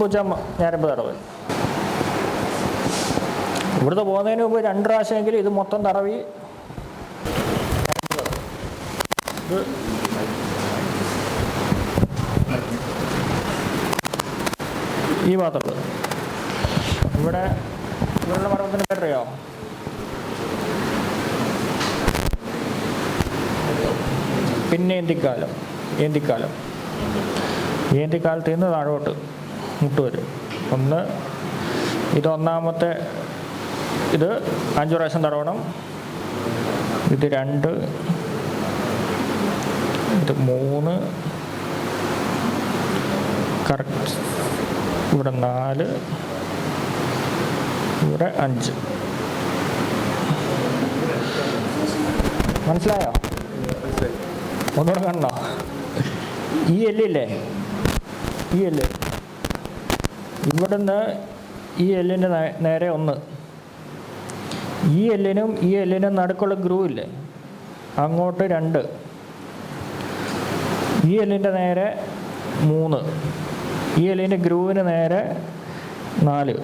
പൂച്ച ഞരമ്പ് തടവ്. ഇവിടുത്തെ പോകുന്നതിന് മുമ്പ് 2 പ്രാവശ്യമെങ്കിലും ഇത് മൊത്തം തടവി. ഇത് ഈ ഭാഗത്തുള്ളത്. ഇവരുടെ മർമ്മത്തിന് പേരറിയോ? പിന്നെ ഏന്തിക്കാലത്ത് നിന്ന് താഴോട്ട് മുട്ട് വരും. ഇത് ഒന്നാമത്തെ. ഇത് 5 പ്രാവശ്യം തടവണം. ഇത് 2, ഇത് 3, കറക്റ്റ്. ഇവിടെ 4, ഇവിടെ 5. മനസ്സിലായോ? ഒന്നുകൂടെ കാണണോ? ഈ എല്ലില്ലേ, ഈ എല്ല് ഇവിടുന്ന് ഈ എല്ലിൻ്റെ നേരെ 1, ഈ എല്ലിനും നടുക്കുള്ള ഗ്രൂ ഇല്ലേ, അങ്ങോട്ട് 2, ഈ എല്ലിൻ്റെ നേരെ 3, ഈ എല്ലിൻ്റെ ഗ്രൂവിന് നേരെ 4,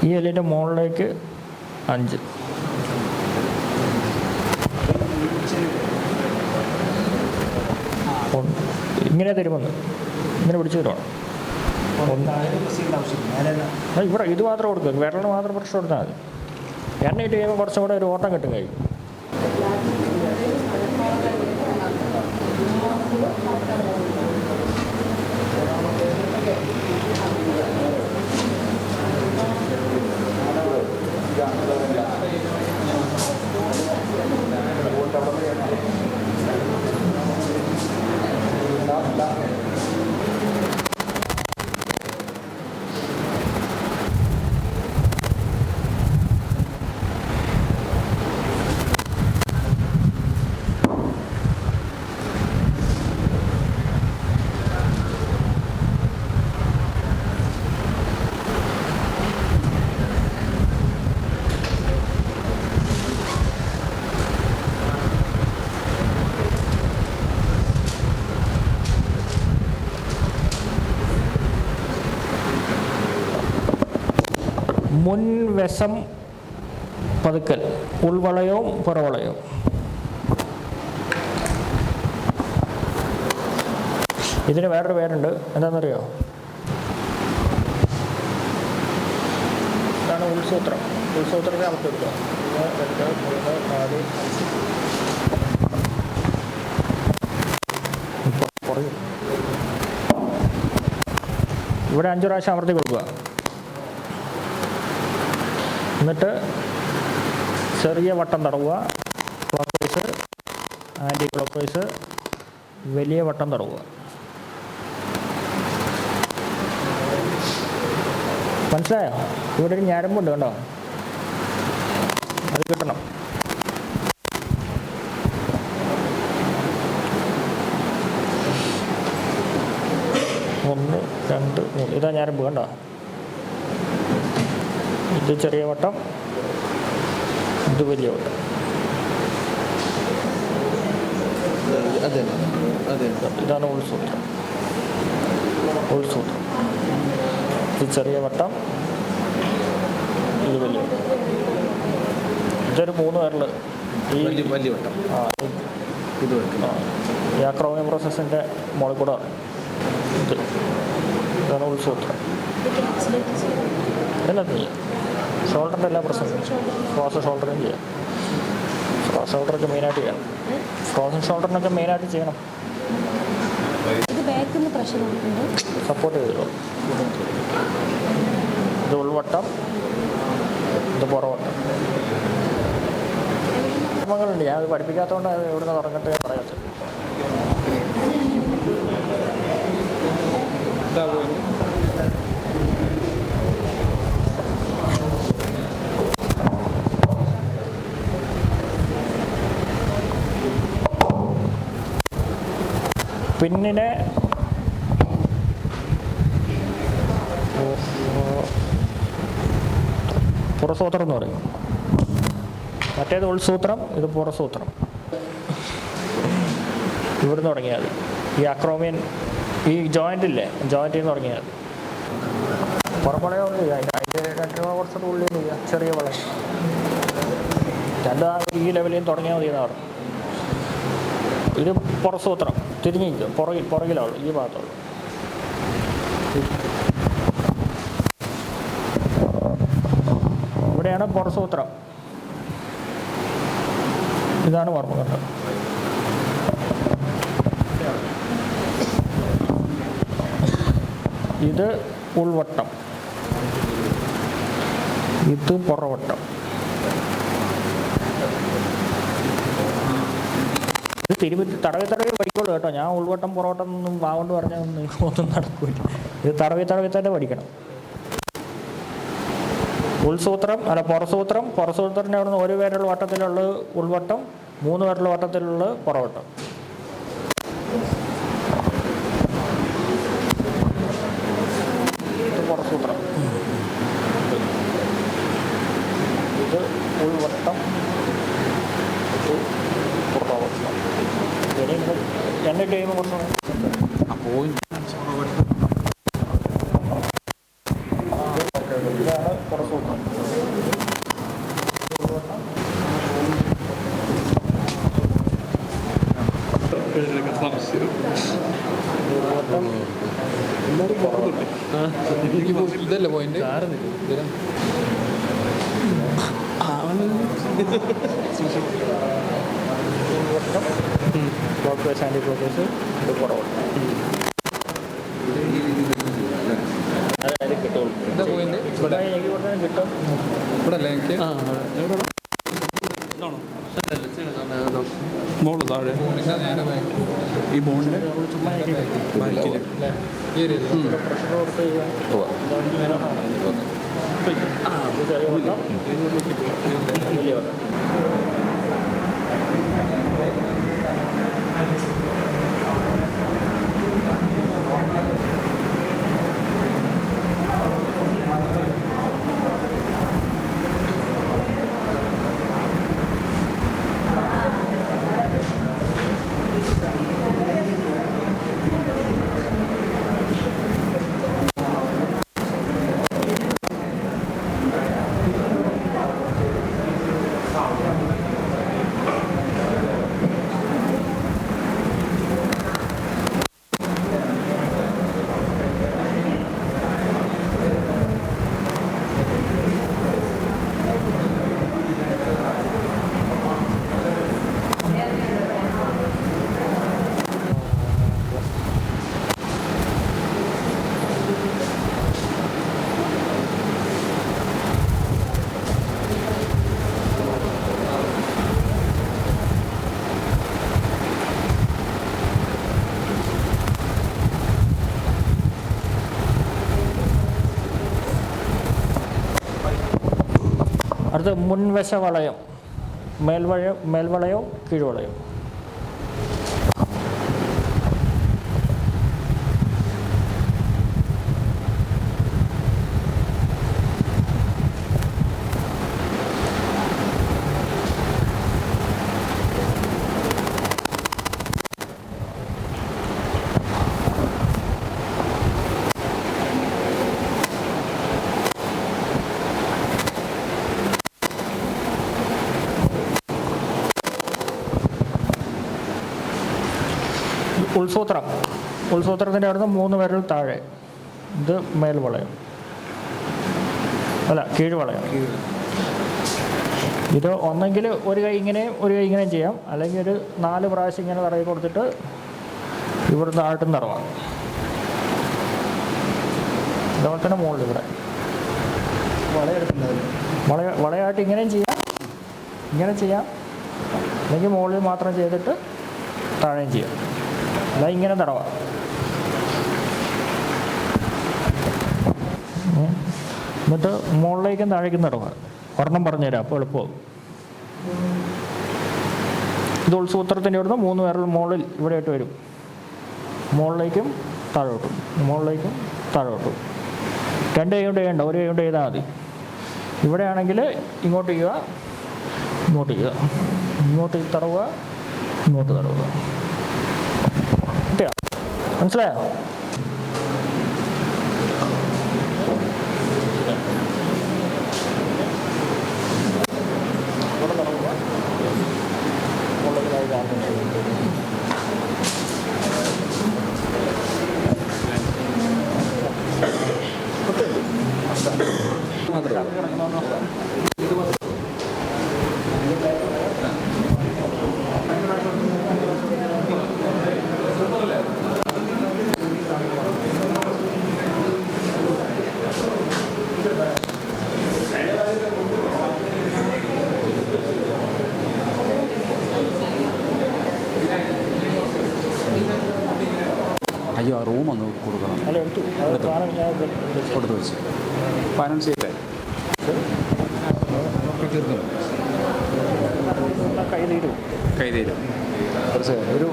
ഈ എല്ലിൻ്റെ മുകളിലേക്ക് 5. ഇങ്ങനെ തരുമെന്ന് ഇങ്ങനെ പിടിച്ചു തരുവാണ്. ഇവിടെ ഇത് മാത്രം കൊടുക്കുക, വിരലിന് മാത്രം പ്രശ്നം കൊടുത്താൽ മതി. എണ്ണയിട്ട് കഴിയുമ്പോൾ കുറച്ചും കൂടെ ഒരു ഓട്ടം കിട്ടും കഴിയും. മുൻവശം പതുക്കൽ, ഉൾവളയവും പുറവളയവും. ഇതിന് വേറൊരു പേരുണ്ട്, എന്താണെന്നറിയോ? ഇതാണ് ഉൾസൂത്രം. ഉൾസൂത്രത്തെ നമുക്ക് എടുക്കുക. 1, 2, 3, 4, 5. കുറയും. ഇവിടെ 5 പ്രാവശ്യം അമർത്തി കൊടുക്കുക. എന്നിട്ട് ചെറിയ വട്ടം തടവുക. Clockwise, anti clock vice, വലിയ വട്ടം തടവുക. മനസ്സിലായോ? ഇവിടെ ഒരു ഞരമ്പുണ്ട്, കണ്ടോ? അത് കിട്ടണം. ഒന്ന്, 2, 3. ഇതാ ഞരമ്പ്, കണ്ടോ? ഇത് ചെറിയ വട്ടം, ഇത് വലിയ വട്ടം. ഇതാണ് ഉൾസൂത്രം. ഇത് ചെറിയ വട്ടം, ഇത് വലിയ വട്ടം. ഇതൊരു 3 വിരൽ ഈ വലിയ വട്ടം. ഈ അക്രോമിയം പ്രോസസ്സിൻ്റെ മുകളിൽ കൂടെ ഇതാണ് ഉൾസൂത്രം. എല്ലാത്തിനും ചെയ്യാം. ഷോൾഡറിൻ്റെ എല്ലാ പ്രശ്നവും ഫ്രോസൺ ഷോൾഡറും ചെയ്യാം. ഫ്രോസൺ ഷോൾഡറൊക്കെ മെയിനായിട്ട് ചെയ്യണം. ഫ്രോസൺ ഷോൾഡറിനൊക്കെ മെയിനായിട്ട് ചെയ്യണം. സപ്പോർട്ട് ചെയ്തോ. ഇത് ഉൾവട്ടം, ഇത് പുറവട്ടം. കർമ്മങ്ങളുണ്ട്. ഞാൻ അത് പഠിപ്പിക്കാത്തതുകൊണ്ട് അത് എവിടുന്ന് തുടങ്ങട്ടെ പറയാത്തത്. പിന്നിനെ പുറസൂത്രം എന്ന് പറയും. മറ്റേത് ഉൾസൂത്രം, ഇത് പുറസൂത്രം. ഇവിടുന്ന് തുടങ്ങിയാൽ ഈ അക്രോമിയൻ, ഈ ജോയിൻ്റ് ഇല്ലേ, ജോയിൻറ്റിൽ നിന്ന് തുടങ്ങിയാൽ പുറംവളയം ഒന്ന് ചെയ്യുക, അതിൻ്റെ 2 കുറച്ചുകൂടെ ഉള്ളിൽ ചെയ്യുക, ചെറിയ വളയം. ഈ ലെവലിൽ തുടങ്ങിയാൽ മതി എന്നാണ്. ഇത് പുറസൂത്രം തിരിഞ്ഞ് നിൽക്കും, പുറകിലാണ് ഈ ഭാഗത്തുള്ളൂ. ഇവിടെയാണ് പുറസൂത്രം, ഇതാണ് മർമ്മകണ്ഠം. ഇത് ഉൾവട്ടം, ഇത് പുറവട്ടം. ഇത് തിരുമ്പി തടവി പഠിക്കുള്ളൂ കേട്ടോ. ഞാൻ ഉൾവട്ടം പുറവട്ടം ഒന്നും വാഗോണ്ട് പറഞ്ഞാൽ ഒന്നും നടക്കില്ല. ഇത് തടവി തന്നെ പഠിക്കണം. ഉൾസൂത്രം അല്ല പുറസൂത്രം, പുറസൂത്രത്തിൻ്റെ അവിടെ നിന്ന് 1 പേരുള്ള വട്ടത്തിലുള്ള ഉൾവട്ടം, 3 പേരുള്ള വട്ടത്തിലുള്ള പുറവട്ടം. ഇത് പുറസൂത്രം, ഇത് ഉൾവട്ടം, ഇത് പുറവട്ടം. എന്നെ ടൈം കുറച്ച് ഇതാണ് പുറസൂത്രം. ഇതല്ലേ point clockwise anti clock vice, ഇത് പുറവട്ടം. അതായത് കിട്ടുള്ളൂ. ഇതാ പോയിന്റ് ഇവിടെ എനിക്ക് കൊടുത്താൽ കിട്ടും. ഇവിടെ അല്ലേ എനിക്ക് മോള് താഴെ ഈ ബോണിന് ചുമ്മാ പ്രഷർ കൊടുത്ത് ചെറിയ വട്ടം, വലിയ വട്ടം. അടുത്ത മുൻവശ വളയം, മേൽവളയോ കീഴ്വളയോ. ഉൾസൂത്രത്തിൻ്റെ അവിടുന്ന് 3 വിരൽ താഴെ, ഇത് മേൽവളയം അല്ല കീഴ്വളയം. ഇത് ഒന്നെങ്കിൽ ഒരു കൈ ഇങ്ങനെയും ഒരു കൈ ഇങ്ങനെയും ചെയ്യാം, അല്ലെങ്കിൽ ഒരു 4 പ്രാവശ്യം ഇങ്ങനെ തറയിൽ കൊടുത്തിട്ട് ഇവിടുന്ന് ആട്ടും തറവാണ്. അതുപോലെ തന്നെ മുകളിൽ ഇവിടെ വളയായിട്ട് ഇങ്ങനെയും ചെയ്യാം, ഇങ്ങനെ ചെയ്യാം, അല്ലെങ്കിൽ മുകളിൽ മാത്രം ചെയ്തിട്ട് താഴെയും ചെയ്യാം. അല്ല ഇങ്ങനെ തടവാം. എന്നിട്ട് മുകളിലേക്കും താഴേക്കും തടവാം. ഒരെണ്ണം പറഞ്ഞുതരാം, അപ്പോൾ എളുപ്പമാകും. ഇത് ഉൾസൂത്രത്തിൻ്റെ ഇവിടുന്ന് 3 വിരൽ മുകളിൽ ഇവിടെ ആയിട്ട് വരും. മുകളിലേക്കും താഴോട്ടും, മുകളിലേക്കും താഴോട്ടും. 2 കൈ കൊണ്ട് ചെയ്യണ്ട, 1 കൈ കൊണ്ട് ചെയ്താൽ മതി. ഇവിടെ ആണെങ്കിൽ ഇങ്ങോട്ട് ചെയ്യുക, ഇങ്ങോട്ട് ചെയ്യുക, ഇങ്ങോട്ട് തടവുക, ഇങ്ങോട്ട് തടവുക. മനസ്സിലായോ? അയ്യോ, ആ റൂം ഒന്ന് കൊടുക്കണം. അല്ല എടുത്തു കൊടുത്തു വെച്ച് ഫൈനാൻസ് ചെയ്തേ കൈ തീരും. ഒരു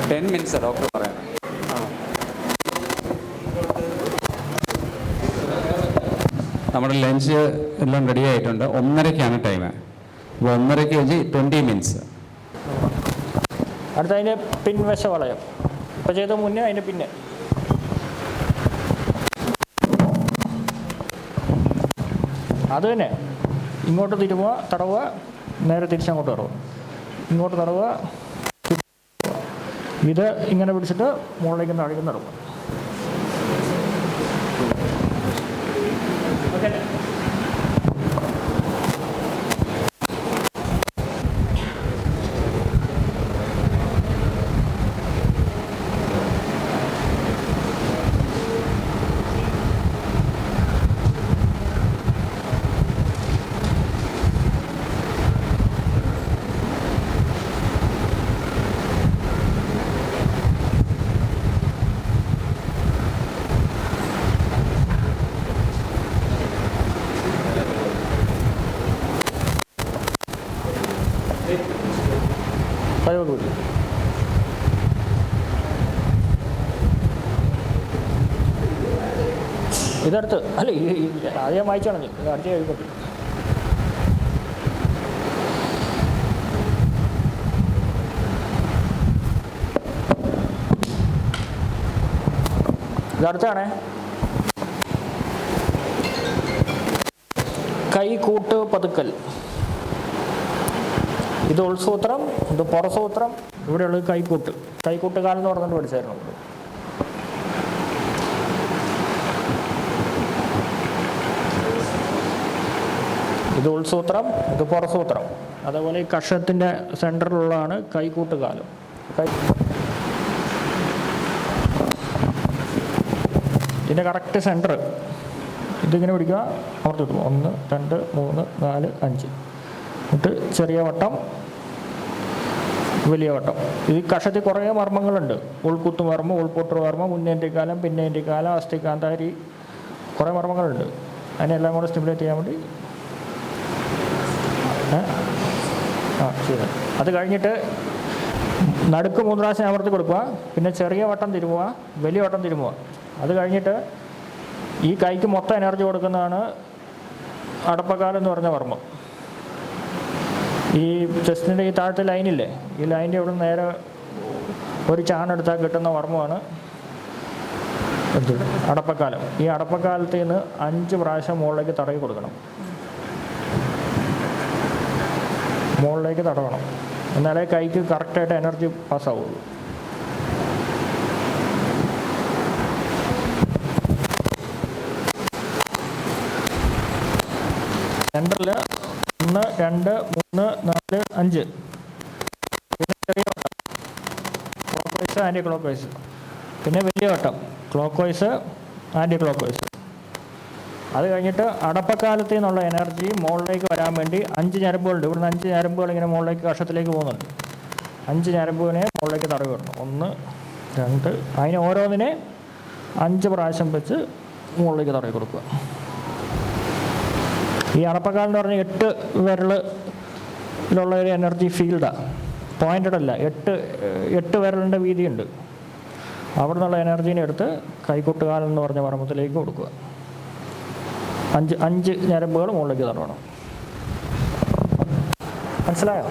10 മിനിറ്റ്സ് ഡോക്ടർ പറയാം. നമ്മുടെ ലഞ്ച് എല്ലാം റെഡി ആയിട്ടുണ്ട്. 1:30-ക്കാണ് ടൈം. അപ്പോൾ 1:30 വെച്ച് 20 മിനിറ്റ്സ്. അടുത്ത അതിൻ്റെ പിൻവശ വളയം ഇപ്പോൾ ചെയ്ത മുന്നേ അതിൻ്റെ പിന്നെ അത് തന്നെ ഇങ്ങോട്ട് തിരുവുക, തടവുക, നേരെ തിരിച്ചങ്ങോട്ട് തടവുക, ഇങ്ങോട്ട് തടവുക, ഇത് ഇങ്ങനെ പിടിച്ചിട്ട് മുകളിലേക്ക് താഴേക്ക് തടവുക. ഓക്കെ. പഴയകൂടി ഇതടുത്ത് അല്ല ആദ്യം വായിച്ചു കളഞ്ഞു, ഇത് അടുത്ത കഴിക്കട്ടെ. ഇതടുത്താണേ. കൈ കൂട്ട് പതുക്കൽ. ഇത് ഉൾസൂത്രം, ഇത് പുറസൂത്രം, ഇവിടെയുള്ളത് കൈക്കൂട്ട്. കൈക്കൂട്ടുകാലം എന്ന് പറഞ്ഞിട്ട് പഠിച്ചായിരുന്നു. ഇത് ഉൾസൂത്രം, ഇത് പുറസൂത്രം. അതേപോലെ ഈ കഷത്തിൻ്റെ സെൻറ്ററിലുള്ളതാണ് കൈക്കൂട്ടുകാലം. ഇതിൻ്റെ കറക്റ്റ് സെൻറ്റർ ഇതിങ്ങനെ പിടിക്കുക, അമർത്തി കിട്ടും. 1 2 3 4 5. എന്നിട്ട് ചെറിയ വട്ടം, വലിയ വട്ടം. ഈ കഷത്തിൽ കുറേ മർമ്മങ്ങളുണ്ട്. ഉൾക്കുത്തു മർമ്മം, ഉൾപ്പൊട്ടു മർമ്മം, മുന്നേന്ത്യക്കാലം, പിന്നേന്ത്യക്കാലം, അസ്ഥികാന്താരി, കുറേ മർമ്മങ്ങളുണ്ട്. അതിനെല്ലാം കൂടെ സ്റ്റിമുലേറ്റ് ചെയ്യാൻ വേണ്ടി ശരി. അത് കഴിഞ്ഞിട്ട് നടുക്ക് 3 പ്രാവശ്യം അമർത്തി കൊടുക്കുക. പിന്നെ ചെറിയ വട്ടം തിരുമുക, വലിയ വട്ടം തിരുമുക. അത് കഴിഞ്ഞിട്ട് ഈ കൈക്ക് മൊത്തം എനർജി കൊടുക്കുന്നതാണ് അടപ്പക്കാലം എന്ന് പറഞ്ഞ മർമ്മം. ഈ ചെസ്റ്റിൻ്റെ ഈ താഴത്തെ ലൈനില്ലേ, ഈ ലൈനിൻ്റെ ഇവിടെ നേരെ ഒരു ചാണെടുത്താൽ കിട്ടുന്ന മർമ്മമാണ് അടപ്പക്കാലം. ഈ അടപ്പക്കാലത്ത് നിന്ന് 5 പ്രാവശ്യം മുകളിലേക്ക് തടവി കൊടുക്കണം. മുകളിലേക്ക് തടവണം, എന്നാലേ കൈക്ക് കറക്റ്റായിട്ട് എനർജി പാസ്സാവുള്ളൂ. സെൻറ്ററിൽ 1 2 3 4 5. പിന്നെ ചെറിയ വട്ടം clockwise, anti clock vice. പിന്നെ വലിയ വട്ടം clockwise, anti clock vice. അത് കഴിഞ്ഞിട്ട് അടപ്പക്കാലത്തിൽ നിന്നുള്ള എനർജി മുകളിലേക്ക് വരാൻ വേണ്ടി 5 ഞരമ്പുകളുണ്ട്. ഇവിടുന്ന് 5 ഞരമ്പുകൾ ഇങ്ങനെ മുകളിലേക്ക് കഷത്തിലേക്ക് പോകുന്നുണ്ട്. 5 ഞരമ്പുവിനെ മുകളിലേക്ക് തടവി വിടണം. 1 2. അതിന് ഓരോന്നിനെ 5 പ്രാവശ്യം വെച്ച് മുകളിലേക്ക് തടവി കൊടുക്കുക. ഈ അടപ്പക്കാലം എന്ന് പറഞ്ഞാൽ 8 വിരലിലുള്ള ഒരു എനർജി ഫീൽഡാണ്. പോയിൻ്റഡ് അല്ല, 8 വിരലിൻ്റെ വീതിയുണ്ട്. അവിടെ നിന്നുള്ള എനർജീനെ എടുത്ത് കൈക്കൂട്ടുകാലം എന്ന് പറഞ്ഞ മർമ്മത്തിലേക്ക് കൊടുക്കുക. 5 ഞരമ്പുകൾ മുകളിലേക്ക് തടവണം. മനസ്സിലായോ?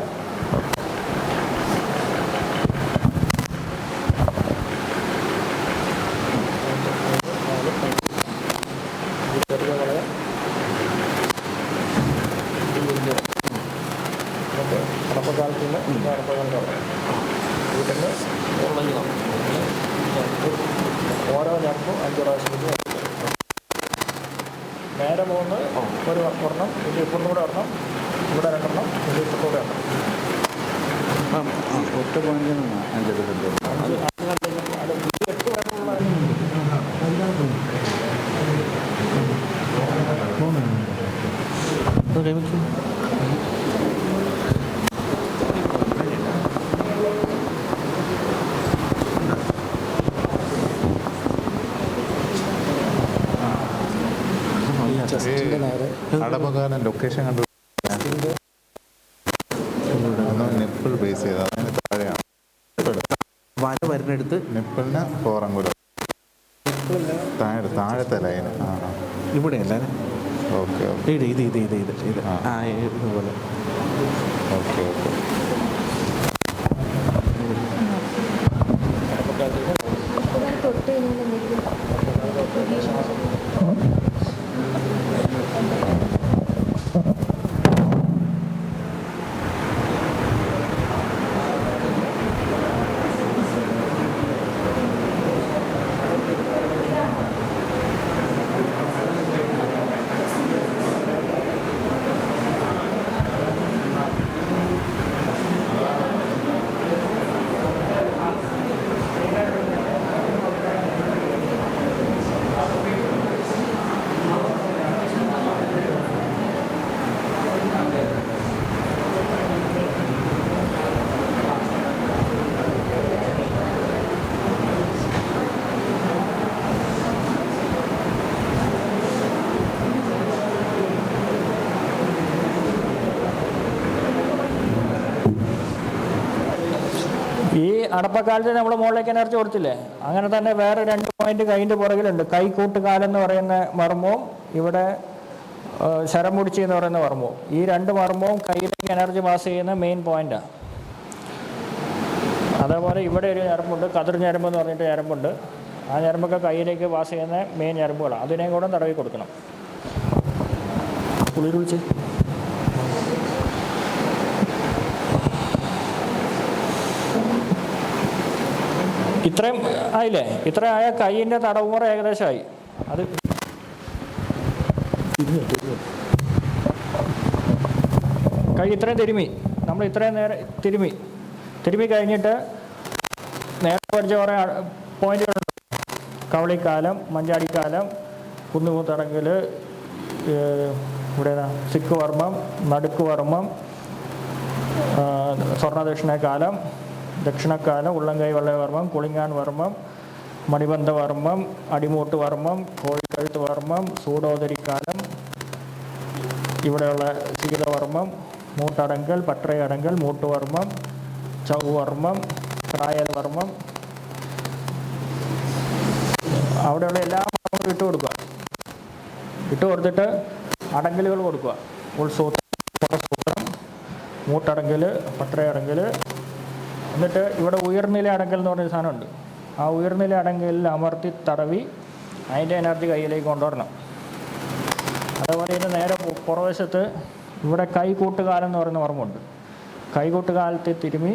അടപ്പക്കാലത്തിൽ നിന്ന് വീട്ടിൽ ഉള്ളി ഓരോ ഞരമ്പും 5 പ്രാവശ്യം നേരെ പോകുന്ന ഒരു ഒരെണ്ണം ഇതിൻ്റെ ഇപ്പുറത്തും കൂടെ ഒരെണ്ണം, ഇവിടെ 2 എണ്ണം, ഇതിൻ്റെ ഇപ്പുറത്തും കൂടെ എണ്ണം. ഒറ്റ പോയിന്റിൽ 5 എടുക്കുന്നത്. അത് 8 വരെയുള്ള അടമകാലം ലൊക്കേഷൻ കണ്ടു നിപ്പിൾ ബേസ് ചെയ്ത് അതിന് താഴെയാണ് വര വരുന്നെടുത്ത് നിപ്പിളിന് 4 അങ്കുലം താഴത്തെ ലൈന്. ആ ഇവിടെയല്ല ഓക്കെ ഓക്കെ ഇത് ആ. ഇതുപോലെ ഓക്കെ ഓക്കെ. തൊട്ട് ഈ അടപ്പക്കാലത്ത് നമ്മൾ മുകളിലേക്ക് എനർജി കൊടുത്തില്ലേ, അങ്ങനെ തന്നെ വേറെ 2 പോയിന്റ് കൈൻ്റെ പുറകിലുണ്ട്. കൈക്കൂട്ടുകാലെന്ന് പറയുന്ന മർമ്മവും ഇവിടെ ശരം മുടിച്ചി എന്ന് പറയുന്ന മർമ്മവും. ഈ 2 മർമ്മവും കൈയിലേക്ക് എനർജി പാസ് ചെയ്യുന്ന മെയിൻ പോയിന്റാണ്. അതേപോലെ ഇവിടെ ഒരു ഞരമ്പുണ്ട്, കതിർ ഞരമ്പ് എന്ന് പറഞ്ഞിട്ട് ഞരമ്പുണ്ട്. ആ ഞരമ്പൊക്കെ കൈയിലേക്ക് പാസ് ചെയ്യുന്ന മെയിൻ ഞരമ്പുകളാണ്. അതിനെയും കൂടെ തടവി കൊടുക്കണം. കുളിർ വിളിച്ച് ഇത്രയും ആയില്ലേ? ഇത്രയും ആയ കൈയിൻ്റെ തടവുമുറ ഏകദേശമായി. അത് കൈ ഇത്രയും തിരുമി, നമ്മൾ ഇത്രയും നേരെ തിരുമി കഴിഞ്ഞിട്ട് നേരെ പഠിച്ച കുറേ പോയിന്റുകളുണ്ട്. കവളിക്കാലം, മഞ്ചാടിക്കാലം, കുന്നുകൂത്തടങ്കൽ, ഇവിടെ സിക്ക് വർമ്മം, നടുക്ക് വർമ്മം, സ്വർണ്ണദക്ഷിണക്കാലം, ദക്ഷിണക്കാലം, ഉള്ളംകൈ വള്ളവർമ്മം, കുളിങ്ങാൻ വർമ്മം, മണിബന്ധ വർമ്മം, അടിമൂട്ട് വർമ്മം, കോഴിക്കഴുത്ത് വർമ്മം, സൂടോദരിക്കാലം, ഇവിടെയുള്ള ശീതവർമ്മം, മൂട്ടടങ്കൽ, പട്ടറയടങ്കൽ, മൂട്ടുവർമ്മം, ചൗവർമ്മം, കായൽ വർമ്മം, അവിടെയുള്ള എല്ലാ വർമ്മങ്ങളും ഇട്ട് കൊടുക്കുക. ഇട്ട് കൊടുത്തിട്ട് അടങ്കലുകൾ കൊടുക്കുക. ഉൾസൂത്രം, മൂട്ടടങ്കൽ, പട്ടറയടങ്കൽ. എന്നിട്ട് ഇവിടെ ഉയർനില അടങ്കൽ എന്ന് പറഞ്ഞൊരു സാധനമുണ്ട്. ആ ഉയർനില അടങ്കലിൽ അമർത്തി തടവി അതിൻ്റെ എനർജി കയ്യിലേക്ക് കൊണ്ടുവരണം. അതേപോലെ ഇതിന് നേരെ പുറവശത്ത് ഇവിടെ കൈകൂട്ടുകാലം എന്ന് പറയുന്ന ഓർമ്മയുണ്ട്. കൈകൂട്ടുകാലത്തെ തിരുമി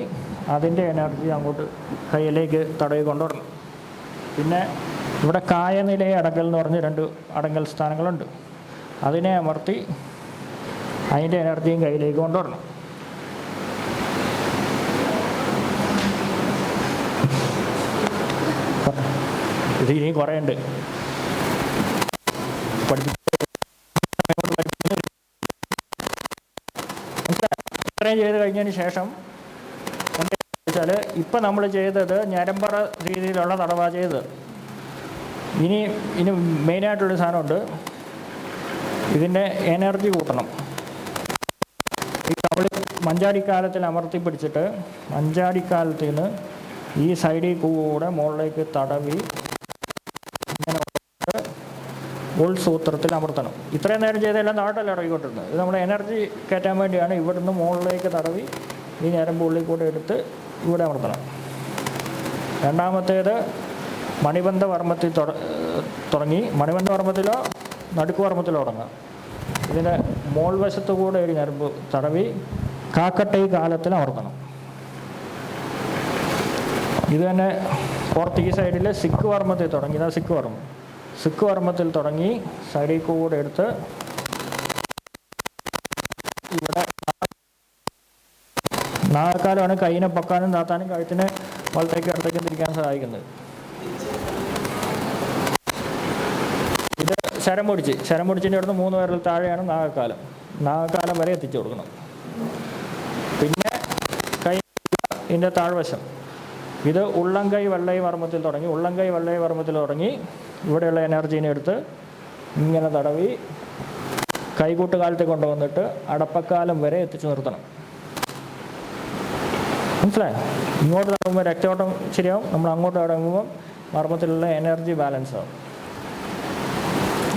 അതിൻ്റെ എനർജി അങ്ങോട്ട് കയ്യിലേക്ക് തടവി കൊണ്ടുവരണം. പിന്നെ ഇവിടെ കായനിലയ അടങ്കൽ എന്ന് പറഞ്ഞ് 2 അടങ്കൽ സ്ഥാനങ്ങളുണ്ട്. അതിനെ അമർത്തി അതിൻ്റെ എനർജിയും കയ്യിലേക്ക് കൊണ്ടുവരണം. ഇത് ഇനി കുറേ ഉണ്ട്. ഇത്രയും ചെയ്ത് കഴിഞ്ഞതിന് ശേഷം വെച്ചാൽ ഇപ്പം നമ്മൾ ചെയ്തത് ഞരമ്പറ രീതിയിലുള്ള തടവാ ചെയ്തത്. ഇനി മെയിനായിട്ടുള്ളൊരു സാധനമുണ്ട്. ഇതിൻ്റെ എനർജി കൂട്ടണം. ഈ കവളി മഞ്ചാടിക്കാലത്തിൽ അമർത്തി പിടിച്ചിട്ട് മഞ്ചാടിക്കാലത്തിൽ നിന്ന് ഈ സൈഡിൽ കൂടെ മുകളിലേക്ക് തടവി ഇങ്ങനെ ഉൾസൂത്രത്തിൽ അമർത്തണം. ഇത്രയും നേരം ചെയ്തെല്ലാം താഴോട്ടല്ല ഇറങ്ങിക്കൊണ്ടിരുന്നത്. ഇത് നമ്മൾ എനർജി കയറ്റാൻ വേണ്ടിയാണ്. ഇവിടുന്ന് മുകളിലേക്ക് തടവി ഈ ഞരമ്പ് ഉള്ളിൽ കൂടെ എടുത്ത് ഇവിടെ അമർത്തണം. രണ്ടാമത്തേത് മണിബന്ധ വർമ്മത്തിൽ തുടങ്ങി മണിബന്ധ വർമ്മത്തിലോ നടുക്ക് വർമ്മത്തിലോ തുടങ്ങാം. ഇതിൻ്റെ മോൾ വശത്തു കൂടെ ഒരു ഞരമ്പ് തടവി കാക്കട്ടൈ കാലത്തിൽ അമർത്തണം. ഇത് തന്നെ പുറത്ത് ഈ സൈഡിൽ സിക്ക് വർമ്മത്തിൽ തുടങ്ങി. ഇതാ സിക്ക് വർമ്മം. സിക്ക് വർമ്മത്തിൽ തുടങ്ങി സൈഡിൽ കൂടെ എടുത്ത് ഇവിടെ നാഗക്കാലമാണ് കൈയിനെ പൊക്കാനും താത്താനും കഴുത്തിനെ വലത്തേക്കും ഇടത്തേക്കും തിരിക്കാൻ സഹായിക്കുന്നത്. ഇത് ശരം പൊടിച്ചിൻ്റെ അവിടുന്ന് 3 വിരൽ താഴെയാണ് നാഗക്കാലം. നാഗക്കാലം വരെ എത്തിച്ചു കൊടുക്കണം. പിന്നെ കൈ ഇതിൻ്റെ താഴ്വശം, ഇത് ഉള്ളംകൈ വെള്ളൈ വർമ്മത്തിൽ തുടങ്ങി ഇവിടെയുള്ള എനർജീനെ എടുത്ത് ഇങ്ങനെ തടവി കൈകൂട്ടുകാലത്തിൽ കൊണ്ടുവന്നിട്ട് അടപ്പക്കാലം വരെ എത്തിച്ചു നിർത്തണം. മനസ്സിലായോ? ഇങ്ങോട്ട് തടവുമ്പോൾ രക്തയോട്ടം ശരിയാവും. നമ്മൾ അങ്ങോട്ട് തടവുമ്പോൾ വർമ്മത്തിലുള്ള എനർജി ബാലൻസ് ആവും.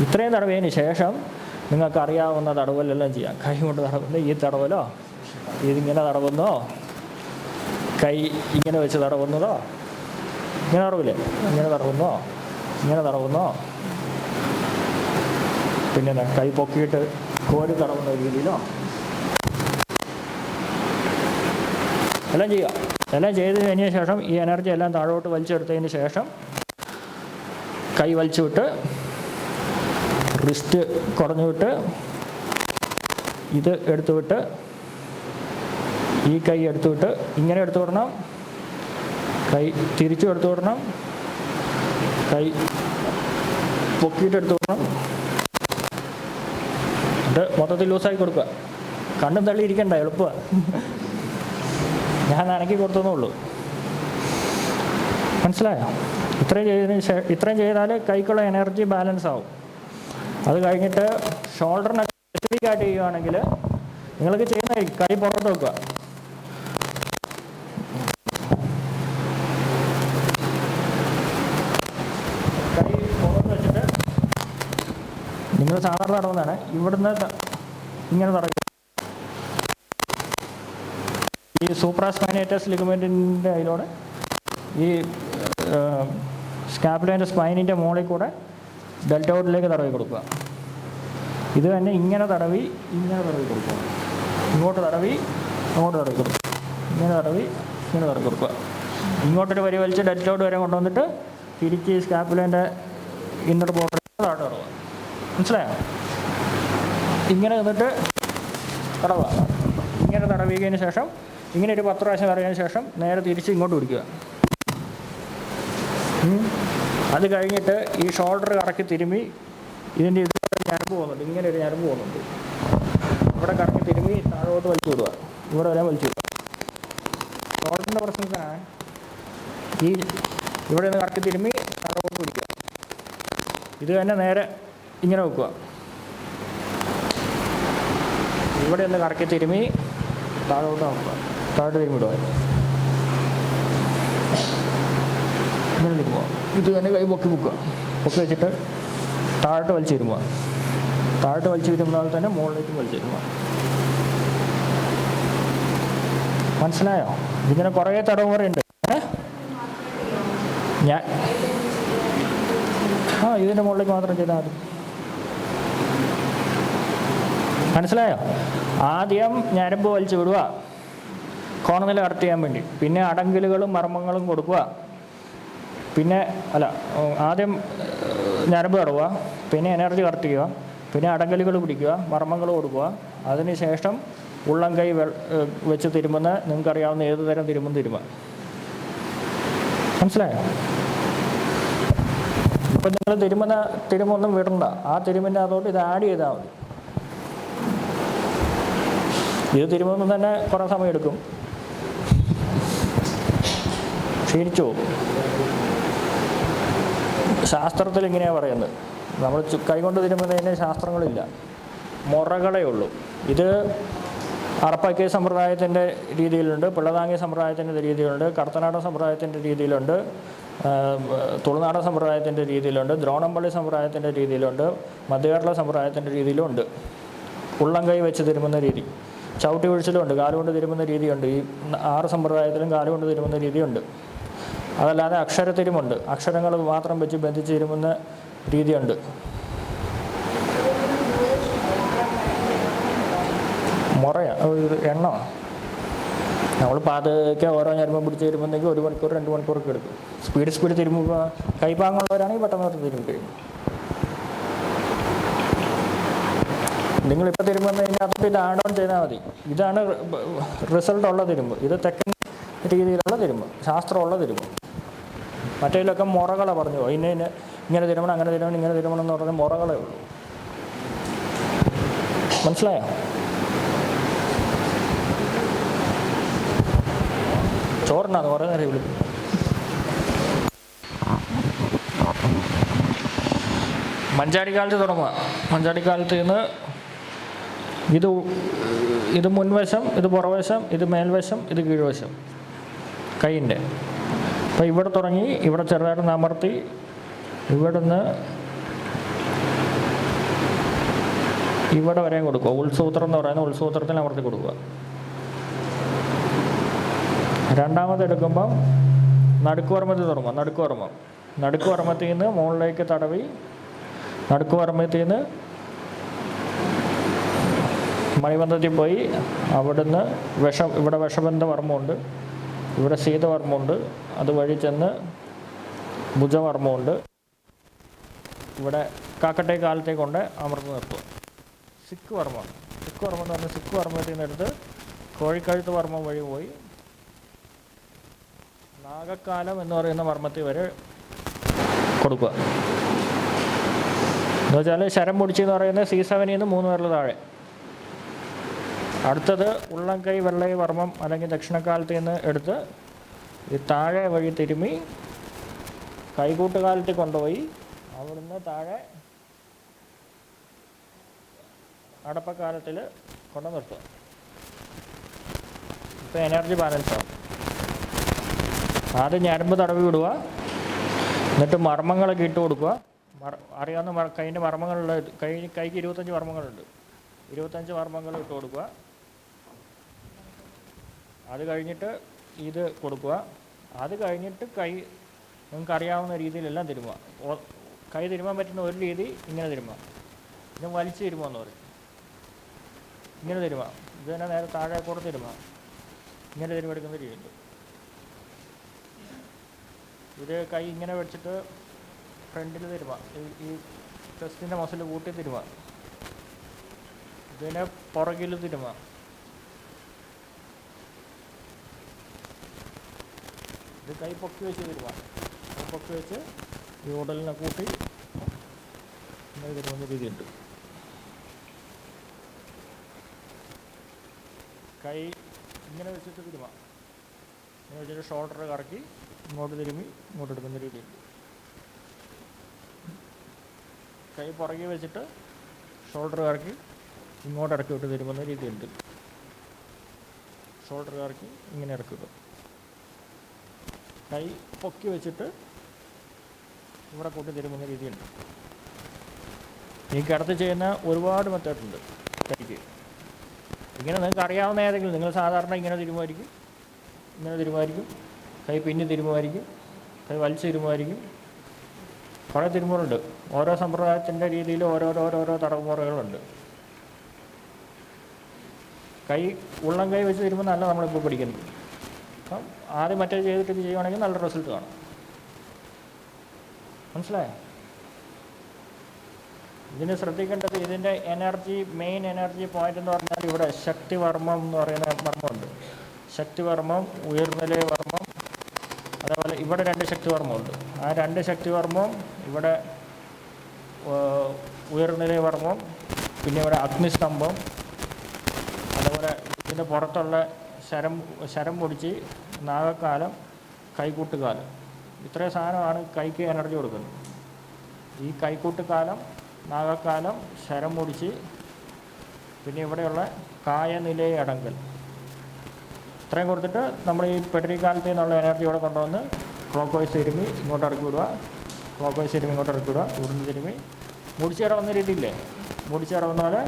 ഇത്രയും തടവിയതിന് ശേഷം നിങ്ങൾക്ക് അറിയാവുന്ന തടവലെല്ലാം ചെയ്യാം. കൈ കൊണ്ട് തടവുന്നത് ഈ തടവലോ, ഇതിങ്ങനെ തടവുന്നോ, കൈ ഇങ്ങനെ വെച്ച് തടവുന്നതോ, ഇങ്ങനെ തടവില്ലേ, ഇങ്ങനെ തടവുന്നോ, പിന്നെ കൈ പൊക്കിയിട്ട് കോരി തടവുന്ന രീതിയിലോ എല്ലാം ചെയ്യുക. എല്ലാം ചെയ്ത് കഴിഞ്ഞ ശേഷം ഈ എനർജി എല്ലാം താഴോട്ട് വലിച്ചെടുത്തതിന് ശേഷം കൈ വലിച്ചു വിട്ട് റിസ്റ്റ് കുറഞ്ഞു വിട്ട് ഇത് എടുത്തു വിട്ട് ഈ കൈ എടുത്തു വിട്ട് ഇങ്ങനെ എടുത്തു വിടണം. കൈ തിരിച്ചു എടുത്തു വിടണം. കൈ പൊക്കിയിട്ട് എടുത്തു വിടണം. ഇത് മൊത്തത്തിൽ ലൂസാക്കി കൊടുക്കുക. കണ്ണും തള്ളി ഇരിക്കണ്ട, എളുപ്പമാണ്. ഞാൻ അനക്കി കൊടുത്തതേ ഉള്ളൂ. മനസ്സിലായോ? ഇത്രയും ചെയ്താൽ കൈക്കുള്ള എനർജി ബാലൻസ് ആവും. അത് കഴിഞ്ഞിട്ട് ഷോൾഡറിനെ സ്പെസിഫിക് ആയിട്ട് ചെയ്യുകയാണെങ്കിൽ നിങ്ങൾക്ക് ചെയ്യുന്നതായിരിക്കും. കൈ പുറത്ത് വെക്കുക. കൈ പുറത്ത് വെച്ചിട്ട് നിങ്ങൾ സാധാരണ തടവുന്നതാണ്. ഇവിടുന്ന് ഇങ്ങനെ തടയുക. ഈ സൂപ്രാസ്പൈനേറ്റസ് ലിഗമെൻറ്റിൻ്റെ അതിലൂടെ ഈ സ്കാപ്പുലേൻ്റെ സ്പൈനിൻ്റെ മുകളിൽ കൂടെ ഡെൽറ്റോഡിലേക്ക് തടവി കൊടുക്കുക. ഇത് തന്നെ ഇങ്ങനെ തടവി കൊടുക്കുക. ഇങ്ങോട്ട് തടവി അങ്ങോട്ട് തടവി കൊടുക്കുക. ഇങ്ങനെ തടവി കൊടുക്കുക. ഇങ്ങോട്ടൊരു വരി വലിച്ച് ഡെൽറ്റോഡ് വരെ കൊണ്ടുവന്നിട്ട് തിരിച്ച് സ്കാപ്പുലേൻ്റെ ഇന്നർ ബോർഡർ താഴെ തടവുക. മനസ്സിലായോ? ഇങ്ങനെ നിന്നിട്ട് തടവുക. ഇങ്ങനെ തടവിയതിന് ശേഷം ഇങ്ങനെ ഒരു 10 പ്രാവശ്യം തടവിയതിന് ശേഷം നേരെ തിരിച്ച് ഇങ്ങോട്ട് പിടിക്കുക. അത് കഴിഞ്ഞിട്ട് ഈ ഷോൾഡർ കറക്കി തിരുമ്മി ഇതിൻ്റെ ഞരമ്പ് പോകുന്നുണ്ട്. ഇങ്ങനെ ഒരു ഞരമ്പ് പോകുന്നുണ്ട്. ഇവിടെ കറക്കി തിരുമ്മി താഴോട്ട് വലിച്ചു വിടുക. ഇവിടെ വരെ വലിച്ചു വിടുക. ഷോൾഡറിൻ്റെ പ്രശ്നത്തിനാണ് ഈ ഇവിടെ നിന്ന് കറക്കി തിരുമ്മി താഴോട്ട് പിടിക്കുക. ഇത് തന്നെ നേരെ ഇങ്ങനെ വെക്കുക. ഇവിടെ ഒന്ന് കറക്കി തിരുമ്മി താഴോട്ട് നോക്കുക. താഴോട്ട് തിരുമ്മിടുക. ഇങ്ങനെ തിരുമ്പുക. ഇത് തന്നെ കൈ പൊക്കി വെച്ചിട്ട് താഴോട്ട് വലിച്ചു തിരുമ്പുക. താഴോട്ട് വലിച്ചു തിരുമ്പാൽ തന്നെ മുകളിലേക്കും വലിച്ചു തിരുമ്പുക. മനസ്സിലായോ? ഇതിങ്ങനെ കുറേ തടവുമുറയുണ്ട്. ഞാൻ ഇതിൻ്റെ മുകളിലേക്ക് മാത്രം ചെയ്താൽ മതി. മനസ്സിലായോ? ആദ്യം ഞരമ്പ് വലിച്ചു വിടുക, കോണനില കറക്റ്റ് ചെയ്യാൻ വേണ്ടി. പിന്നെ അടങ്കലുകളും മർമ്മങ്ങളും കൊടുക്കുക. പിന്നെ ആദ്യം ഞരമ്പ് തടവുക, പിന്നെ എനർജി കറക്റ്റ് ചെയ്യുക, പിന്നെ അടങ്കലുകൾ പിടിക്കുക, മർമ്മങ്ങൾ കൊടുക്കുക. അതിനുശേഷം ഉള്ളം കൈ വെച്ച് തിരുമ്പുന്ന നിങ്ങൾക്കറിയാവുന്ന ഏത് തരം തിരുമ്പുക. മനസ്സിലായോ? ഇപ്പം നിങ്ങൾ തിരുമ്പൊന്നും വിടണ്ട. ആ തിരുമ്പിൻ്റെ അതോട്ട് ഇത് ആഡ് ചെയ്താൽ മതി. ഇത് തിരുമ്പുമ്പോൾ തന്നെ കുറേ സമയം എടുക്കും, ക്ഷീണിച്ചു പോകും. ശാസ്ത്രത്തിൽ ഇങ്ങനെയാണ് പറയുന്നത്. നമ്മൾ കൈകൊണ്ട് തിരുമ്പുന്നതിന് ശാസ്ത്രങ്ങളില്ല, മുറകളേ ഉള്ളൂ. ഇത് അറപ്പാക്കിയ സമ്പ്രദായത്തിൻ്റെ രീതിയിലുണ്ട്, പിള്ളതാങ്ങിയ സമ്പ്രദായത്തിൻ്റെ രീതിയിലുണ്ട്, കടത്തനാടൻ സമ്പ്രദായത്തിൻ്റെ രീതിയിലുണ്ട്, തുളുനാടൻ സമ്പ്രദായത്തിൻ്റെ രീതിയിലുണ്ട്, ദ്രോണംപള്ളി സമ്പ്രദായത്തിൻ്റെ രീതിയിലുണ്ട്, മധ്യകേരള സമ്പ്രദായത്തിൻ്റെ രീതിയിലുണ്ട്. ഉള്ളം കൈ വെച്ച് തിരുമുന്ന രീതി, ചവിട്ടി ഒഴിച്ചിലുണ്ട്, കാലുകൊണ്ട് തിരുമുന്ന രീതിയുണ്ട്. ഈ 6 സമ്പ്രദായത്തിലും കാലുകൊണ്ട് തിരുമുന്ന രീതിയുണ്ട്. അതല്ലാതെ അക്ഷരത്തിരുമുണ്ട്, അക്ഷരങ്ങൾ മാത്രം വെച്ച് ബന്ധിച്ച് തിരുമുന്ന രീതിയുണ്ട്. മുറയാ എണ്ണ നമ്മൾ പതുക്കെ ഓരോ ഞരമ്പും പിടിച്ച് തരുമ്പോഴത്തേക്ക് 1 മണിക്കൂർ 2 മണിക്കൂറൊക്കെ എടുക്കും. സ്പീഡ് തിരുമ്പുമ്പോൾ കൈപ്പാങ്ങുള്ളവരാണെങ്കിൽ പെട്ടെന്ന് തിരുമ്പി കഴിയും. നിങ്ങളിപ്പോൾ തിരുമ്പുന്ന ഇതിനകത്ത് ഇത് ആഡ് ഓൺ ചെയ്താൽ മതി. ഇതാണ് റിസൾട്ട് ഉള്ള തിരുമ്പ്. ഇത് തെക്കൻ രീതിയിലുള്ള തിരുമ്പ്, ശാസ്ത്രമുള്ള തിരുമ്പ്. മറ്റേതിലൊക്കെ മുറകളെ പറഞ്ഞു പോകും. ഇങ്ങനെ തിരുമണം, അങ്ങനെ തിരുമണം, ഇങ്ങനെ തിരുമണം എന്ന് പറഞ്ഞാൽ മുറകളേ ഉള്ളൂ. മനസ്സിലായോ? ചോറിനാന്ന് കുറേ നേരം വിളിക്കും. മഞ്ചാടിക്കാലത്ത് തുടങ്ങുക. മഞ്ചാടിക്കാലത്ത് നിന്ന് ഇത് മുൻവശം, ഇത് പുറവശം, ഇത് മേൽവശം, ഇത് കീഴ്വശം കൈയിൻ്റെ. അപ്പോൾ ഇവിടെ തുടങ്ങി ഇവിടെ ചെറുതായിട്ട് അമർത്തി ഇവിടുന്ന് ഇവിടെ വരെയും കൊടുക്കുക. ഉൾസൂത്രം എന്ന് പറയുന്ന ഉൾസൂത്രത്തിൽ അമർത്തി കൊടുക്കുക. രണ്ടാമത് എടുക്കുമ്പം നടുക്കുവർമ്മത്തിൽ തുടങ്ങുക. നടുക്കുവർമ്മത്തിൽ നിന്ന് മുകളിലേക്ക് തടവി, നടുക്കുവർമ്മത്തിൽ നിന്ന് മണിബന്ധത്തിൽ പോയി അവിടുന്ന് ഇവിടെ വിഷബന്ധ വർമ്മമുണ്ട്, ഇവിടെ ശീതവർമ്മമുണ്ട്, അതുവഴി ചെന്ന് ഭുജവർമ്മമുണ്ട്, ഇവിടെ കാക്കട്ടെ കാലത്തേക്ക് കൊണ്ട് അമർന്ന് നിർത്തുക. സിക്ക് വർമ്മം എന്ന് പറഞ്ഞാൽ സിക്ക് വർമ്മത്തിൽ നിന്ന് എടുത്ത് കോഴിക്കഴുത്ത് വർമ്മം വഴി പോയി നാഗക്കാലം എന്ന് പറയുന്ന വർമ്മത്തിൽ വരെ കൊടുക്കുക. എന്നുവെച്ചാൽ ശരം പൊടിച്ചെന്ന് പറയുന്നത് C7 നിന്ന് 3 വിരൽ താഴെ. അടുത്തത് ഉള്ളംകൈ വെള്ളൈ വർമ്മം അല്ലെങ്കിൽ ദക്ഷിണക്കാലത്ത് നിന്ന് എടുത്ത് ഈ താഴെ വഴി തിരുമ്മി കൈകൂട്ടുകാലത്തിൽ കൊണ്ടുപോയി അവിടുന്ന് താഴെ അടപ്പക്കാലത്തിൽ കൊണ്ട് നിർത്തുക. ഇപ്പോൾ എനർജി ബാലൻസ് ആവും. ആദ്യം ഞരമ്പ് തടവി വിടുക, എന്നിട്ട് മർമ്മങ്ങളൊക്കെ ഇട്ട് കൊടുക്കുക. അറിയാവുന്ന കൈൻ്റെ മർമ്മങ്ങളുള്ള കൈക്ക് 25 മർമ്മങ്ങളുണ്ട്. 25 മർമ്മങ്ങൾ ഇട്ട് കൊടുക്കുക. അത് കഴിഞ്ഞിട്ട് ഇത് കൊടുക്കുക. അത് കഴിഞ്ഞിട്ട് കൈ നിങ്ങൾക്ക് അറിയാവുന്ന രീതിയിലെല്ലാം തിരുമുക. കൈ തിരുമാൻ പറ്റുന്ന ഒരു രീതി ഇങ്ങനെ തിരുമുക. ഇത് വലിച്ച് തിരുമുകയെന്ന് പറയും. ഇങ്ങനെ തിരുമുക. ഇത് തന്നെ നേരെ താഴെ കൂടെ തിരുമുക. ഇങ്ങനെ തിരുമെടുക്കുന്ന രീതിയുണ്ട്. ഇത് കൈ ഇങ്ങനെ വെച്ചിട്ട് ഫ്രണ്ടിൽ തിരുമുക. ഈ ചെസ്റ്റിൻ്റെ മസിൽ കൂട്ടി തിരുമുക. ഇതിനെ പുറകിൽ തിരുമുക. ഇത് കൈ പൊക്കി വെച്ച് തിരുമുക. കൈ പൊക്കി വെച്ച് ഈ ഉടലിനെ കൂട്ടി ഇങ്ങനെ തിരുമുന്ന രീതിയുണ്ട്. കൈ ഇങ്ങനെ വെച്ചിട്ട് തിരുമുക. ഇങ്ങനെ വെച്ചിട്ട് ഷോൾഡർ കറക്കി ഇങ്ങോട്ട് തിരുമ്മി ഇങ്ങോട്ട് എടുക്കുന്ന രീതിയുണ്ട്. കൈ പുറകെ വെച്ചിട്ട് ഷോൾഡർ കറക്കി ഇങ്ങോട്ട് ഇറക്കി വിട്ട് തിരുമുന്ന രീതിയുണ്ട്. ഷോൾഡർ കറക്കി ഇങ്ങനെ ഇറക്കി വിടും. കൈ പൊക്കി വെച്ചിട്ട് ഇവിടെ കൂട്ടി തിരുമുന്ന രീതിയുണ്ട്. ഈ കിടത്തി ചെയ്യുന്ന ഒരുപാട് മെത്തേഡുണ്ട് കൈക്ക്. ഇങ്ങനെ നിങ്ങൾക്ക് അറിയാവുന്ന ഏതെങ്കിലും, നിങ്ങൾ സാധാരണ ഇങ്ങനെ തിരുമുമായിരിക്കും, ഇങ്ങനെ തിരുമുമായിരിക്കും, കൈ പിന്നി തിരുമുമായിരിക്കും, കൈ വലിച്ച് തിരുമുമായിരിക്കും. കുറേ തിരുമുറുണ്ട്. ഓരോ സമ്പ്രദായത്തിൻ്റെ രീതിയിൽ ഓരോരോ തടവുമുറകളുണ്ട്. കൈ ഉള്ളം കൈ വെച്ച് തിരുമുന്നതല്ല നമ്മളിപ്പോൾ പഠിക്കുന്നത്. അപ്പം ആദ്യം മറ്റേ ചെയ്തിട്ട് ചെയ്യുവാണെങ്കിൽ നല്ല റിസൾട്ട് കാണും. മനസ്സിലായോ? ഇതിന് ശ്രദ്ധിക്കേണ്ടത് ഇതിൻ്റെ മെയിൻ എനർജി പോയിന്റ് എന്ന് പറഞ്ഞാൽ ഇവിടെ ശക്തിവർമ്മം എന്ന് പറയുന്ന വർമ്മമുണ്ട്. ശക്തിവർമ്മം, ഉയർനില വർമ്മം, അതേപോലെ ഇവിടെ 2 ശക്തിവർമ്മമുണ്ട്. ആ 2 ശക്തിവർമ്മം ഇവിടെ ഉയർനില വർമ്മം, പിന്നെ ഇവിടെ അഗ്നിസ്തംഭം, അതേപോലെ ഇതിൻ്റെ പുറത്തുള്ള ശരം പൊടിച്ച് നാഗക്കാലം, കൈകൂട്ടുകാലം. ഇത്രയും സാധനമാണ് കൈക്ക് എനർജി കൊടുക്കുന്നത്. ഈ കൈകൂട്ടുകാലം, നാഗക്കാലം, ശരം പൊടിച്ച്, പിന്നെ ഇവിടെയുള്ള കായനിലയെ അടങ്കൽ, ഇത്രയും കൊടുത്തിട്ട് നമ്മൾ ഈ പെട്രിക്കാലത്തിൽ നിന്നുള്ള എനർജി ഇവിടെ കൊണ്ടുവന്ന് ക്ലോക്ക് വൈസ് തിരുമ്മി ഇങ്ങോട്ട് ഇറക്കി വിടുക. ക്ലോക്ക് വൈസ് തിരുമ്മി ഇങ്ങോട്ട് ഇറക്കി വിടുക. ഇവിടുന്ന് തിരുമ്മി മുടിച്ചിറവുന്ന രീതിയില്ലേ, മുടിച്ചിറവുന്ന പോലെ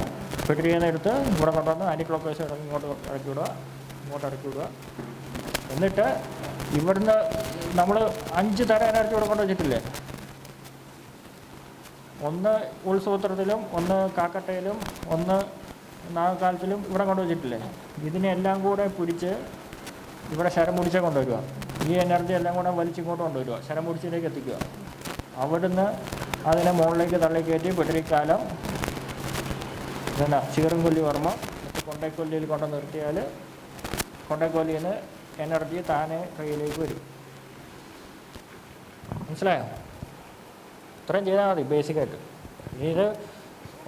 പെട്രിയിൽ നിന്ന് എടുത്ത് ഇവിടെ കൊണ്ടുവന്ന് ആൻറ്റി ക്ലോക്ക് വൈസ് ഇങ്ങോട്ട് ഇറക്കി വിടുക, ഇങ്ങോട്ട് ഇറക്കി വിടുക. എന്നിട്ട് ഇവിടുന്ന് നമ്മൾ 5 തരം എനർജി ഇവിടെ കൊണ്ട് വെച്ചിട്ടില്ലേ, ഒന്ന് ഉൾസൂത്രത്തിലും, ഒന്ന് കാക്കട്ടയിലും, ഒന്ന് നാഗക്കാലത്തിലും ഇവിടെ കൊണ്ടുവച്ചിട്ടില്ലേ. ഇതിനെല്ലാം കൂടെ പിടിച്ച് ഇവിടെ ശരം പിടിച്ചേ കൊണ്ടുവരിക. ഈ എനർജി എല്ലാം കൂടെ വലിച്ചിങ്ങോട്ട് കൊണ്ടുവരിക, ശരം പിടിച്ചിലേക്ക് എത്തിക്കുക. അവിടുന്ന് അതിനെ മുകളിലേക്ക് തള്ളിക്കയറ്റി പിടരിക്കാലം ചീറുംകൊല്ലി വർമ്മ കൊണ്ടേക്കൊല്ലിയിൽ കൊണ്ട് നിർത്തിയാൽ കൊണ്ടേക്കൊല്ലിയിൽ നിന്ന് എനർജി താനെ കയ്യിലേക്ക് വരും. മനസ്സിലായോ? ഇത്രയും ചെയ്താൽ മതി ബേസിക്കായിട്ട്. ഇത്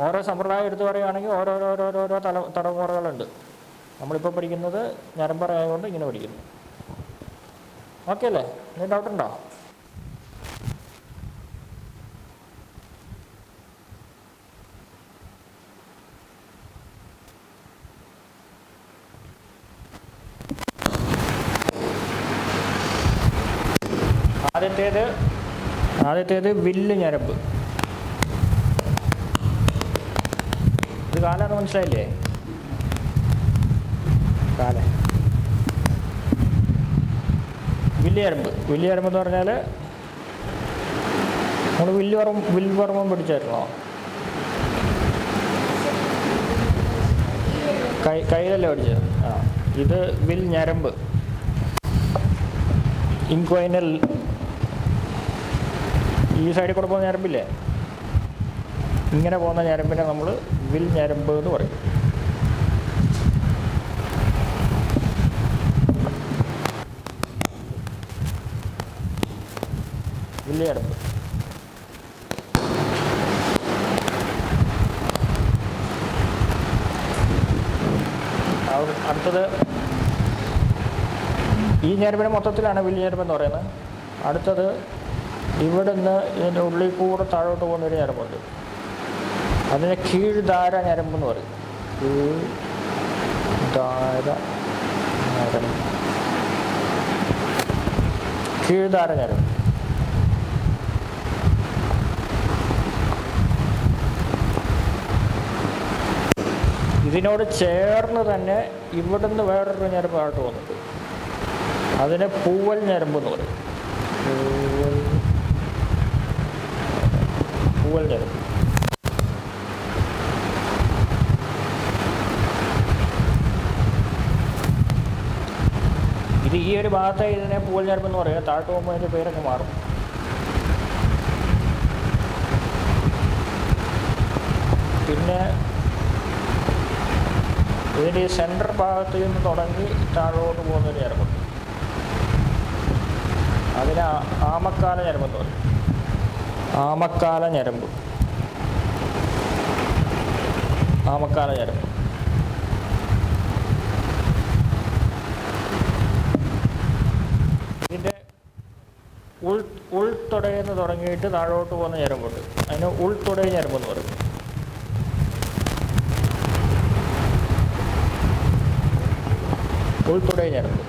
ഓരോ സമ്പ്രദായം എടുത്തു പറയുകയാണെങ്കിൽ ഓരോരോരോരോ തലമുറകളുണ്ട്. നമ്മളിപ്പോൾ പഠിക്കുന്നത് ഞരമ്പറയായതുകൊണ്ട് ഇങ്ങനെ പഠിക്കുന്നു. ഓക്കെ അല്ലേ? എന്തെങ്കിലും ഡൗട്ടുണ്ടോ? ആദ്യത്തേത് വില്ല് ഞരമ്പ്. ഇത് കാലാന്ന് മനസ്സിലായില്ലേ? കാല വില്ല് ഞരമ്പ് എന്ന് പറഞ്ഞാൽ നമ്മൾ വില്ലുവർമ്മം പിടിച്ചായിരുന്നോ? കയ്യിലല്ലേ പഠിച്ചത്? ആ, ഇത് വിൽ ഞരമ്പ്. ഇൻക്വൈനൽ ഈ സൈഡിൽ കൂടെ പോകുന്ന ഞരമ്പില്ലേ, ഇങ്ങനെ പോകുന്ന ഞരമ്പിനെ നമ്മൾ വിൽ ഞരമ്പ് എന്ന് പറയും. വില്ല് ഞരമ്പ്. അടുത്തത് ഈ ഞരമ്പിനെ മൊത്തത്തിലാണ് വില്ല് ഞരമ്പ് എന്ന് പറയുന്നത്. അടുത്തത് ഇവിടുന്ന് ഇതിൻ്റെ ഉള്ളിൽ കൂടെ താഴോട്ട് പോകുന്നൊരു ഞരമ്പുണ്ട്. അതിനെ കീഴ്ധാര ഞരമ്പെന്ന് പറയും. കീഴ്ധാര ഞരമ്പ്. ഇതിനോട് ചേർന്ന് തന്നെ ഇവിടുന്ന് വേറൊരു ഞരമ്പ് താഴോട്ട് പോകുന്നുണ്ട്. അതിനെ പൂവൽ ഞരമ്പ് എന്ന് പറയും. പൂവൽ ഞരമ്പ്. ഇത് ഈ ഒരു ഭാഗത്തെ ഇതിനെ പൂവൽ ഞരമ്പ് എന്ന് പറയുക. താഴോട്ട് പോകുമ്പോൾ അതിൻ്റെ പേരൊക്കെ മാറും. പിന്നെ ഇതിൻ്റെ ഈ സെൻറ്റർ ഭാഗത്ത് നിന്ന് തുടങ്ങി താഴോട്ട് പോകുന്നൊരു ഞരമ്പുണ്ട്. അതിന് ആമക്കാല ഞരമ്പെന്ന് പറയും. ആമക്കാല ഞരമ്പ്. ഇതിൻ്റെ ഉൾത്തൊടയെന്ന് തുടങ്ങിയിട്ട് താഴോട്ട് പോകുന്ന ഞരമ്പുണ്ട്. അതിന് ഉൾത്തൊടയ ഞരമ്പെന്ന് പറയും. ഉൾത്തൊടയ ഞരമ്പ്.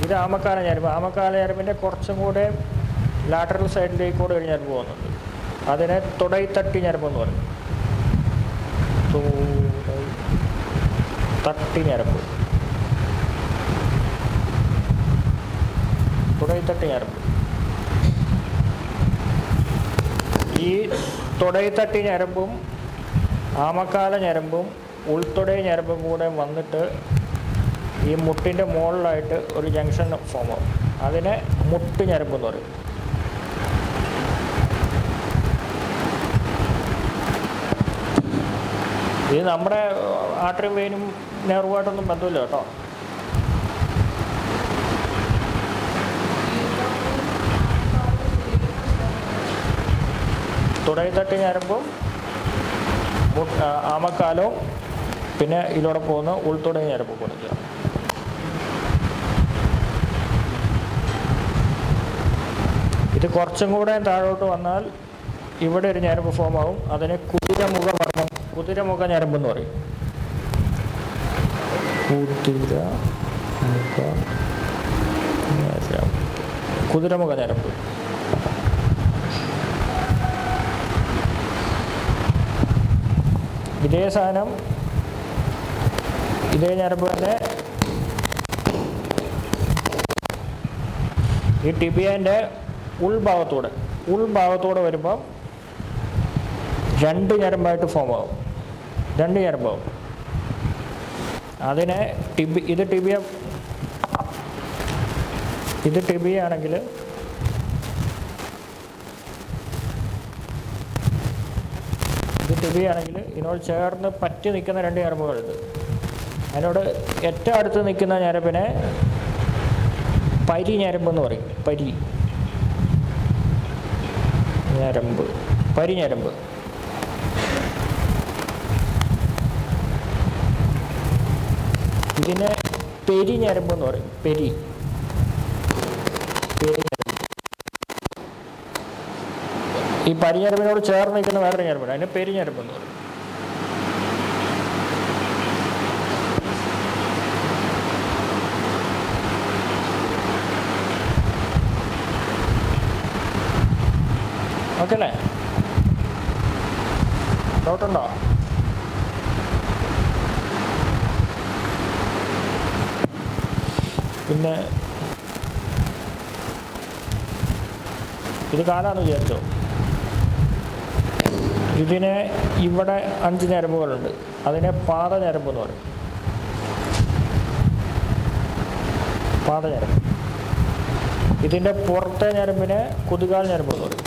ഇത് ആമക്കാല ഞരമ്പ്. ആമക്കാല ഞരമ്പിൻ്റെ കുറച്ചും കൂടെ ലാറ്ററൽ സൈഡിലേക്ക് കൂടെ ഒരു ഞരമ്പ് പോകുന്നുണ്ട്. അതിനെ തുടൈത്തട്ടി ഞരമ്പെന്ന് പറയും. തട്ടി ഞരമ്പ്. തുടൈത്തട്ടി ഞരമ്പ്. ഈ തുടൈത്തട്ടി ഞരമ്പും ആമക്കാല ഞരമ്പും ഉൾത്തൊടയ ഞരമ്പും കൂടെ വന്നിട്ട് ഈ മുട്ടിൻ്റെ മുകളിലായിട്ട് ഒരു ജംഗ്ഷൻ ഫോം ആവും. അതിനെ മുട്ട് ഞരമ്പ് എന്ന് പറയും. ഇത് നമ്മുടെ ആർട്ടറിയും വെയിനും നെർവുമായിട്ടൊന്നും ബന്ധമില്ല കേട്ടോ. തുടൈത്തട്ടി ഞരമ്പും ആമക്കാലവും പിന്നെ ഇതിലൂടെ പോകുന്ന ഉൾത്തുടയ ഞരമ്പ് കൊടുക്കുക. ഇത് കുറച്ചും കൂടെ താഴോട്ട് വന്നാൽ ഇവിടെ ഒരു ഞരമ്പ് ഫോം ആവും. അതിനെ കുതിരമുഖ ഞരമ്പെന്ന് പറയും. കുതിരമുഖ ഞരമ്പ്. ഇതേ സാധനം, ഇതേ ഞരമ്പ് തന്നെ ഈ ടിബിയൻ്റെ ഉൾഭാഗത്തൂടെ വരുമ്പോൾ 2 ഞരമ്പായിട്ട് ഫോം ആവും. 2 ഞരമ്പാവും. അതിനെ ഇത് ടിബിയ ആണെങ്കിൽ ഇതിനോട് ചേർന്ന് പറ്റി നിൽക്കുന്ന 2 ഞരമ്പുകളുണ്ട്. അതിനോട് ഏറ്റവും അടുത്ത് നിൽക്കുന്ന ഞരമ്പിനെ പരിഞരമ്പെന്ന് പറയും. പരിഞരമ്പ്. ഇതിനെ പെരിഞരമ്പെന്ന് പറയും. ഈ പരിഞരമ്പിനോട് ചേർന്ന് നിൽക്കുന്ന വേറൊരു ഞരമ്പുണ്ട്, അതിന് പെരിഞരമ്പെന്ന് പറയും. ഓക്കെ അല്ലേ? ഡൗട്ടുണ്ടോ? പിന്നെ ഇത് കാലാന്ന് വിചാരിച്ചോ. ഇതിനെ ഇവിടെ 5 ഞരമ്പുകളുണ്ട്. അതിനെ പാദഞരമ്പെന്ന് പറയും. പാദഞരമ്പ്. ഇതിൻ്റെ പുറത്തെ ഞരമ്പിനെ കുതികാൽ ഞരമ്പെന്ന് പറയും.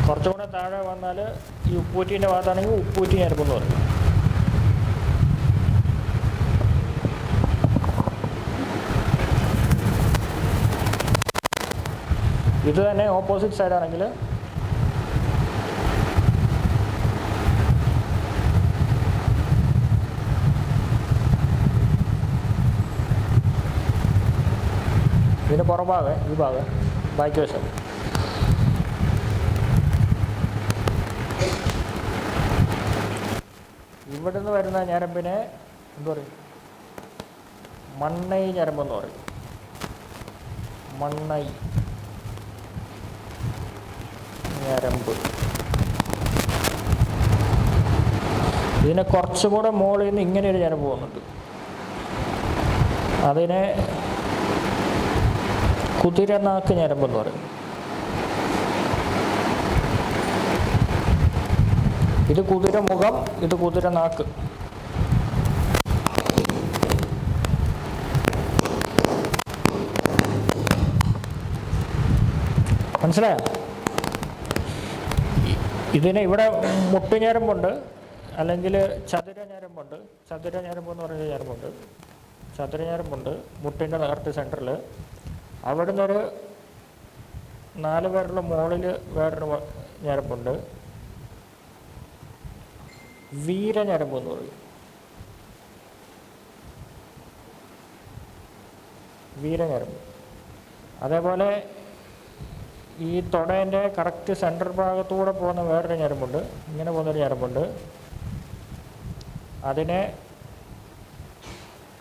കുറച്ചുകൂടെ താഴെ വന്നാൽ ഈ ഉപ്പൂറ്റീൻ്റെ ഭാഗത്താണെങ്കിൽ ഉപ്പൂറ്റി ഞരമ്പെന്ന് പറയും. ഇത് തന്നെ ഓപ്പോസിറ്റ് സൈഡാണെങ്കിൽ ഇതിന് പുറഭാഗം, ഈ ഭാഗം ബാക്കി വശം. ഇവിടെ നിന്ന് വരുന്ന ഞരമ്പിനെ എന്തു പറയും? മണ്ണൈ ഞരമ്പെന്ന് പറയും. മണ്ണൈ ഞരമ്പ്. ഇതിനെ കുറച്ചും കൂടെ മുകളിൽ നിന്ന് ഇങ്ങനെ ഒരു ഞരമ്പ് പോകുന്നുണ്ട്. അതിനെ കുതിരനാക്ക് ഞരമ്പെന്ന് പറയും. ഇത് കുതിരമുഖം, ഇത് കുതിരനാക്ക്. മനസ്സിലായോ? ഇതിന് ഇവിടെ മുട്ടുഞരമ്പുണ്ട്, അല്ലെങ്കിൽ ചതുരഞരമ്പുണ്ട്. ചതുരഞരമ്പ് എന്ന് പറയുന്ന ഞരമ്പുണ്ട്. ചതുരഞരമ്പുണ്ട് മുട്ടിൻ്റെ നേർത്ത് സെൻറ്ററിൽ. അവിടെ നിന്നൊരു 4 പേരുടെ മുകളിൽ വേറൊരു ഞരമ്പുണ്ട്. വീരഞരമ്പ് എന്ന് പറയും. വീരഞരമ്പ്. അതേപോലെ ഈ തൊടേൻ്റെ കറക്റ്റ് സെൻറ്റർ ഭാഗത്തൂടെ പോകുന്ന വേറൊരു ഞരമ്പുണ്ട്. ഇങ്ങനെ പോകുന്നൊരു ഞരമ്പുണ്ട്. അതിനെ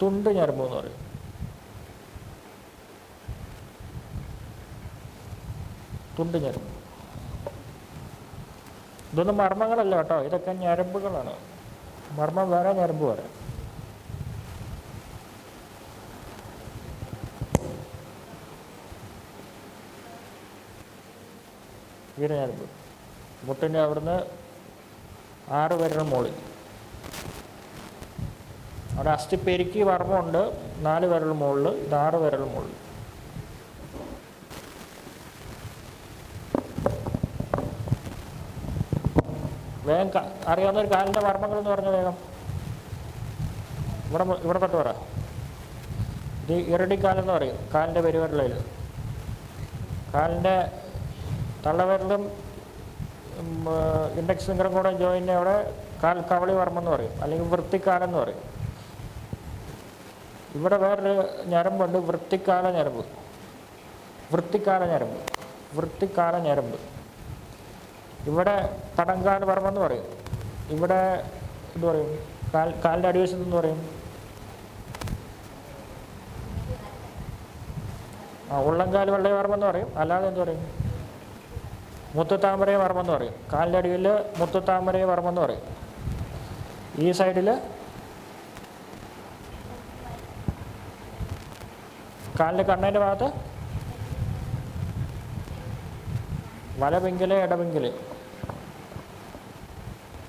തുണ്ട് ഞരമ്പ് എന്ന് പറയും. തുണ്ട് ഞരമ്പ്. ഇതൊന്നും മർമ്മങ്ങളല്ല കേട്ടോ, ഇതൊക്കെ ഞരമ്പുകളാണ്. മർമ്മം വേറെ, ഞരമ്പ് വേറെ. വീരഞരമ്പ് മുട്ടിൻ്റെ അവിടുന്ന് 6 വിരലിന് മുകളിൽ. അവിടെ അസ്ഥിപ്പെരുക്കി വർമ്മമുണ്ട് 4 വിരലിന് മുകളിൽ, ഇത് 6 വിരലിന് മുകളിൽ. വേഗം അറിയാവുന്നൊരു കാലിൻ്റെ വർമ്മങ്ങൾ എന്ന് പറഞ്ഞ വേഗം ഇവിടെ തൊട്ട് പറ. ഇത് ഇരടിക്കാലെന്ന് പറയും. കാലിൻ്റെ പെരുവിരലിൽ കാലിൻ്റെ തള്ളവിരലും ഇൻഡെക്സ് ഫിംഗറും കൂടെ ജോയിൻ്റെ അവിടെ കവളി വർമ്മെന്ന് പറയും, അല്ലെങ്കിൽ വൃത്തിക്കാലെന്ന് പറയും. ഇവിടെ വേറൊരു ഞരമ്പുണ്ട്, വൃത്തിക്കാല ഞരമ്പ്. ഇവിടെ തടങ്കാൽ വർമ്മെന്ന് പറയും. ഇവിടെ എന്ത് പറയും? കാലിൻ്റെ അടിവശത്ത് എന്ന് പറയും. ഉള്ളംകാൽ വെള്ളവർമ്മെന്ന് പറയും. അല്ലാതെ എന്ത് പറയും? മുത്തുത്താമരയെ വർമ്മെന്ന് പറയും. കാലിൻ്റെ അടിയിൽ മുത്തുത്താമരയെ വർമ്മെന്ന് പറയും. ഈ സൈഡിൽ കാലിൻ്റെ കണ്ണേൻ്റെ ഭാഗത്ത് വലപിങ്കില് ഇടപിങ്കില്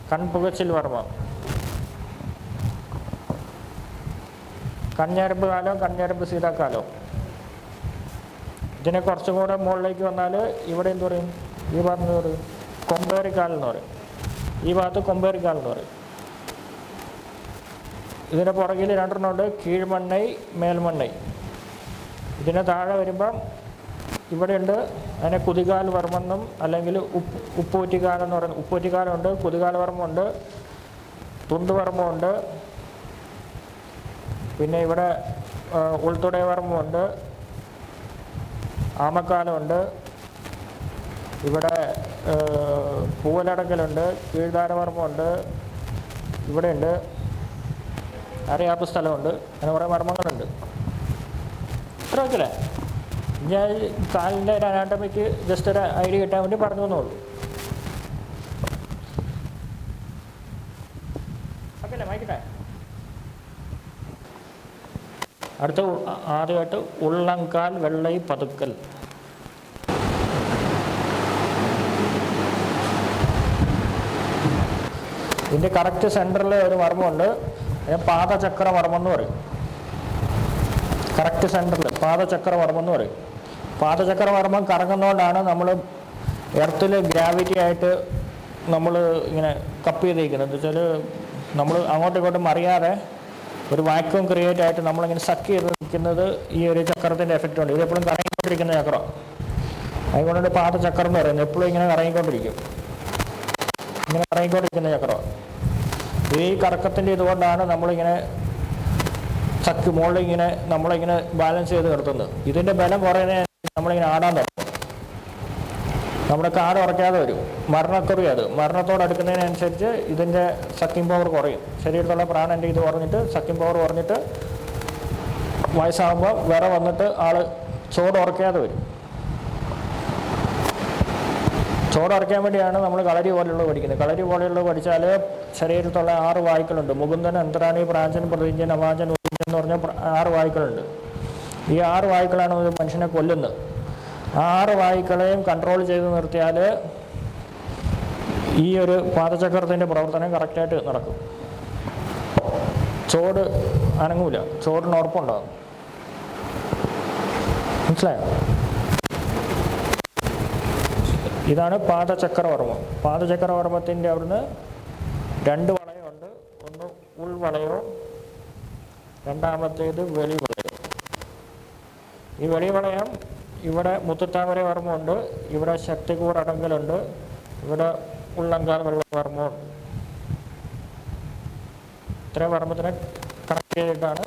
കൺപുകച്ചിൽ വർമ്മം. കഞ്ഞരമ്പ് കാലം, കഞ്ഞരമ്പ് സീതാക്കാലം. ഇതിനെ കുറച്ചും കൂടെ മുകളിലേക്ക് വന്നാൽ ഇവിടെ എന്ത് പറയും? ഈ ഭാഗത്ത് എന്ത് പറയും? കൊമ്പേറിക്കാൽ എന്ന് പറയും. ഈ ഭാഗത്ത് കൊമ്പേറിക്കാൽ എന്ന് പറയും. ഇതിൻ്റെ പുറകിൽ രണ്ടെണ്ണമുണ്ട്, കീഴ്മണ്ണൈ, മേൽമണ്ണൈ. ഇതിന് താഴെ വരുമ്പം ഇവിടെയുണ്ട്, അതിനെ കുതികാൽ വർമ്മെന്നും അല്ലെങ്കിൽ ഉപ്പൂറ്റിക്കാലെന്ന് പറയുന്നത്. ഉപ്പൂറ്റിക്കാലുണ്ട്, കുതികാൽ വർമ്മമുണ്ട്, തുണ്ടുവർമ്മമുണ്ട്, പിന്നെ ഇവിടെ ഉൾത്തുടയ വർമ്മമുണ്ട്, ആമക്കാലമുണ്ട്, ഇവിടെ പൂവലടക്കലുണ്ട്, കീഴ്ധാരവർമ്മമുണ്ട്, ഇവിടെയുണ്ട്, അറിയാത്ത സ്ഥലമുണ്ട്. അങ്ങനെ കുറേ വർമ്മങ്ങളുണ്ട്. ഇത്ര വയ്ക്കില്ലേ? ഞാൻ കാലിൻ്റെ ഒരു അനാട്ടമിക്ക് ജസ്റ്റ് ഒരു ഐഡിയ കിട്ടാൻ വേണ്ടി പറഞ്ഞു തന്നുള്ളൂ. ഓക്കെ അല്ലേ? വായിക്കട്ടെ. അടുത്ത ആദ്യമായിട്ട് ഉള്ളങ്കാൽ വെള്ളൈ പതുക്കൽ. ഇതിൻ്റെ കറക്റ്റ് സെൻറ്ററിൽ ഒരു വർമ്മമുണ്ട്, പാദചക്ര വർമ്മം എന്ന് പറയും. കറക്റ്റ് സെൻറ്ററിൽ പാദചക്ര വർമ്മം എന്ന് പറയും. പാദചക്ര വർമ്മം കറങ്ങുന്നതുകൊണ്ടാണ് നമ്മൾ എർത്തിൽ ഗ്രാവിറ്റി ആയിട്ട് നമ്മൾ ഇങ്ങനെ കപ്പ് ചെയ്തിരിക്കുന്നത്. എന്ന് വെച്ചാൽ നമ്മൾ അങ്ങോട്ടും ഇങ്ങോട്ടും അറിയാതെ ഒരു വാക്യൂം ക്രിയേറ്റ് ആയിട്ട് നമ്മളിങ്ങനെ സക്ക് ചെയ്ത് നിൽക്കുന്നത് ഈ ഒരു ചക്രത്തിൻ്റെ എഫക്റ്റ് ഉണ്ട്. ഇതെപ്പോഴും കറങ്ങിക്കൊണ്ടിരിക്കുന്ന ചക്രം, അതുകൊണ്ടാണ് പാദചക്രം എന്ന് പറയുന്നത്. എപ്പോഴും ഇങ്ങനെ കറങ്ങിക്കൊണ്ടിരിക്കും, ഇങ്ങനെ കറങ്ങിക്കൊണ്ടിരിക്കുന്ന ചക്രം. ഈ കറക്കത്തിൻ്റെ ഇതുകൊണ്ടാണ് നമ്മളിങ്ങനെ ചക്ക് മുകളിൽ ഇങ്ങനെ നമ്മളിങ്ങനെ ബാലൻസ് ചെയ്ത് നിർത്തുന്നത്. ഇതിൻ്റെ ബലം കുറയുന്നതിന് നമ്മളിങ്ങനെ ആടാൻ തുടങ്ങും. നമ്മുടെ കാട് ഉറക്കാതെ വരും. മരണക്കുറി അത് മരണത്തോടടുക്കുന്നതിനനുസരിച്ച് ഇതിൻ്റെ സക്കിംഗ് പവർ കുറയും. ശരീരത്തുള്ള പ്രാണൻ്റെ ഇത് കുറഞ്ഞിട്ട് സക്കിംഗ് പവർ കുറഞ്ഞിട്ട് വയസ്സാകുമ്പോൾ വിറ വന്നിട്ട് ആൾ ചോട് ഉറക്കാതെ വരും. ചോട് ഉറക്കാൻ വേണ്ടിയാണ് നമ്മൾ കളരി പോലെയുള്ളത് പഠിക്കുന്നത്. കളരി പോലെയുള്ളത് പഠിച്ചാൽ ശരീരത്തുള്ള 6 വായുക്കളുണ്ട്. മുകുന്ദൻ, അന്തരാണി, പ്രാചൻ, പ്രതിജ്ഞൻ, അവാചൻ, ഉജ്ജൻ എന്ന് പറഞ്ഞ 6 വായുക്കളുണ്ട്. ഈ 6 വായുക്കളാണ് ഒരു മനുഷ്യനെ കൊല്ലുന്നത്. 6 വായുക്കളെയും കൺട്രോൾ ചെയ്ത് നിർത്തിയാൽ ഈ ഒരു പാദചക്രത്തിൻ്റെ പ്രവർത്തനം കറക്റ്റായിട്ട് നടക്കും. ചോട് അനങ്ങൂല, ചോടിന് ഉറപ്പുണ്ടാകും. മനസ്സിലായോ? ഇതാണ് പാദചക്രവർമ്മം. പാദചക്രവർമ്മത്തിൻ്റെ അവിടുന്ന് 2 വളയമുണ്ട്. ഒന്ന് ഉൾവളയോ, രണ്ടാമത്തേത് വെളിവളയോ. ഈ വെളിവളയം ഇവിടെ മുത്തുത്താമര വർമ്മമുണ്ട്, ഇവിടെ ശക്തികൂർ അടങ്കലുണ്ട്, ഇവിടെ ഉള്ളങ്കാൽ വെള്ളവർമ്മമുണ്ട്. ഇത്രയും വർമ്മത്തിനെ കണക്ട് ചെയ്തിട്ടാണ്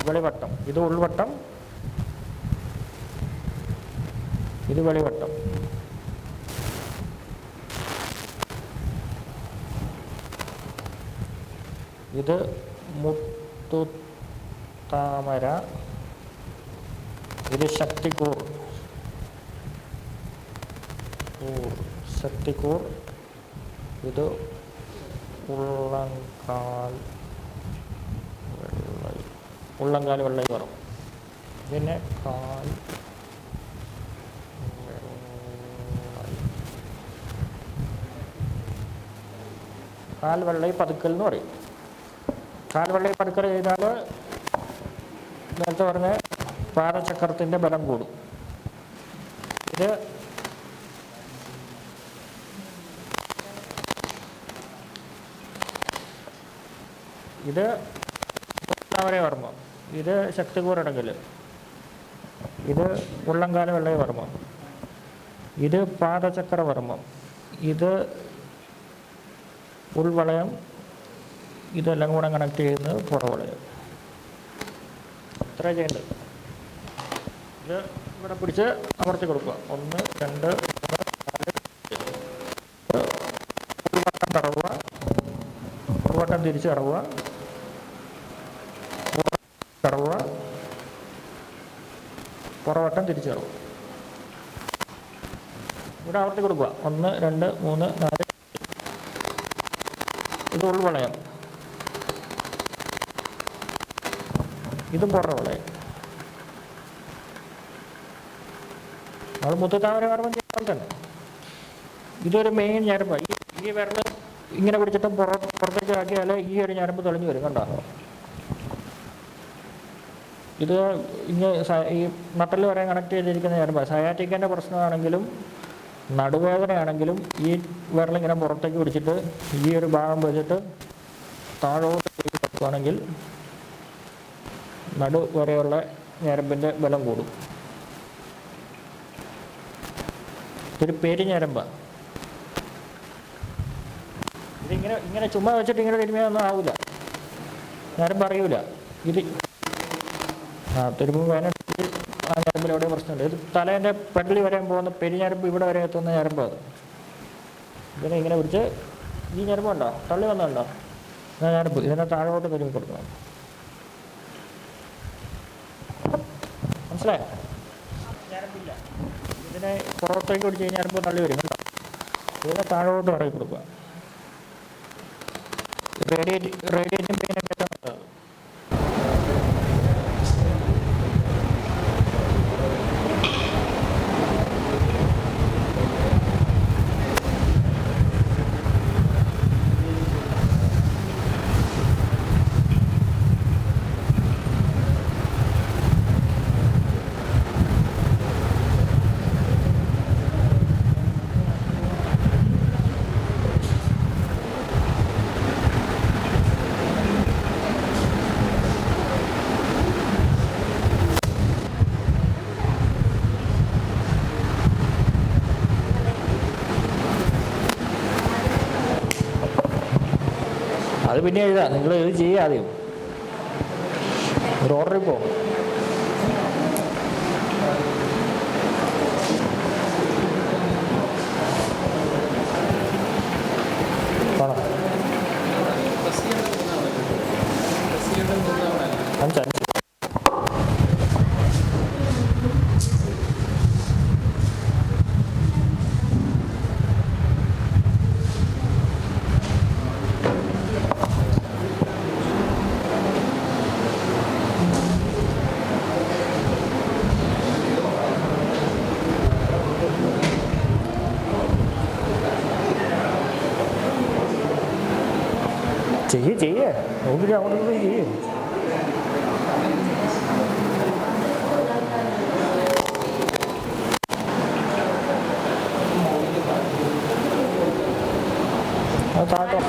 വെളിവട്ടം. ഇത് ഉൾവട്ടം, ഇത് വെളിവട്ടം. ഇത് മുത്തുത്താമര, ഇത് ശക്തികൂർ, ശക്തികൂർ, ഇത് ഉള്ളങ്കാൽ വെള്ളൈ വറും. പിന്നെ കാൽ വെള്ളൈ പതുക്കൽ എന്ന് പറയും. കാൽ വെള്ളൈ പതുക്കൽ ചെയ്താൽ നേരത്തെ പറഞ്ഞ പാദചക്രത്തിൻ്റെ ബലം കൂടും. ഇത് മുത്തുത്താമര വർമ്മം, ഇത് ശക്തികൂർ അടങ്കൽ, ഇത് ഉള്ളങ്കാല വെള്ളൈ വർമ്മം, ഇത് പാദചക്ര വർമ്മം, ഇത് ഉൾവളയം, ഇതെല്ലാം കൂടെ കണക്ട് ചെയ്യുന്നത് പുറവളയം. ഇത്ര ചെയ്യേണ്ടത്. ഇത് ഇവിടെ പിടിച്ച് അമർത്തി കൊടുക്കുക. 1 2 3 4 ഉൾവട്ടം കറവുക, ഉൾവട്ടം തിരിച്ച് കറവുക, കറവുക, പുറവട്ടം തിരിച്ച് കറവുക. ഇവിടെ ആവർത്തി കൊടുക്കുക. 1 2 3 4. ഇത് ഉൾവളയം, ഇതും പുറ വളയം. നമ്മൾ മുത്തുത്താമര കർമ്മം ചെയ്യുമ്പോൾ തന്നെ ഇതൊരു മെയിൻ ഞരമ്പ്. ഈ വിരൽ ഇങ്ങനെ പിടിച്ചിട്ട് പുറത്തേക്ക് ആക്കിയാൽ ഈ ഒരു ഞരമ്പ് തെളിഞ്ഞു വരും. കണ്ടോ? ഇത് ഈ നട്ടൽ വരെ കണക്ട് ചെയ്തിരിക്കുന്ന ഞരമ്പ്. സയാറ്റിക്കേൻ്റെ പ്രശ്നമാണെങ്കിലും നടുവേദനയാണെങ്കിലും ഈ വിരലിങ്ങനെ പുറത്തേക്ക് പിടിച്ചിട്ട് ഈ ഒരു ഭാഗം വെച്ചിട്ട് താഴോട്ട് വെക്കുകയാണെങ്കിൽ നടു വരെയുള്ള ഞരമ്പിൻ്റെ ബലം കൂടും. ഇതൊരു പെരുഞരമ്പാണ്. ഇങ്ങനെ ചുമ്മാ വെച്ചിട്ട് ഇങ്ങനെ തിരുമ്മിയൊന്നും ആവില്ല, ഞരമ്പ് അറിയില്ല. ഇത് തിരുമ്പ് വേനൽ ആ ഞരമ്പിൽ എവിടെ പ്രശ്നമുണ്ട്. ഇത് തലേൻ്റെ പെടലി വരെ പോകുന്ന പെരുഞരമ്പ് ഇവിടെ വരെ എത്തുന്ന ഞരമ്പ്. അത് ഇതിനെ ഇങ്ങനെ പിടിച്ച് ഈ ഞരമ്പുണ്ടോ തള്ളി വന്നുണ്ടോ ഞരമ്പ് ഇതിനെ താഴോട്ട് തിരുമ്പി കൊടുക്കണം. മനസ്സിലായോ? ഞരമ്പില്ല, ഇതിനെ പുറത്തേക്ക് പിടിച്ച് കഴിഞ്ഞാൽ ഞരമ്പ് തള്ളി വരും. കേട്ടോ? ഇതിനെ താഴോട്ട് ഇറക്കി കൊടുക്കുക. റേഡിയേറ്റിംഗ് പെയിനൊക്കെ നല്ലത്. അത് പിന്നെ എഴുതാം. നിങ്ങൾ ഇത് ചെയ്യുക. ആദ്യം ഒരു ഓർഡറിൽ പോകും. അഞ്ച് ചെയ്യേ നോക്കിയിട്ട് അങ്ങോട്ട് ചെയ്യേ. അത് താട്ടോ.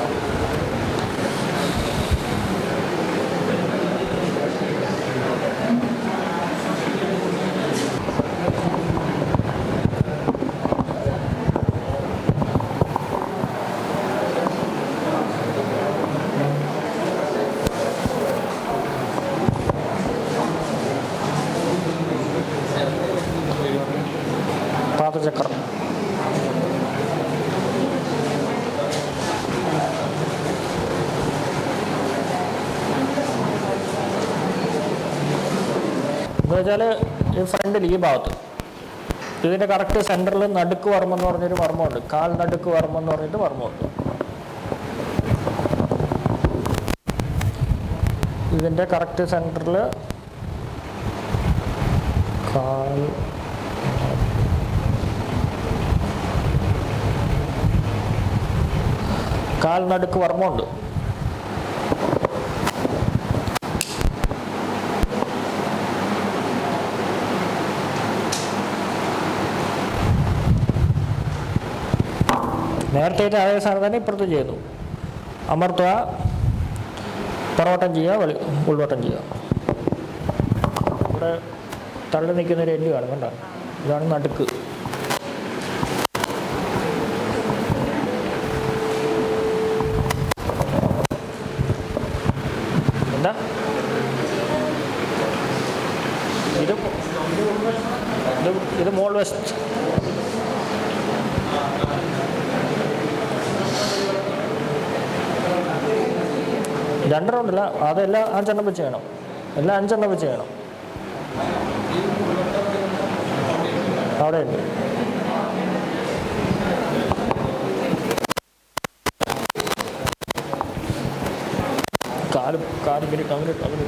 പാദചക്രം എന്ന് വെച്ചാൽ ഈ ഫ്രണ്ടിൽ ഈ ഭാഗത്ത് ഇതിൻ്റെ കറക്റ്റ് സെൻറ്ററിൽ നടുക്ക് വർമ്മം എന്ന് പറഞ്ഞൊരു വർമ്മമുണ്ട്. കാൽ നടുക്ക് വർമ്മം എന്ന് പറഞ്ഞിട്ട് വർമ്മമുണ്ട്. ഇതിൻ്റെ കറക്റ്റ് സെൻറ്ററിൽ കാൽ നടുക്ക് വർമ്മമുണ്ട്. നേരത്തെ അതേ സാധനം തന്നെ ഇപ്പുറത്ത് ചെയ്തു. അമർത്തുക, പുറവട്ടം ചെയ്യുക, ഉൾവട്ടം ചെയ്യുക. ഇവിടെ തള്ളി നിൽക്കുന്നൊരു എല്ല് കാണും. കണ്ടോ? ഇതാണ് നടുക്ക്. എന്താ ഇത് മോൾ വെസ്റ്റ്. രണ്ടെണ്ണം ഉണ്ടല്ല, അതെല്ലാം 5 എണ്ണം വെച്ച് ചെയ്യണം. എല്ലാം 5 എണ്ണം വെച്ച് ചെയ്യണം. അവിടെ ഉണ്ട്. കാല് അങ്ങനെ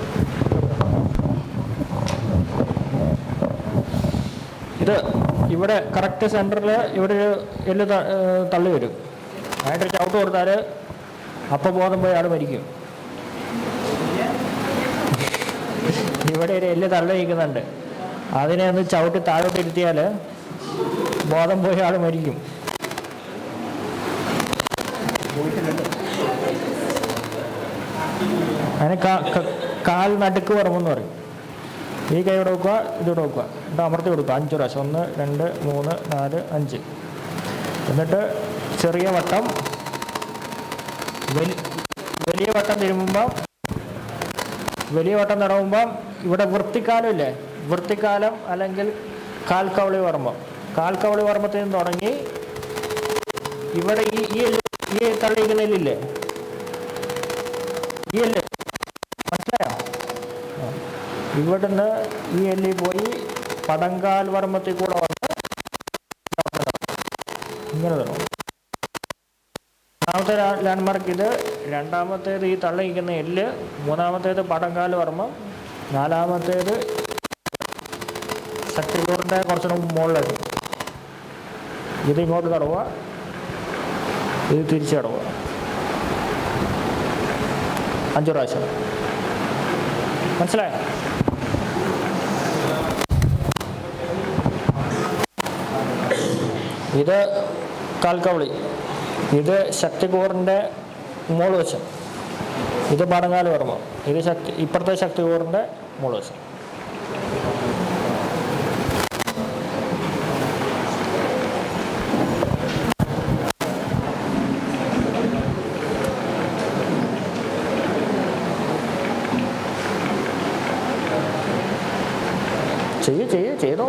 ഇത് ഇവിടെ കറക്റ്റ് സെൻറ്ററിൽ ഇവിടെ ഒരു എല്ല് തള്ളി വരും. അതിൻ്റെ ചവിട്ട് കൊടുത്താൽ അപ്പബോധം പോയി ആൾ മരിക്കും. ഇവിടെ ഒരു എല്ല് തള്ളി നിൽക്കുന്നുണ്ട്, അതിനെ ഒന്ന് ചവിട്ടി താഴോട്ട് ഇരുത്തിയാൽ ബോധം പോയി ആൾ മരിക്കും. അതിന് കാൽ നടുക്ക് പുറമെന്ന് പറയും. ഈ കൈ ഇവിടെ വെക്കുക, ഇതിവിടെ വെക്കുക, എന്നിട്ട് അമർത്തി കൊടുക്കുക 5 പ്രാവശ്യം. 1 2 3 4 5. എന്നിട്ട് ചെറിയ വട്ടം വലിയ വട്ടം തിരുമ്പുമ്പം ഇവിടെ വൃത്തിക്കാലമില്ലേ, വൃത്തിക്കാലം അല്ലെങ്കിൽ കാൽക്കവളി വർമ്മം. കാൽക്കവളി വർമ്മത്തിൽ നിന്ന് തുടങ്ങി ഇവിടെ ഈ തള്ളിയിരിക്കുന്നതിലില്ലേ, ഈ എല്ല് മനസ്സിലായോ? ഇവിടുന്ന് ഈ എല്ലിൽ പോയി പടങ്കാൽ വർമ്മത്തിൽ കൂടെ വന്ന് ഇങ്ങനെ തുടങ്ങും. ഒന്നാമത്തെ ലാൻഡ്മാർക്ക് ഇത്, രണ്ടാമത്തേത് ഈ തള്ളിയിരിക്കുന്ന എല്ല്, മൂന്നാമത്തേത് പടങ്കാൽ വർമ്മം, നാലാമത്തേത് ശക്തികൂറിൻ്റെ കുറച്ചുകൂടെ മുകളിലേക്ക്. ഇത് ഇങ്ങോട്ട് തടവുക, ഇത് തിരിച്ച് തടവുക 5 പ്രാവശ്യം. മനസ്സിലായോ? ഇത് കാൽക്കവളി, ഇത് ശക്തികൂറിൻ്റെ മോള് വശം, ഇത് പടങ്കാൽ വർമ്മം, ഇത് ഇപ്പുറത്തെ ശക്തികൂറിൻ്റെ മോള് വശം. ചെയ്തോ.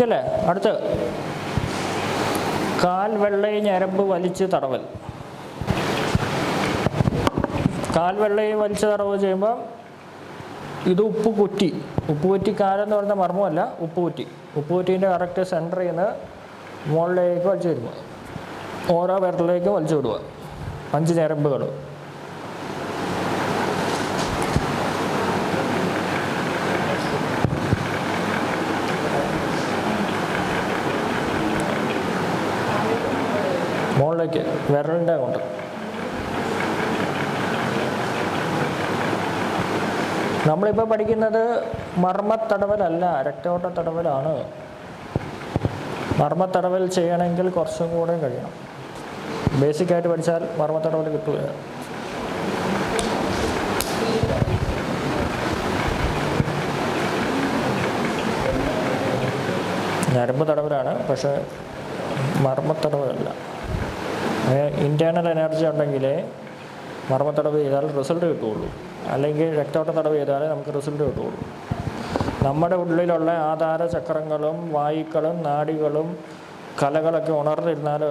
ല്ലേ? അടുത്ത് കാൽ വെള്ളയും ഞരമ്പ് വലിച്ച് തടവൽ. കാൽ വെള്ളയും വലിച്ച് തടവ് ചെയ്യുമ്പോൾ ഇത് ഉപ്പ് കുറ്റി കാലെന്ന് പറയുന്ന മർമ്മമല്ല, ഉപ്പ് കുറ്റീൻ്റെ കറക്റ്റ് സെൻറ്ററിൽ നിന്ന് മുകളിലേക്ക് വലിച്ചു വരുക, ഓരോ വിരലിലേക്ക് വലിച്ചു വിടുക 5 ഞരമ്പുകൾ. മുകളിലേക്ക് വിരലിൻ്റെ കൊണ്ട്. നമ്മളിപ്പോൾ പഠിക്കുന്നത് മർമ്മത്തടവലല്ല, രക്തയോട്ടത്തടവലാണ്. മർമ്മത്തടവൽ ചെയ്യണമെങ്കിൽ കുറച്ചും കൂടെ കഴിയണം. ബേസിക്കായിട്ട് പഠിച്ചാൽ മർമ്മത്തടവൽ കിട്ടുക. ഞരമ്പ് തടവലാണ്, പക്ഷേ മർമ്മത്തടവലല്ല. ഇൻറ്റേർണൽ എനർജി ഉണ്ടെങ്കിലേ മർമ്മത്തടവ് ചെയ്താൽ റിസൾട്ട് കിട്ടുകയുള്ളൂ, അല്ലെങ്കിൽ രക്തയോട്ടത്തടവ് ചെയ്താലേ നമുക്ക് റിസൾട്ട് കിട്ടുകയുള്ളൂ. നമ്മുടെ ഉള്ളിലുള്ള ആധാര ചക്രങ്ങളും വായുക്കളും നാഡികളും കലകളൊക്കെ ഉണർന്നിരുന്നാൽ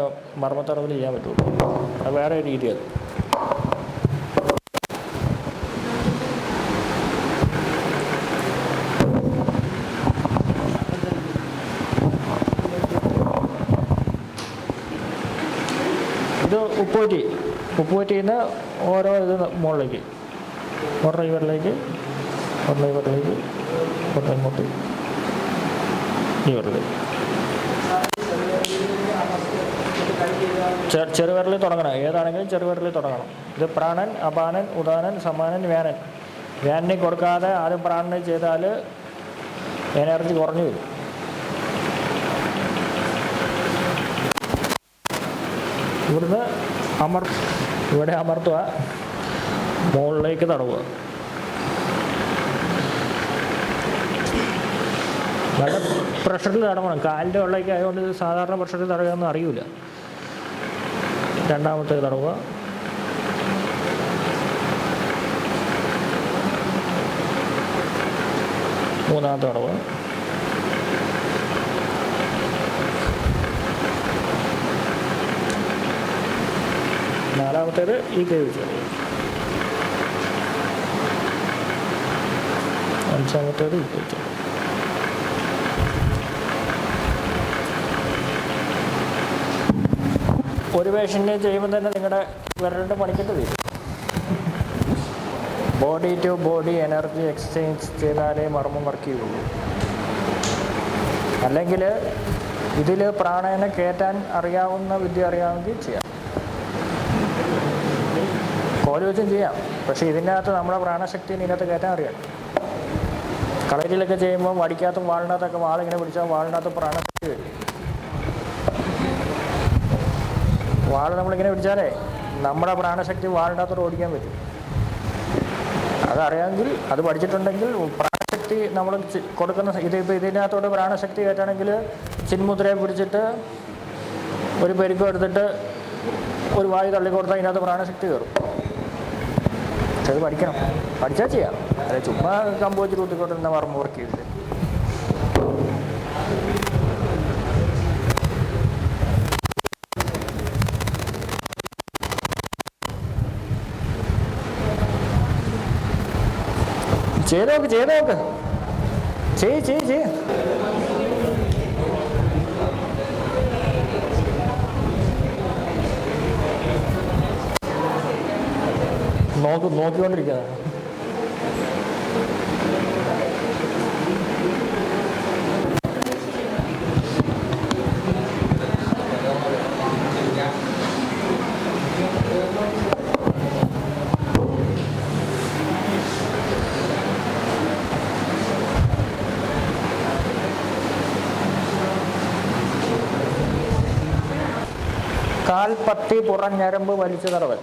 മർമ്മത്തടവിൽ ചെയ്യാൻ പറ്റുള്ളൂ. അത് വേറെ രീതിയാണ്. ഇത് ഉപ്പുപറ്റിയിൽ നിന്ന് ഓരോ ഇത് മുകളിലേക്ക്, ഒരെണ്ണം ഇവരിലേക്ക്, ഒരെണ്ണം ഇവരിലേക്ക്, ഒരെണ്ണം ഇങ്ങോട്ട് ഇവരിലേക്ക്. ചെറുവിരലിൽ തുടങ്ങണം. ഏതാണെങ്കിലും ചെറുവിരലിൽ തുടങ്ങണം. ഇത് പ്രാണൻ, അപാനൻ, ഉദാനൻ, സമാനൻ, വ്യാനൻ. വ്യാനനെ കൊടുക്കാതെ ആദ്യം പ്രാണനെ ചെയ്താൽ എനർജി കുറഞ്ഞു വരും. ഇവിടുന്ന് ഇവിടെ അമർത്തുക, മുകളിലേക്ക് തടവുക. നല്ല പ്രഷറിൽ തടവണം. കാലിൻ്റെ ഉള്ളിലേക്ക് ആയതുകൊണ്ട് ഇത് സാധാരണ പ്രഷറിൽ തടവുകയൊന്നും അറിയില്ല. രണ്ടാമത്തെ തടവുക. മൂന്നാമത്തെ തടവുക. നാലാമത്തേത് ഈ കൈ വെച്ച് തടവുക. അഞ്ചാമത്തേത് ഈ കൈ വെച്ച്. ഒരു പേഷ്യൻറ്റിനെ ചെയ്യുമ്പോൾ തന്നെ നിങ്ങളുടെ വിരലിൻ്റെ പണിക്കിട്ട് തീരും. Body to body energy exchange ചെയ്താലേ മർമ്മം വർക്ക് ചെയ്യുള്ളൂ. അല്ലെങ്കിൽ ഇതിൽ പ്രാണനെ കയറ്റാൻ അറിയാവുന്ന വിദ്യ അറിയാമെങ്കിൽ ചെയ്യാം, കോല് വെച്ചും ചെയ്യാം. പക്ഷേ ഇതിൻ്റെ അകത്ത് നമ്മുടെ പ്രാണശക്തി ഇതിനകത്ത് കയറ്റാൻ അറിയാം. കളരിയിലൊക്കെ ചെയ്യുമ്പോൾ വടിക്കകത്തും വാളിനകത്തൊക്കെ വാളിങ്ങനെ പിടിച്ചാൽ വാളിനകത്ത് പ്രാണശക്തി വരും. വാള് നമ്മളിങ്ങനെ പിടിച്ചാലേ നമ്മുടെ പ്രാണശക്തി വാളിനകത്തോട് ഓടിക്കാൻ പറ്റും. അതറിയാമെങ്കിൽ, അത് പഠിച്ചിട്ടുണ്ടെങ്കിൽ പ്രാണശക്തി നമ്മൾ കൊടുക്കുന്ന ഇതിപ്പോൾ ഇതിനകത്തോട്ട് പ്രാണശക്തി കയറ്റണമെങ്കിൽ ചിന്മുദ്രയെ പിടിച്ചിട്ട് ഒരു പെരുക്കം എടുത്തിട്ട് ഒരു വായു തള്ളിക്കൊടുത്താൽ ഇതിനകത്ത് പ്രാണശക്തി കയറും. പക്ഷെ അത് പഠിക്കണം, പഠിച്ചാൽ ചെയ്യാം. അല്ലെ ചുമ്മാ കമ്പ് വെച്ച് കൂട്ടിക്കൊണ്ടിരുന്ന മർമ്മ വർക്ക് ചെയ്തിട്ട്. ചെയ്തോക്ക് ചെയ്യ് നോക്കിക്കൊണ്ടിരിക്കുക. കാൽപ്പത്തി പുറഞ്ഞരമ്പ് വലിച്ചു തടവൽ.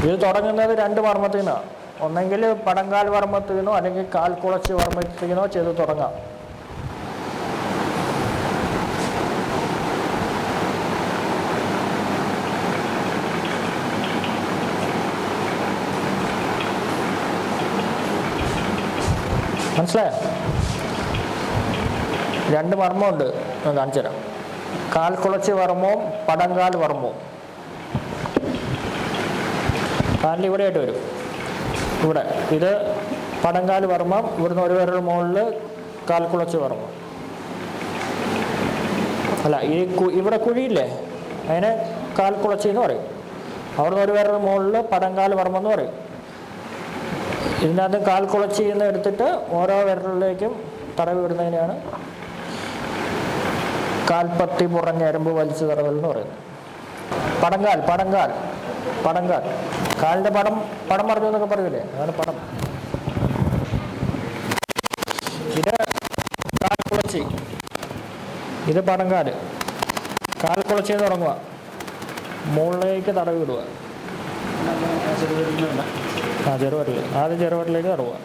ഇത് തുടങ്ങുന്നത് രണ്ട് വർമ്മത്തിൽ നിന്നാണ്. ഒന്നെങ്കിൽ പടങ്കാൽ വർമ്മത്തിൽ നിന്നോ അല്ലെങ്കിൽ കാൽ കുളച്ച് വർമ്മത്തിൽ നിന്നോ ചെയ്ത് തുടങ്ങാം. മനസ്സിലായോ? രണ്ട് വർമ്മമുണ്ട്, ഞാൻ കാണിച്ചു തരാം. കാൽ കുളച്ച് വർമ്മവും പടങ്കാൽ വർമ്മവും. കാലിൽ ഇവിടെ ആയിട്ട് വരും. ഇവിടെ ഇത് പടങ്കാൽ വർമ്മം. ഇവിടുന്ന് ഒരു വിരൽ മുകളിൽ കാൽ കുളച്ച് വർമ്മം. അല്ല, ഈ ഇവിടെ കുഴിയില്ലേ, അതിനെ കാൽ കുളച്ചി എന്ന് പറയും. അവിടുന്ന് ഒരു വിരൽ മുകളിൽ പടങ്കാൽ വർമ്മം എന്ന് പറയും. ഇതിനകത്ത് കാൽ കുളച്ചി എന്ന് എടുത്തിട്ട് ഓരോ വിരലിലേക്കും തടവി വിടുന്നതിനെയാണ് കാൽപ്പത്തി പുറഞ്ഞരമ്പ് വലിച്ചു തടവൽ എന്ന് പറയുന്നത്. പടങ്കാൽ പടങ്കാൽ പടങ്കാൽ കാലിൻ്റെ പടം പറഞ്ഞു എന്നൊക്കെ പറയൂലേ, അതാണ് പടം. ഇത് കാൽ കുളച്ചി, ഇത് പടങ്കാൽ. കാൽ കുളച്ചി തുടങ്ങുക, മുകളിലേക്ക് തടവി വിടുക. ചെറുവരൽ, ആദ്യം ചെറുവരലിലേക്ക് തടവുക.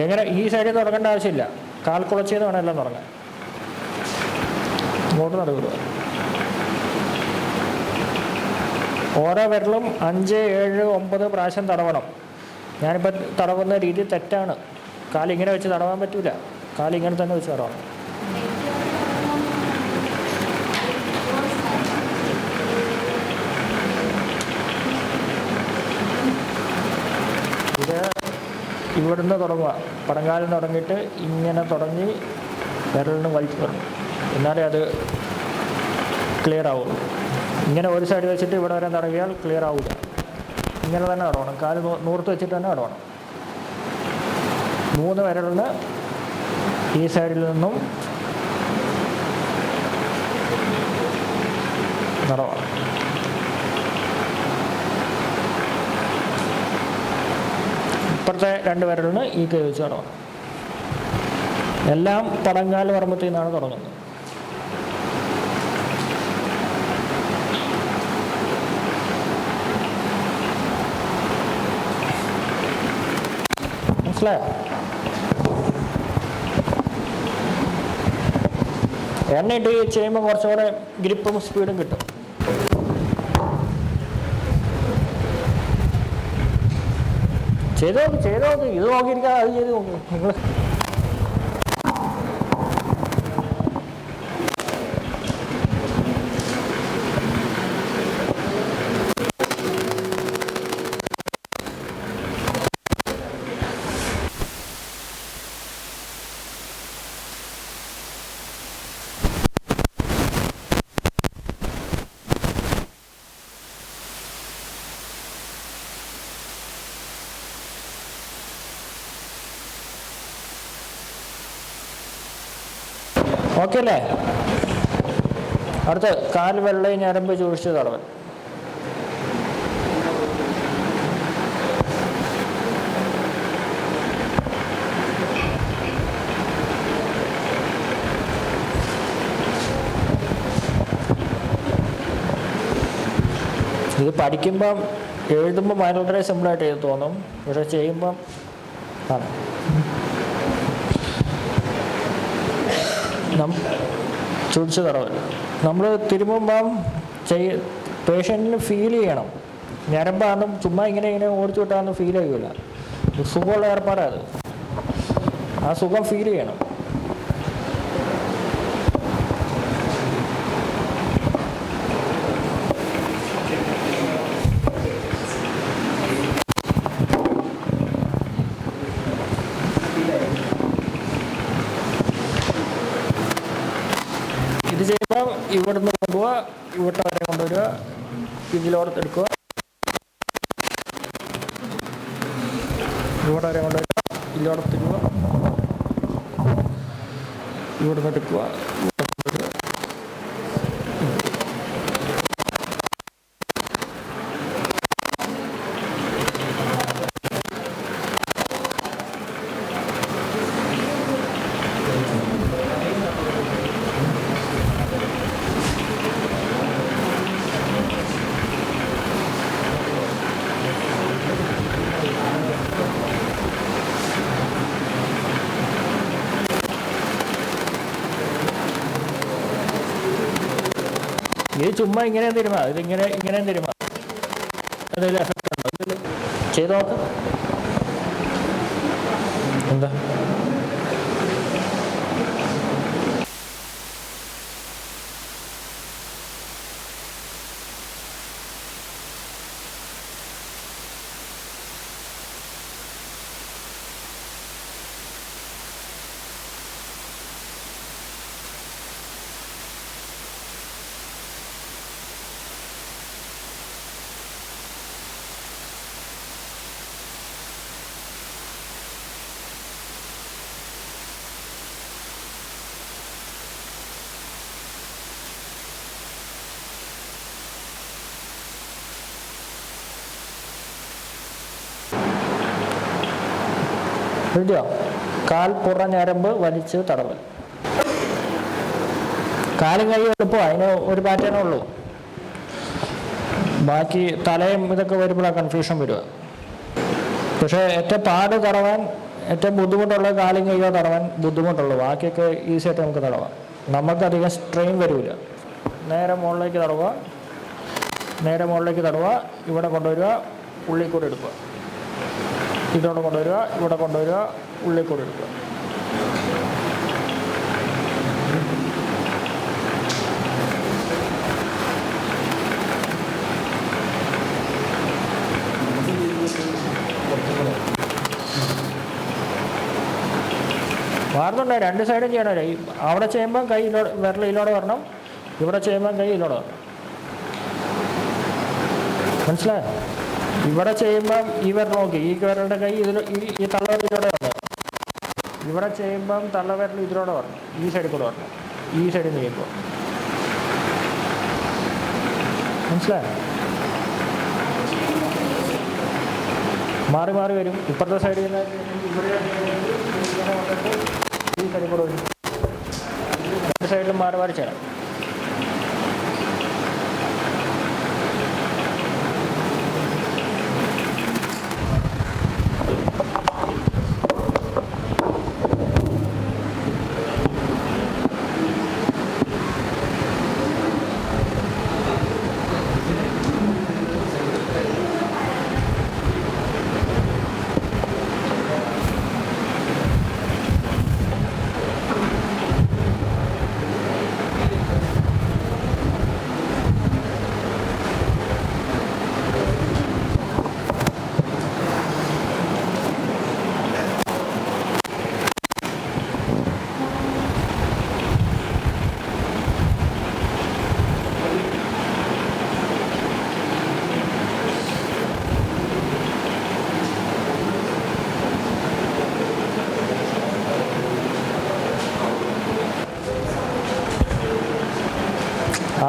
എങ്ങനെ ഈ സൈഡിൽ തുടങ്ങേണ്ട ആവശ്യമില്ല, കാൽ കുളച്ചെന്ന് വേണം എല്ലാം തുടങ്ങാൻ. ഇങ്ങോട്ട് തടവിടുക. ഓരോ വിരലും 5, 7, 9 പ്രാവശ്യം തടവണം. ഞാനിപ്പോൾ തടവുന്ന രീതി തെറ്റാണ്. കാലിങ്ങനെ വെച്ച് തടവാൻ പറ്റില്ല, കാലിങ്ങനെ തന്നെ വെച്ച് തടവണം. ഇത് ഇവിടുന്ന് തുടങ്ങുക, പടങ്കാലിൽ തുടങ്ങിയിട്ട് ഇങ്ങനെ തുടങ്ങി വിരലിന് വലിച്ചു തുടങ്ങും. എന്നാലേ അത് ക്ലിയർ ആവുള്ളൂ. ഇങ്ങനെ ഒരു സൈഡ് വെച്ചിട്ട് ഇവിടെ വരെ തടവിയാൽ ക്ലിയർ ആവില്ല. ഇങ്ങനെ തന്നെ തടവണം, കാല് നൂർത്ത് വെച്ചിട്ട് തന്നെ തടവണം. 3 വിരലിന് ഈ സൈഡിൽ നിന്നും തടവാം. ഇപ്പുറത്തെ 2 വിരലിന് ഈ കൈ വെച്ച് തടവാം. എല്ലാം പടങ്കാൽ വർമ്മത്തിൽ നിന്നാണ് തുടങ്ങുന്നത്. മനസ്സിലായോ? എന്നിട്ട് ഈ ചെയ്യുമ്പോൾ കുറച്ചുകൂടെ ഗ്രിപ്പും സ്പീഡും കിട്ടും. ചെയ്ത് നോക്ക് ഇത് നോക്കിയിരിക്കാം, അത് ചെയ്ത് നോക്കും നിങ്ങൾ. ഓക്കെ അല്ലേ? അടുത്ത് കാൽ വെള്ളയും ഞരമ്പ് ചൂഷിച്ച് തടവൻ. ഇത് പഠിക്കുമ്പം എഴുതുമ്പോൾ വളരെ സിമ്പിളായിട്ട് എഴുതി തോന്നും, പക്ഷെ ചെയ്യുമ്പം ആണ്. ചുടിച്ച് തടവല്ല. നമ്മൾ തിരുമ്പുമ്പം പേഷ്യൻറ്റിന് ഫീൽ ചെയ്യണം. ഞരമ്പാണെന്നും ചുമ്മാ ഇങ്ങനെ ഓടിച്ചു വിട്ടാന്ന് ഫീൽ ചെയ്യില്ല. സുഖമുള്ള ഏർപ്പാടാണ് അത്. ആ സുഖം ഫീൽ ചെയ്യണം. ഇത് ചെയ്യുമ്പോൾ ഇവിടുന്ന് കൊണ്ടുപോവുക, ഇവിടെ വരെ കൊണ്ടുവരിക, ഇതിലോടത്ത് എടുക്കുക, ഇവിടെ വരെ കൊണ്ടുവരിക, ഇതിലോടത്ത് ഇടുക, ഇവിടുന്ന് എടുക്കുക, കൊണ്ടുവരിക. ഇത് ചുമ്മാ ഇങ്ങനെയും തരുമാ, ഇങ്ങനെയും തരുമാ. എന്തെങ്കിലും എഫക്റ്റ് ഉണ്ടോ? ചെയ്ത് നോക്ക്. എന്താ എഴുതിയോ? കാൽ പുറ ഞരമ്പ് വലിച്ച് തടവൽ. കാലും കൈ എളുപ്പമാണ്, അതിന് ഒരു പാറ്റേണേ ഉള്ളൂ. ബാക്കി തലയും ഇതൊക്കെ വരുമ്പോഴാണ് കൺഫ്യൂഷൻ വരിക. പക്ഷേ ഏറ്റവും പാട് തടവാൻ, ഏറ്റവും ബുദ്ധിമുട്ടുള്ള കാലും കൈയോ തടവാൻ ബുദ്ധിമുട്ടുള്ളൂ. ബാക്കിയൊക്കെ ഈസിയായിട്ട് നമുക്ക് തടവാം. നമുക്കധികം സ്ട്രെയിൻ വരില്ല. നേരെ മുകളിലേക്ക് തടവുക, നേരെ മുകളിലേക്ക് തടവുക, ഇവിടെ കൊണ്ടുവരിക, ഉള്ളിൽ കൂടെ എടുക്കുക, ഇതോടെ കൊണ്ടുവരിക, ഇവിടെ കൊണ്ടുവരിക, ഉള്ളിൽ കൂടെ എടുക്കുക. മാറുന്നുണ്ട്, 2 സൈഡും ചെയ്യണമല്ലോ. അവിടെ ചെയ്യുമ്പം കൈ വിരൽ ഇതിലൂടെ വരണം, ഇവിടെ ചെയ്യുമ്പം കൈ ഇതിലൂടെ വരണം. മനസ്സിലായോ? ഇവിടെ ചെയ്യുമ്പം ഈ വിരൽ നോക്കി, ഈ വിരലിൻ്റെ കൈ ഈ തള്ളവരയിലൂടെ വന്നത്, ഇവിടെ ചെയ്യുമ്പം തള്ളവിരൽ ഇതിലൂടെ വരണം, ഈ സൈഡിൽ കൂടെ വരണം, ഈ സൈഡിൽ നിന്ന് ചെയ്യുമ്പോൾ. മനസ്സിലായോ? മാറി മാറി വരും. ഇപ്പുറത്തെ സൈഡിൽ നിന്ന് ഇവിടെ ഇങ്ങനെ വന്നിട്ട് ഈ സൈഡിൽ കൂടെ വരും. രണ്ട് സൈഡിലും മാറി മാറി ചെയ്യണം.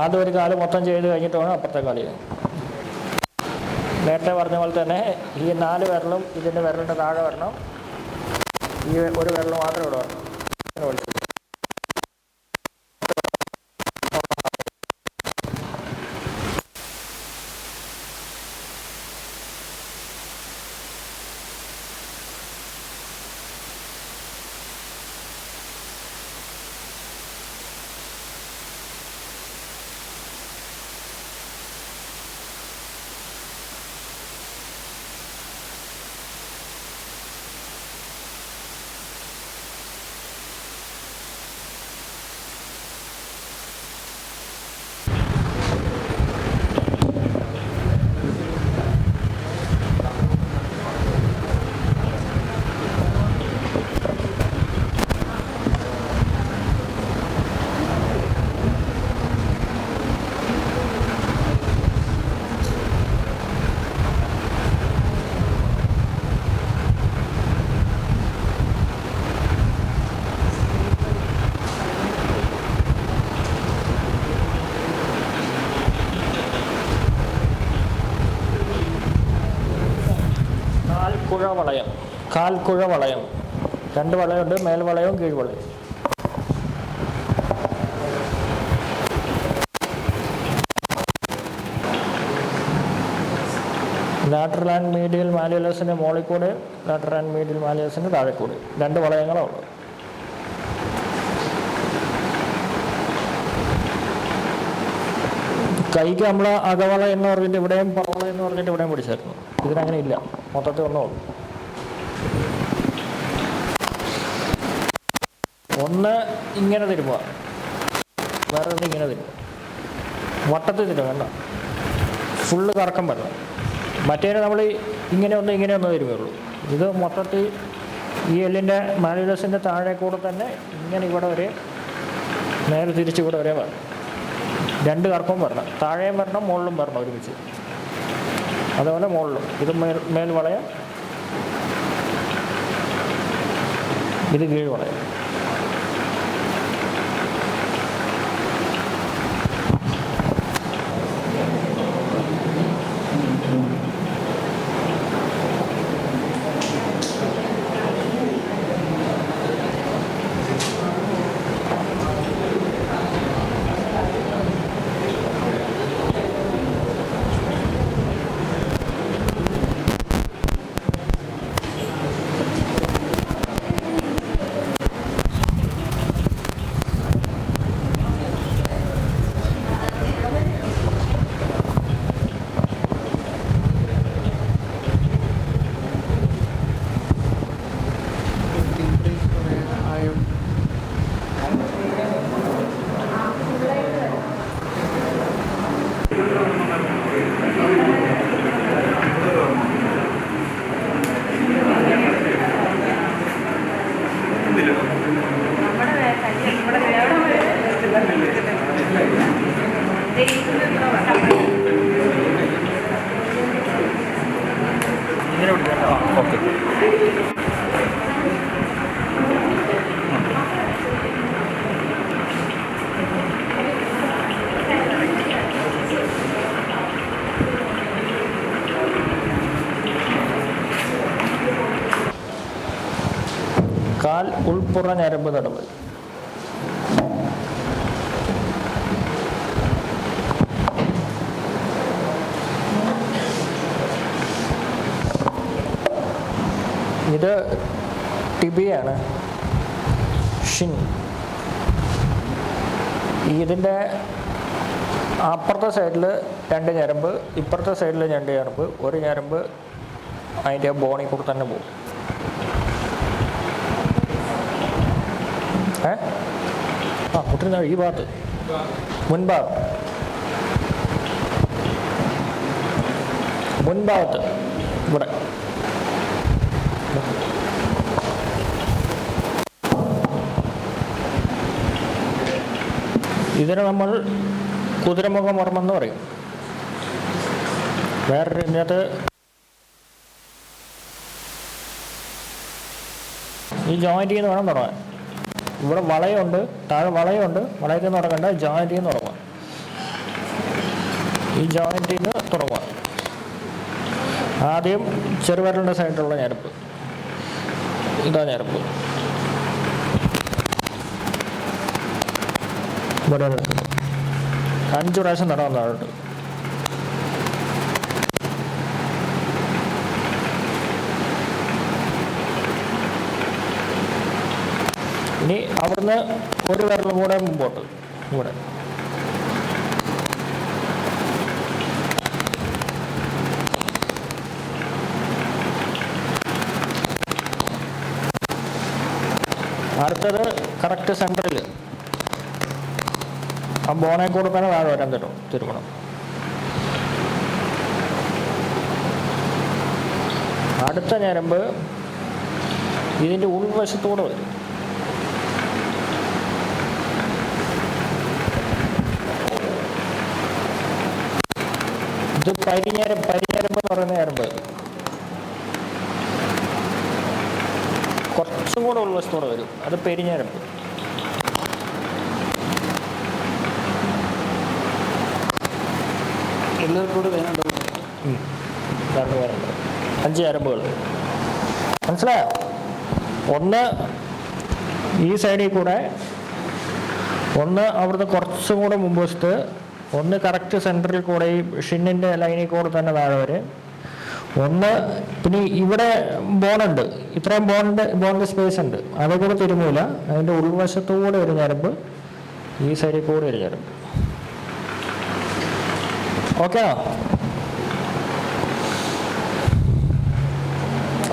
ആദ്യം ഒരു കാല് മൊത്തം ചെയ്ത് കഴിഞ്ഞിട്ട് വേണം അപ്പുറത്തെ കാല് ചെയ്യാൻ. നേരത്തെ പറഞ്ഞ പോലെ തന്നെ ഈ 4 വിരലും ഇതിൻ്റെ വിരലിൻ്റെ താഴെ വരണം, ഈ ഒരു വിരൽ മാത്രം ഇവിടെ വരണം. ഇങ്ങനെ വലിച്ചു. വളയം, കാൽക്കുഴ വളയം. 2 വളയമുണ്ട്, മേൽവളയവും കീഴ്വളയവും. ലാറ്ററൽ ആൻഡ് മീഡിയൽ മാലിയലസിൻ്റെ മുകളിൽ കൂടെ, ലാറ്ററൽ ആൻഡ് മീഡിയൽ മാലിയലസിൻ്റെ താഴെ കൂടെ 2 വളയങ്ങളാണ് ഉള്ളത്. കൈക്ക് നമ്മൾ അകവള എന്ന് പറഞ്ഞിട്ട് ഇവിടെയും പുറവള എന്ന് പറഞ്ഞിട്ട് ഇവിടെയും പിടിച്ചായിരുന്നു. ഇതിനങ്ങനെ ഇല്ല, മൊത്തത്തിൽ ഒന്നുള്ളൂ. ഒന്ന് ഇങ്ങനെ തിരുമുക, വേറെ ഒന്ന് ഇങ്ങനെ തിരുമുക. വട്ടത്തിൽ തിരുമുക, വേണ്ട ഫുള്ള് കറക്കം വരണം. മറ്റേതിന് നമ്മൾ ഇങ്ങനെ ഒന്ന് തിരുമുകയുള്ളൂ. ഇത് മൊത്തത്തിൽ ഈ എല്ലിൻ്റെ മാലിയലസിൻ്റെ താഴെ കൂടെ തന്നെ ഇങ്ങനെ ഇവിടെ വരെ നേരെ തിരിച്ച് ഇവിടെ വരെ വരണം. 2 കറക്കവും വരണം, താഴെയും വരണം മുകളിലും വരണം ഒരുമിച്ച്. അതുപോലെ മുകളിലും. ഇത് മേൽവളയം, ഇത് കീഴ്വളയം. കാൽ ഉൾപ്പുറ ഞരമ്പ് തടവൽ. ഇത് ടിബിയാണ്, ഷിൻ. ഇതിൻ്റെ അപ്പുറത്തെ സൈഡിൽ 2 ഞരമ്പ്, ഇപ്പുറത്തെ സൈഡിൽ 2 ഞരമ്പ്. ഒരു ഞരമ്പ് അതിൻ്റെ ബോണിൽ കൂടെ തന്നെ പോകും. കുട്ടിരുന്ന ഈ ഭാഗത്ത് മുൻഭാഗത്ത് ഇവിടെ ഇതിനെ നമ്മൾ കുതിരമുഖ മർമ്മം എന്ന് പറയും. വേറൊരു ഇതിനകത്ത് ഈ ജോയിൻറ്റിൽ നിന്ന് വേണം തുടങ്ങാൻ. ഇവിടെ വളയുണ്ട്, താഴെ വളയുണ്ട്. വളയിൽ നിന്ന് തുടങ്ങണ്ട, ജോയിൻറ്റിൽ നിന്ന് തുടങ്ങാം. ഈ ജോയിൻറ്റിൽ നിന്ന് തുടങ്ങുക. ആദ്യം ചെറുവിരലിൻ്റെ സൈഡിലുള്ള ഞരമ്പ്, ഇതാ ഞരമ്പ്. ഇവിടെ 5 പ്രാവശ്യം നടന്നു താഴോട്ട്. ഇനി അവിടുന്ന് ഒരു വിരലും കൂടെ മുമ്പോട്ട് ഇവിടെ. അടുത്തത് കറക്റ്റ് സെൻറ്ററിൽ ആ ബോണെ കൂടെ തന്നെ താഴെ വരാൻ തിരുമണം. അടുത്ത ഞരമ്പ് ഇതിൻ്റെ ഉൾവശത്തൂടെ വരും. ഇത് പരിഞരമ്പ് എന്ന് പറയുന്ന ഞരമ്പ്. കുറച്ചും കൂടെ ഉൾവശത്തോടെ വരും, അത് പെരിഞ്ഞരമ്പ്. എല്ലാവർക്കും വേനുണ്ടാവും. 2 പേരുണ്ട്, 5 ഞരമ്പുകൾ. മനസ്സിലായോ? ഒന്ന് ഈ സൈഡിൽ കൂടെ, ഒന്ന് അവിടുന്ന് കുറച്ചും കൂടെ മുമ്പ്, ഒന്ന് കറക്റ്റ് സെൻറ്ററിൽ കൂടെ ഈ ഷിന്നിൻ്റെ ലൈനിൽ കൂടെ തന്നെ താഴെ വരെ. ഒന്ന് പിന്നെ ഇവിടെ ബോണുണ്ട്, ഇത്രയും ബോണിൻ്റെ സ്പേസ് ഉണ്ട്, അതേ കൂടെ തിരുമൂല. അതിൻ്റെ ഉൾവശത്തുകൂടെ ഒരു ഞരമ്പ്, ഈ സൈഡിൽ കൂടെ ഒരു ഞരമ്പ്. ഓക്കെ,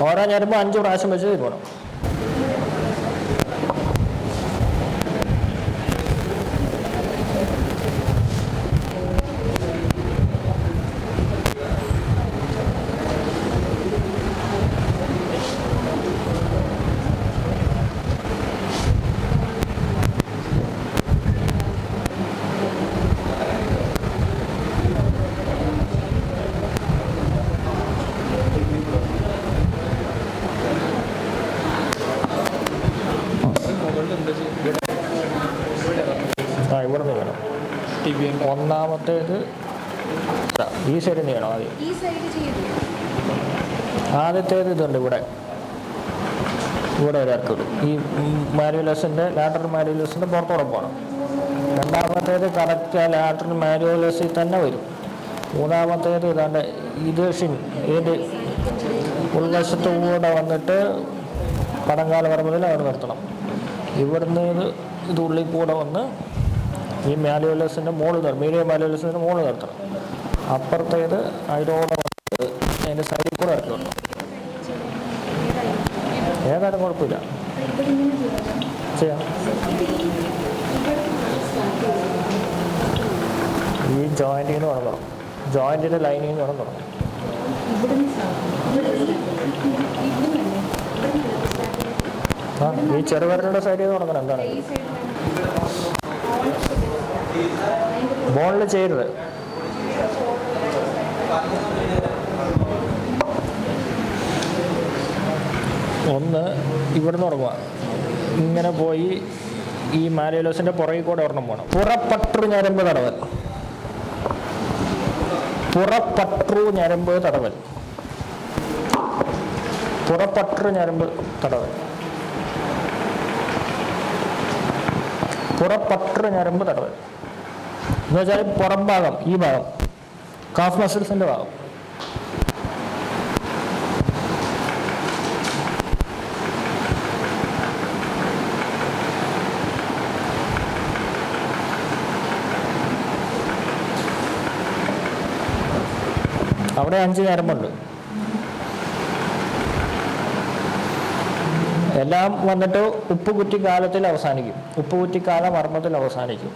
ഓരോ ഞരമ്പ് 5 പ്രാവശ്യം വെച്ച് തിരുമണം. ഇവിടെ നിന്ന് വേണം. ഒന്നാമത്തേത് ഈ സൈഡിൽ നിന്ന് വേണം. ആദ്യത്തേത് ഇതുണ്ട്, ഇവിടെ ഒരു ഇറക്കിടും. ഈ മാരിയോലസിൻ്റെ ലാറ്ററൽ മാരിയോലസിൻ്റെ പുറത്തോടെ പോകണം. രണ്ടാമത്തേത് കറക്റ്റ് ആ ലാറ്ററൽ മാരിയോലസിൽ തന്നെ വരും. മൂന്നാമത്തേത് ഇതാണ്ട് ഇത് ഷിൻ, ഏത് ഉൾവശത്തുകൂടെ വന്നിട്ട് പടങ്കാല പർവ്വതത്തിൽ അവിടെ നിർത്തണം. ഇവിടുന്ന് ഇത് ഉള്ളിൽ കൂടെ വന്ന് ഈ മാലിയോലസിൻ്റെ മുകളിൽ മീഡിയം മാലിയോലസിൻ്റെ മുകളിൽ നിർത്തണം. അപ്പുറത്തേത് അതിനോടെ വന്നിട്ട് അതിൻ്റെ സൈഡിൽ കൂടെ ഇറക്കി വിടണം. ഏതായാലും കുഴപ്പമില്ല, ചെയ്യാം. ഈ ജോയിൻറ്റിൽ നിന്ന് വേണം തുടങ്ങും, ജോയിൻറ്റിൻ്റെ ലൈനിൽ നിന്ന് വേണം തുടങ്ങും. ഈ ചെറുവിരലുടെ സൈഡിൽ നിന്ന് തുടങ്ങണം. എന്താണ് ബോണിൽ ചെയ്യരുത്. ഒന്ന് ഇവിടുന്ന് തുടങ്ങുക, ഇങ്ങനെ പോയി ഈ മാലിയോലസിൻ്റെ പുറകിൽ കൂടെ ഒരെണ്ണം പോകണം. പുറപ്പട്ടു ഞരമ്പ് തടവൽ, പുറപ്പട്ടു ഞരമ്പ് തടവൽ, പുറപ്പട്ടു ഞരമ്പ് തടവൽ. പുറപ്പട്ട ഞരമ്പ് തടവൽ എന്ന് വെച്ചാൽ പുറം ഭാഗം, ഈ ഭാഗം, കാഫ് മസിൽസിൻ്റെ ഭാഗം. അവിടെ 5 ഞരമ്പുണ്ട്. എല്ലാം വന്നിട്ട് ഉപ്പുകുറ്റിക്കാലത്തിൽ അവസാനിക്കും. ഉപ്പുകുറ്റിക്കാല മർമ്മത്തിൽ അവസാനിക്കും.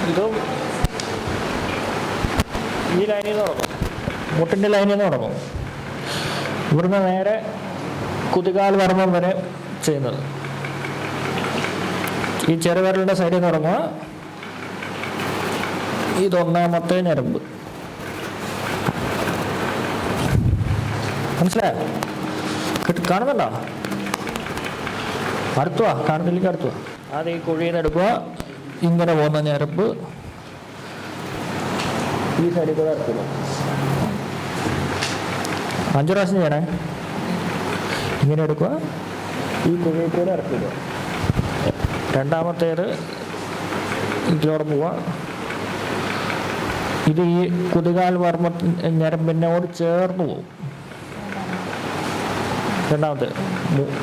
ഇതും ഈ ലൈനിൽ നിന്ന് തുടങ്ങും, മുട്ടിൻ്റെ ലൈനിൽ നിന്ന് തുടങ്ങും. ഇവിടുന്ന് നേരെ കുതികാൽ വർമ്മം വരെ ചെയ്യുന്നത്. ഈ ചെറുവിരലിൻ്റെ സൈഡിൽ നിന്ന് തുടങ്ങുക. ഇതൊന്നാമത്തെ ഞരമ്പ്. മനസ്സിലായോ? കാണുന്നുണ്ടോ? അടുത്തുവാ, കാണുന്നില്ലെങ്കിൽ അടുത്തുവാ. അത് ഈ കുഴിയിൽ നിന്ന് എടുക്കുക. ഇങ്ങനെ പോകുന്ന ഞരമ്പ് ഈ സൈഡിൽ കൂടെ ഇറക്കുക. 5 പ്രാവശ്യം ചെയ്യണേ. ഇങ്ങനെ എടുക്കുക, ഈ കുഴിയിൽ കൂടെ ഇറക്കുക. രണ്ടാമത്തേത് ഇതിലൂടെ പോവുക. ഇത് ഈ കുതികാൽ വർമ്മ ഞരമ്പിനോട് ചേർന്ന് പോകും. രണ്ടാമത്തേത്.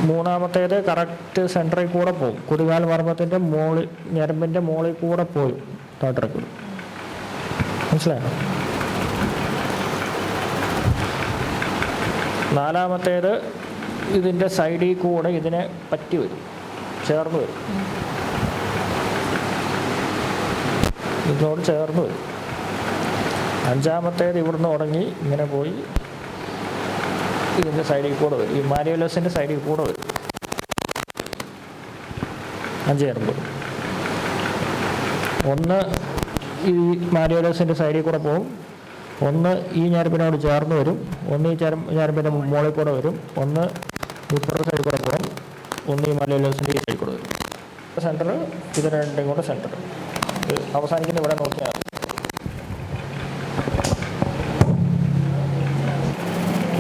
മൂന്നാമത്തേത് കറക്റ്റ് സെൻറ്ററിൽ കൂടെ പോകും. കുതികാൽ വർമ്മത്തിൻ്റെ മുകളിൽ, ഞരമ്പിൻ്റെ മുകളിൽ കൂടെ പോയി താട്ടിറക്കും. മനസ്സിലായോ? നാലാമത്തേത് ഇതിൻ്റെ സൈഡിൽ കൂടെ ഇതിനെ പറ്റി വരും, ചേർന്ന് വരും, ഇതിനോട് ചേർന്ന് വരും. അഞ്ചാമത്തേത് ഇവിടുന്ന് തുടങ്ങി ഇങ്ങനെ പോയി ഇതിൻ്റെ സൈഡിൽ കൂടെ വരും, ഈ മാരിയോലസിൻ്റെ സൈഡിൽ കൂടെ വരും. 5 ഞരമ്പ്. ഒന്ന് ഈ മാരിയോലസിൻ്റെ സൈഡിൽ കൂടെ പോകും, ഒന്ന് ഈ ഞരമ്പിനോട് ചേർന്ന് വരും, ഒന്ന് ഈ ഞരമ്പിൻ്റെ മുകളിൽ കൂടെ വരും, ഒന്ന് ഇപ്പുറത്തെ സൈഡിൽ കൂടെ പോകും, ഒന്ന് ഈ മാരിയോലസിൻ്റെ ഈ സൈഡിൽ കൂടെ വരും. സെൻറ്റർ, ഇത് രണ്ടും കൂടെ സെൻറ്റർ. അവസാനിക്കുന്ന ഇവിടെ നോക്കിയാൽ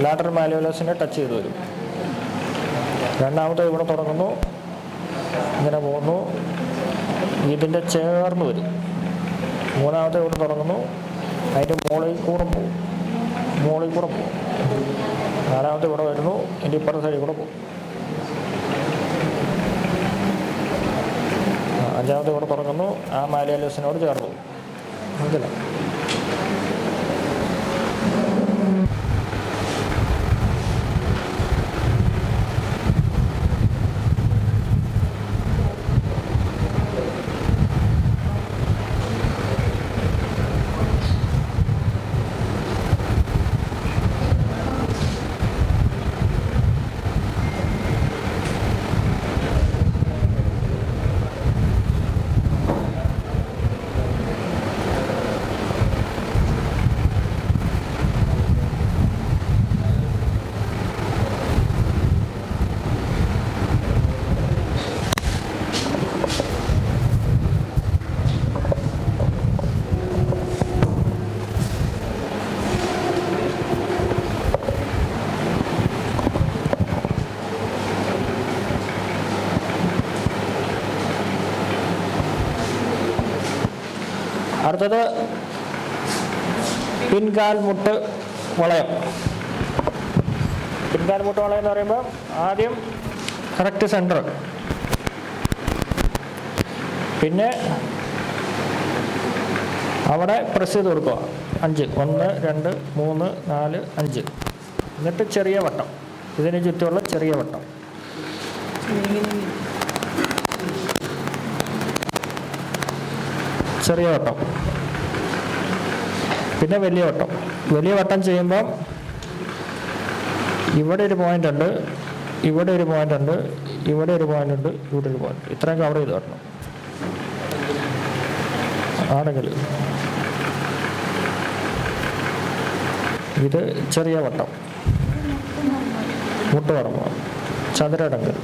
ലാറ്ററൽ മാലിയോലസിനെ ടച്ച് ചെയ്ത് വരും. രണ്ടാമത്തെ ഇവിടെ തുടങ്ങുന്നു, ഇങ്ങനെ പോകുന്നു, ഇതിൻ്റെ ചേർന്ന് വരും. മൂന്നാമത്തെ ഇവിടെ തുടങ്ങുന്നു, അതിൻ്റെ മുകളിൽ കൂടെ പോകും, നാലാമത്തെ ഇവിടെ വരുന്നു, എൻ്റെ ഇപ്പുറത്തെ സൈഡിൽ കൂടെ പോകും. അഞ്ചാമത്തെ ഇവിടെ തുടങ്ങുന്നു, ആ മാലിയോലസിനോട് ചേർന്ന് പോകും. മനസ്സില? അടുത്തത് പിൻകാൽ മുട്ട് വളയം. പിൻകാൽ മുട്ട് വളയം എന്ന് പറയുമ്പോൾ ആദ്യം കറക്റ്റ് സെൻറ്റർ, പിന്നെ അവിടെ പ്രസ് ചെയ്ത് കൊടുക്കുക. 5, 1, 2, 3, 4, 5. എന്നിട്ട് ചെറിയ വട്ടം, ഇതിന് ചുറ്റുമുള്ള ചെറിയ വട്ടം. ചെറിയ വട്ടം, പിന്നെ വലിയ വട്ടം. വലിയ വട്ടം ചെയ്യുമ്പം ഇവിടെ ഒരു പോയിന്റ് ഉണ്ട്, ഇവിടെ ഒരു പോയിന്റ് ഉണ്ട്, ഇവിടെ ഒരു പോയിന്റ് ഉണ്ട്, ഇവിടെ ഒരു പോയിന്റ്. ഇത്രയും കവർ ചെയ്ത് വരണം. ആണെങ്കിൽ ഇത് ചെറിയ വട്ടം, മുട്ടുപറമ്പ്, ചതുരടങ്കൽ.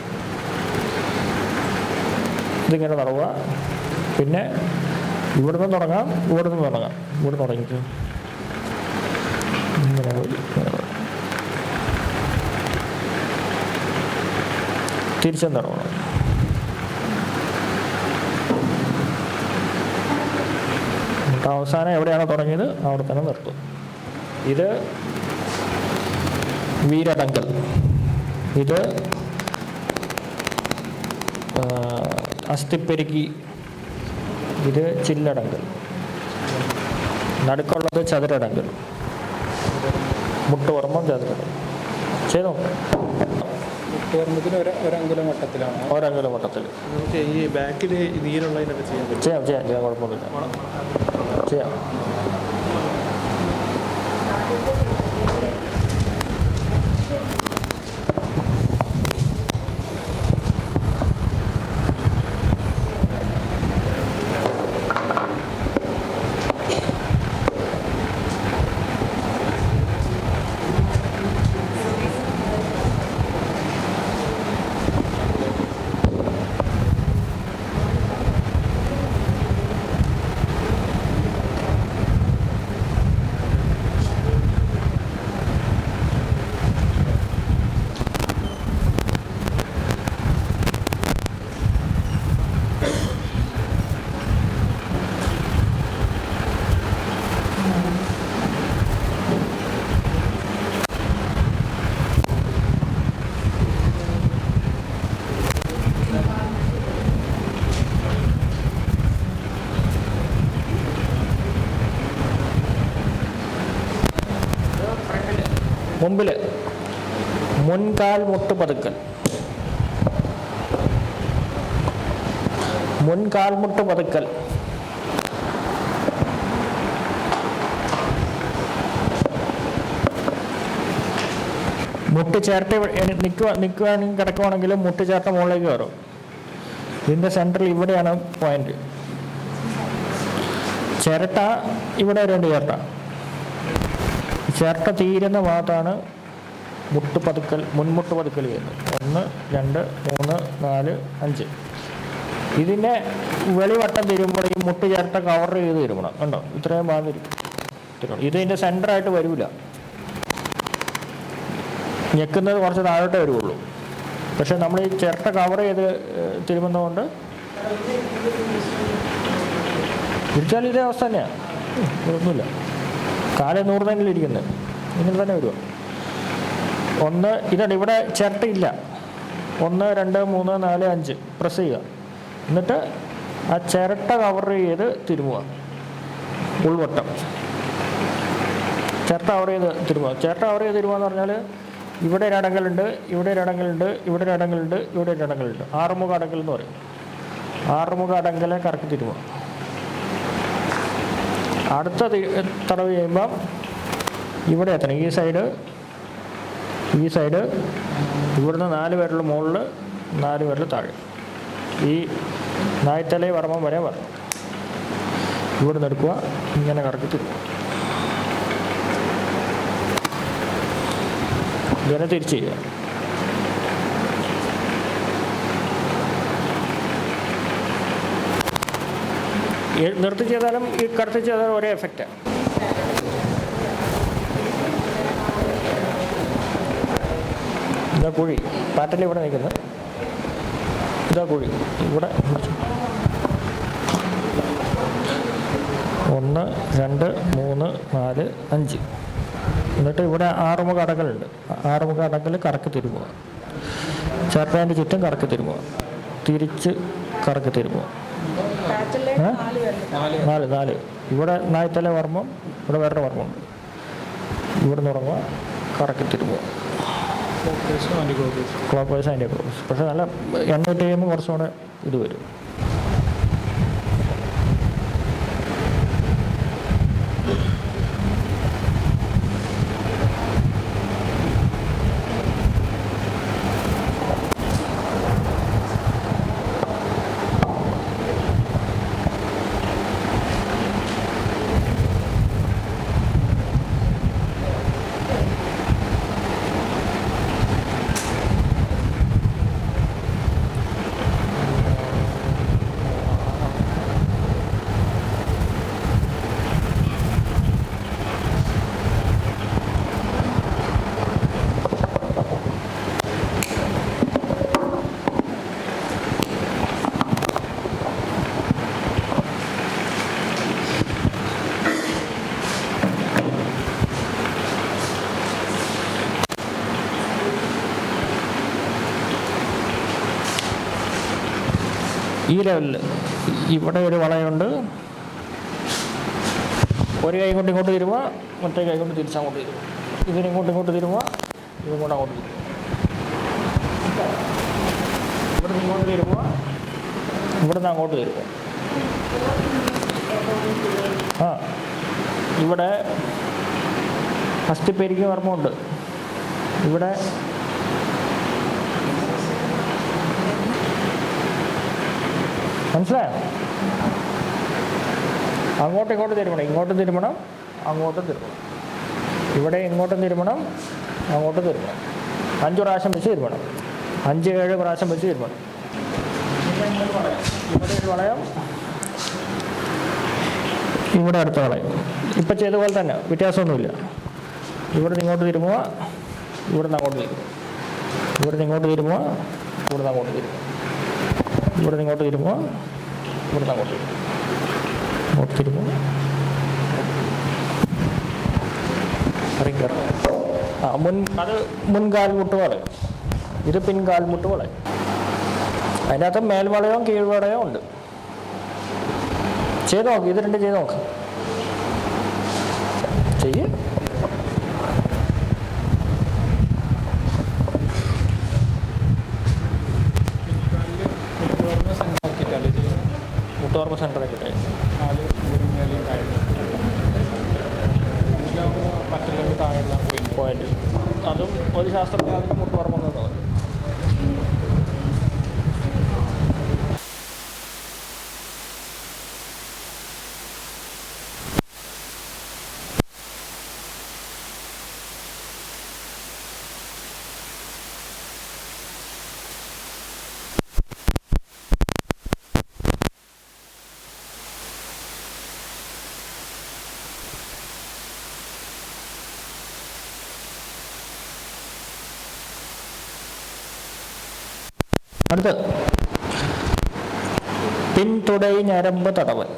ഇതിങ്ങനെ തുടങ്ങുക. പിന്നെ ഇവിടുന്ന് തുടങ്ങാം, ഇവിടുന്ന് തുടങ്ങാം. ഇവിടെ തുടങ്ങിക്കും ഇങ്ങനെ പോയി തിരിച്ചും തുടങ്ങണം. എന്നിട്ട് അവസാനം എവിടെയാണോ തുടങ്ങിയത് അവിടെ തന്നെ നിർത്തും. ഇത് വീരടങ്കൽ, ഇത് അസ്ഥിപ്പെരുക്കി, ഇത് ചില്ലടങ്കൽ, നടുക്കുള്ളത് ചതുരടങ്കൽ, മുട്ടുപറമ്പം ചതുരടങ്കൽ. ചെയ്തോ? ഒരങ്കുലം വട്ടത്തിലാണ്. ഒരങ്കുലം വട്ടത്തിൽ നമുക്ക് ഈ ബാക്കിൽ നീരുള്ളതിനൊക്കെ ചെയ്യാൻ പറ്റും. ചെയ്യാം, കുഴപ്പമൊന്നുമില്ല, ചെയ്യാം. മുമ്പിൽ മുൻകാൽ മുട്ട് പതുക്കൽ, മുൻകാൽമുട്ട് പതുക്കൽ, മുട്ട് ചേർട്ട് നിൽക്കുവാണെങ്കിൽ കിടക്കുവാണെങ്കിലും മുട്ട് ചേർട്ട മുകളിലേക്ക് കയറും. ഇതിൻ്റെ സെൻറ്ററിൽ ഇവിടെയാണ് പോയിന്റ്. ചിരട്ട ഇവിടെ 2 ചിരട്ട, ചിരട്ട തീരുന്ന ഭാഗത്താണ് മുട്ട് പതുക്കൽ, മുൻമുട്ട് പതുക്കൽ ചെയ്യുന്നത്. 1 2 3 4 5. ഇതിനെ വെളിവട്ടം തിരുമ്പോൾ ഈ മുട്ട് ചിരട്ട കവർ ചെയ്ത് തിരുമണം. കണ്ടോ? ഇത്രയും ഭാഗം തിരുമണം. ഇത് ഇതിൻ്റെ സെൻറ്ററായിട്ട് വരില്ല, ഞെക്കുന്നത് കുറച്ച് താഴോട്ടേ വരുള്ളൂ. പക്ഷെ നമ്മൾ ഈ ചിരട്ട കവർ ചെയ്ത് തിരുമുന്നതുകൊണ്ട് തിരിച്ചാൽ ഇതേ അവസ്ഥ തന്നെയാണ്, ഒന്നുമില്ല. കാലം 100 ഇരിക്കുന്നത് ഇങ്ങനെ തന്നെ വരുമോ? 1 ഇതാണ് ഇവിടെ ചിരട്ടയില്ല. 1 2 3 4 5 പ്രസ് ചെയ്യുക. എന്നിട്ട് ആ ചിരട്ട കവർ ചെയ്ത് തിരുമുക. ഉൾവട്ടം ചിരട്ട കവർ ചെയ്ത് തിരുമുക. ചിരട്ട കവർ ചെയ്ത് തിരുമുക എന്ന് പറഞ്ഞാൽ ഇവിടെ 1 അടങ്കലുണ്ട്, ഇവിടെ 1 അടങ്കലുണ്ട്, ഇവിടെ 1 അടങ്കലുണ്ട്, ഇവിടെ 1 അടങ്കലുണ്ട്. 6 മുഖ അടങ്കൽ എന്ന് പറയും. 6 മുഖ അടങ്കലെ കറക്കി തിരുമുക. അടുത്ത തടവ് ചെയ്യുമ്പം ഇവിടെ എത്തണം. ഈ സൈഡ് ഇവിടുന്ന് 4 പേരുള്ള മുകളിൽ, 4 പേരിൽ താഴെ. ഈ നായ്ത്തലയെ വർമ്മം വരെ വരണം. ഇവിടെ നിന്ന് എടുക്കുക, ഇങ്ങനെ കറക്കി തിരുമുക. ഇങ്ങനെ തിരിച്ച് ചെയ്യുക. നിർത്തി ചെയ്താലും ഈ കടത്തി ചെയ്താലും ഒരേ എഫക്റ്റാണ്. ഇതാ കുഴി, പാറ്റൽ ഇവിടെ നിൽക്കുന്നത്. ഇതാ കുഴി, ഇവിടെ 1 2 3 4 5. എന്നിട്ട് ഇവിടെ 6 മുഖ അടക്കലുണ്ട്. 6 മുഖ അടക്കൽ കറക്കി തിരുമുക. ചേർട്ടേൻ്റെ ചുറ്റും കറക്കി തിരുമുക. തിരിച്ച് കറക്കി തിരുമുക. 4 ഇവിടെ നായ്ത്തല വർമ്മം, ഇവിടെ വേറെ വർമ്മമുണ്ട്. ഇവിടെ നിന്ന് ഉറങ്ങുക, കറക്കി തിരുമുക. Clockwise anti clock. പക്ഷെ നല്ല എണ്ണയിട്ട് ചെയ്യുമ്പോൾ കുറച്ചുകൂടെ ഇത് വരും. ഈ ലെവലിൽ ഇവിടെ ഒരു വളയുണ്ട്. ഒരു കൈ കൊണ്ട് ഇങ്ങോട്ട് തിരുമ്പോൾ മറ്റേ കൈ കൊണ്ട് തിരിച്ചങ്ങോട്ട് തിരുമ്പോൾ, ഇങ്ങോട്ട് തിരുമ്പോൾ ഇതും കൊണ്ട് അങ്ങോട്ട് തിരുമ്പോൾ, ഇവിടുന്ന് ഇങ്ങോട്ട് തിരുമ്പോൾ ഇവിടുന്ന് അങ്ങോട്ട് തിരുമ്പോൾ. ആ ഇവിടെ അസ്ഥിപ്പെരിക്ക് വർമ്മമുണ്ട്. ഇവിടെ മനസ്സിലായോ? അങ്ങോട്ടും ഇങ്ങോട്ടും തിരുമണം, ഇങ്ങോട്ടും തിരുമണം, അങ്ങോട്ടും തിരുമണം. ഇവിടെ ഇങ്ങോട്ടും തിരുമണം, അങ്ങോട്ടും തിരുമണം. 5 പ്രാവശ്യം വെച്ച് തിരുമണം, 5-7 പ്രാവശ്യം വെച്ച് തിരുമണം. ഇവിടെ ഒരു വളയം, ഇവിടെ അടുത്ത വളയം. ഇപ്പം ചെയ്ത പോലെ തന്നെ, വ്യത്യാസമൊന്നുമില്ല. ഇവിടുന്ന് ഇങ്ങോട്ട് തിരുമുക, ഇവിടുന്ന് അങ്ങോട്ട് തിരുമുക, ഇവിടുന്ന് ഇങ്ങോട്ട് തിരുമുക, ഇവിടുന്ന് അങ്ങോട്ട് തിരുമുക, ഇവിടുന്ന് ഇങ്ങോട്ട് തിരുമുക, ഇവിടുന്ന് അങ്ങോട്ട് തിരുമുക, ഇങ്ങോട്ട് തിരുമുക. അത് മുൻകാൽമുട്ട് വളയും, ഇത് പിൻകാൽമുട്ട് വളയും. അതിനകത്ത് മേൽവളയവും കീഴ്വളയവും ഉണ്ട്. ചെയ്ത് നോക്ക്, ഇത് രണ്ടും ചെയ്ത് നോക്ക്. ചെയ്യ്. മുട്ടോർമ്മ സെൻ്ററാക്കിട്ടെ പോയിന്റ്. അതും ഒരു ശാസ്ത്രത്തിൽ അതിന് മുട്ടോർമ്മ എന്നത്. അടുത്ത് പിൻതുടൈ ഞരമ്പ് തടവൽ.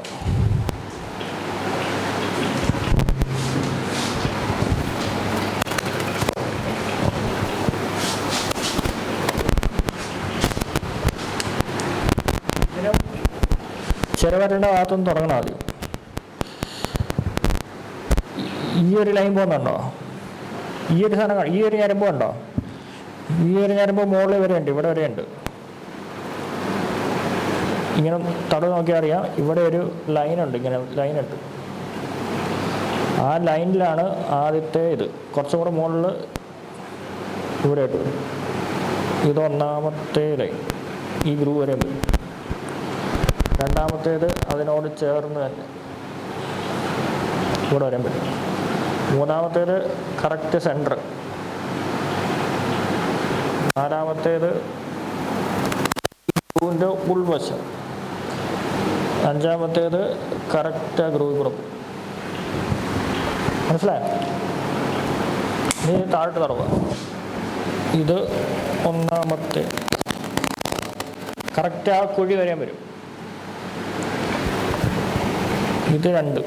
ചെറുവരയുടെ ഭാഗത്തുനിന്ന് തുടങ്ങണം ആദ്യം. ഈ ഒരു ലൈൻ പോകുന്നുണ്ടോ? ഈ ഒരു സാധനം, ഈ ഒരു ഞരമ്പ് ഉണ്ടോ? ഈ ഒരു ഞരമ്പ് മുകളിൽ വരെ ഉണ്ട്, ഇവിടെ വരെ ഉണ്ട്. ഇങ്ങനെ തടവ് നോക്കിയാൽ അറിയാം, ഇവിടെ ഒരു ലൈനുണ്ട്, ഇങ്ങനെ ലൈനുണ്ട്. ആ ലൈനിലാണ് ആദ്യത്തെ ഇത്. കുറച്ചും കൂടെ മുകളിൽ ഇവിടെ ഇട്ടു. ഇത് ഒന്നാമത്തെ ലൈൻ, ഈ ഗ്രൂ വരെ ഉണ്ട്. രണ്ടാമത്തേത് അതിനോട് ചേർന്ന് തന്നെ ഇവിടെ വരാൻ പറ്റും. മൂന്നാമത്തേത് കറക്റ്റ് സെൻറ്റർ. നാലാമത്തേത് ഗ്രൂവിൻ്റെ ഉൾവശം. അഞ്ചാമത്തേത് കറക്റ്റ് ഗ്രൂവ് പുറത്ത്. മനസ്സിലായോ? ഇനി താഴോട്ട് തടവുക. ഇത് ഒന്നാമത്തെ കറക്റ്റ് ആ കുഴി വരാൻ വരും. ഇത് 2.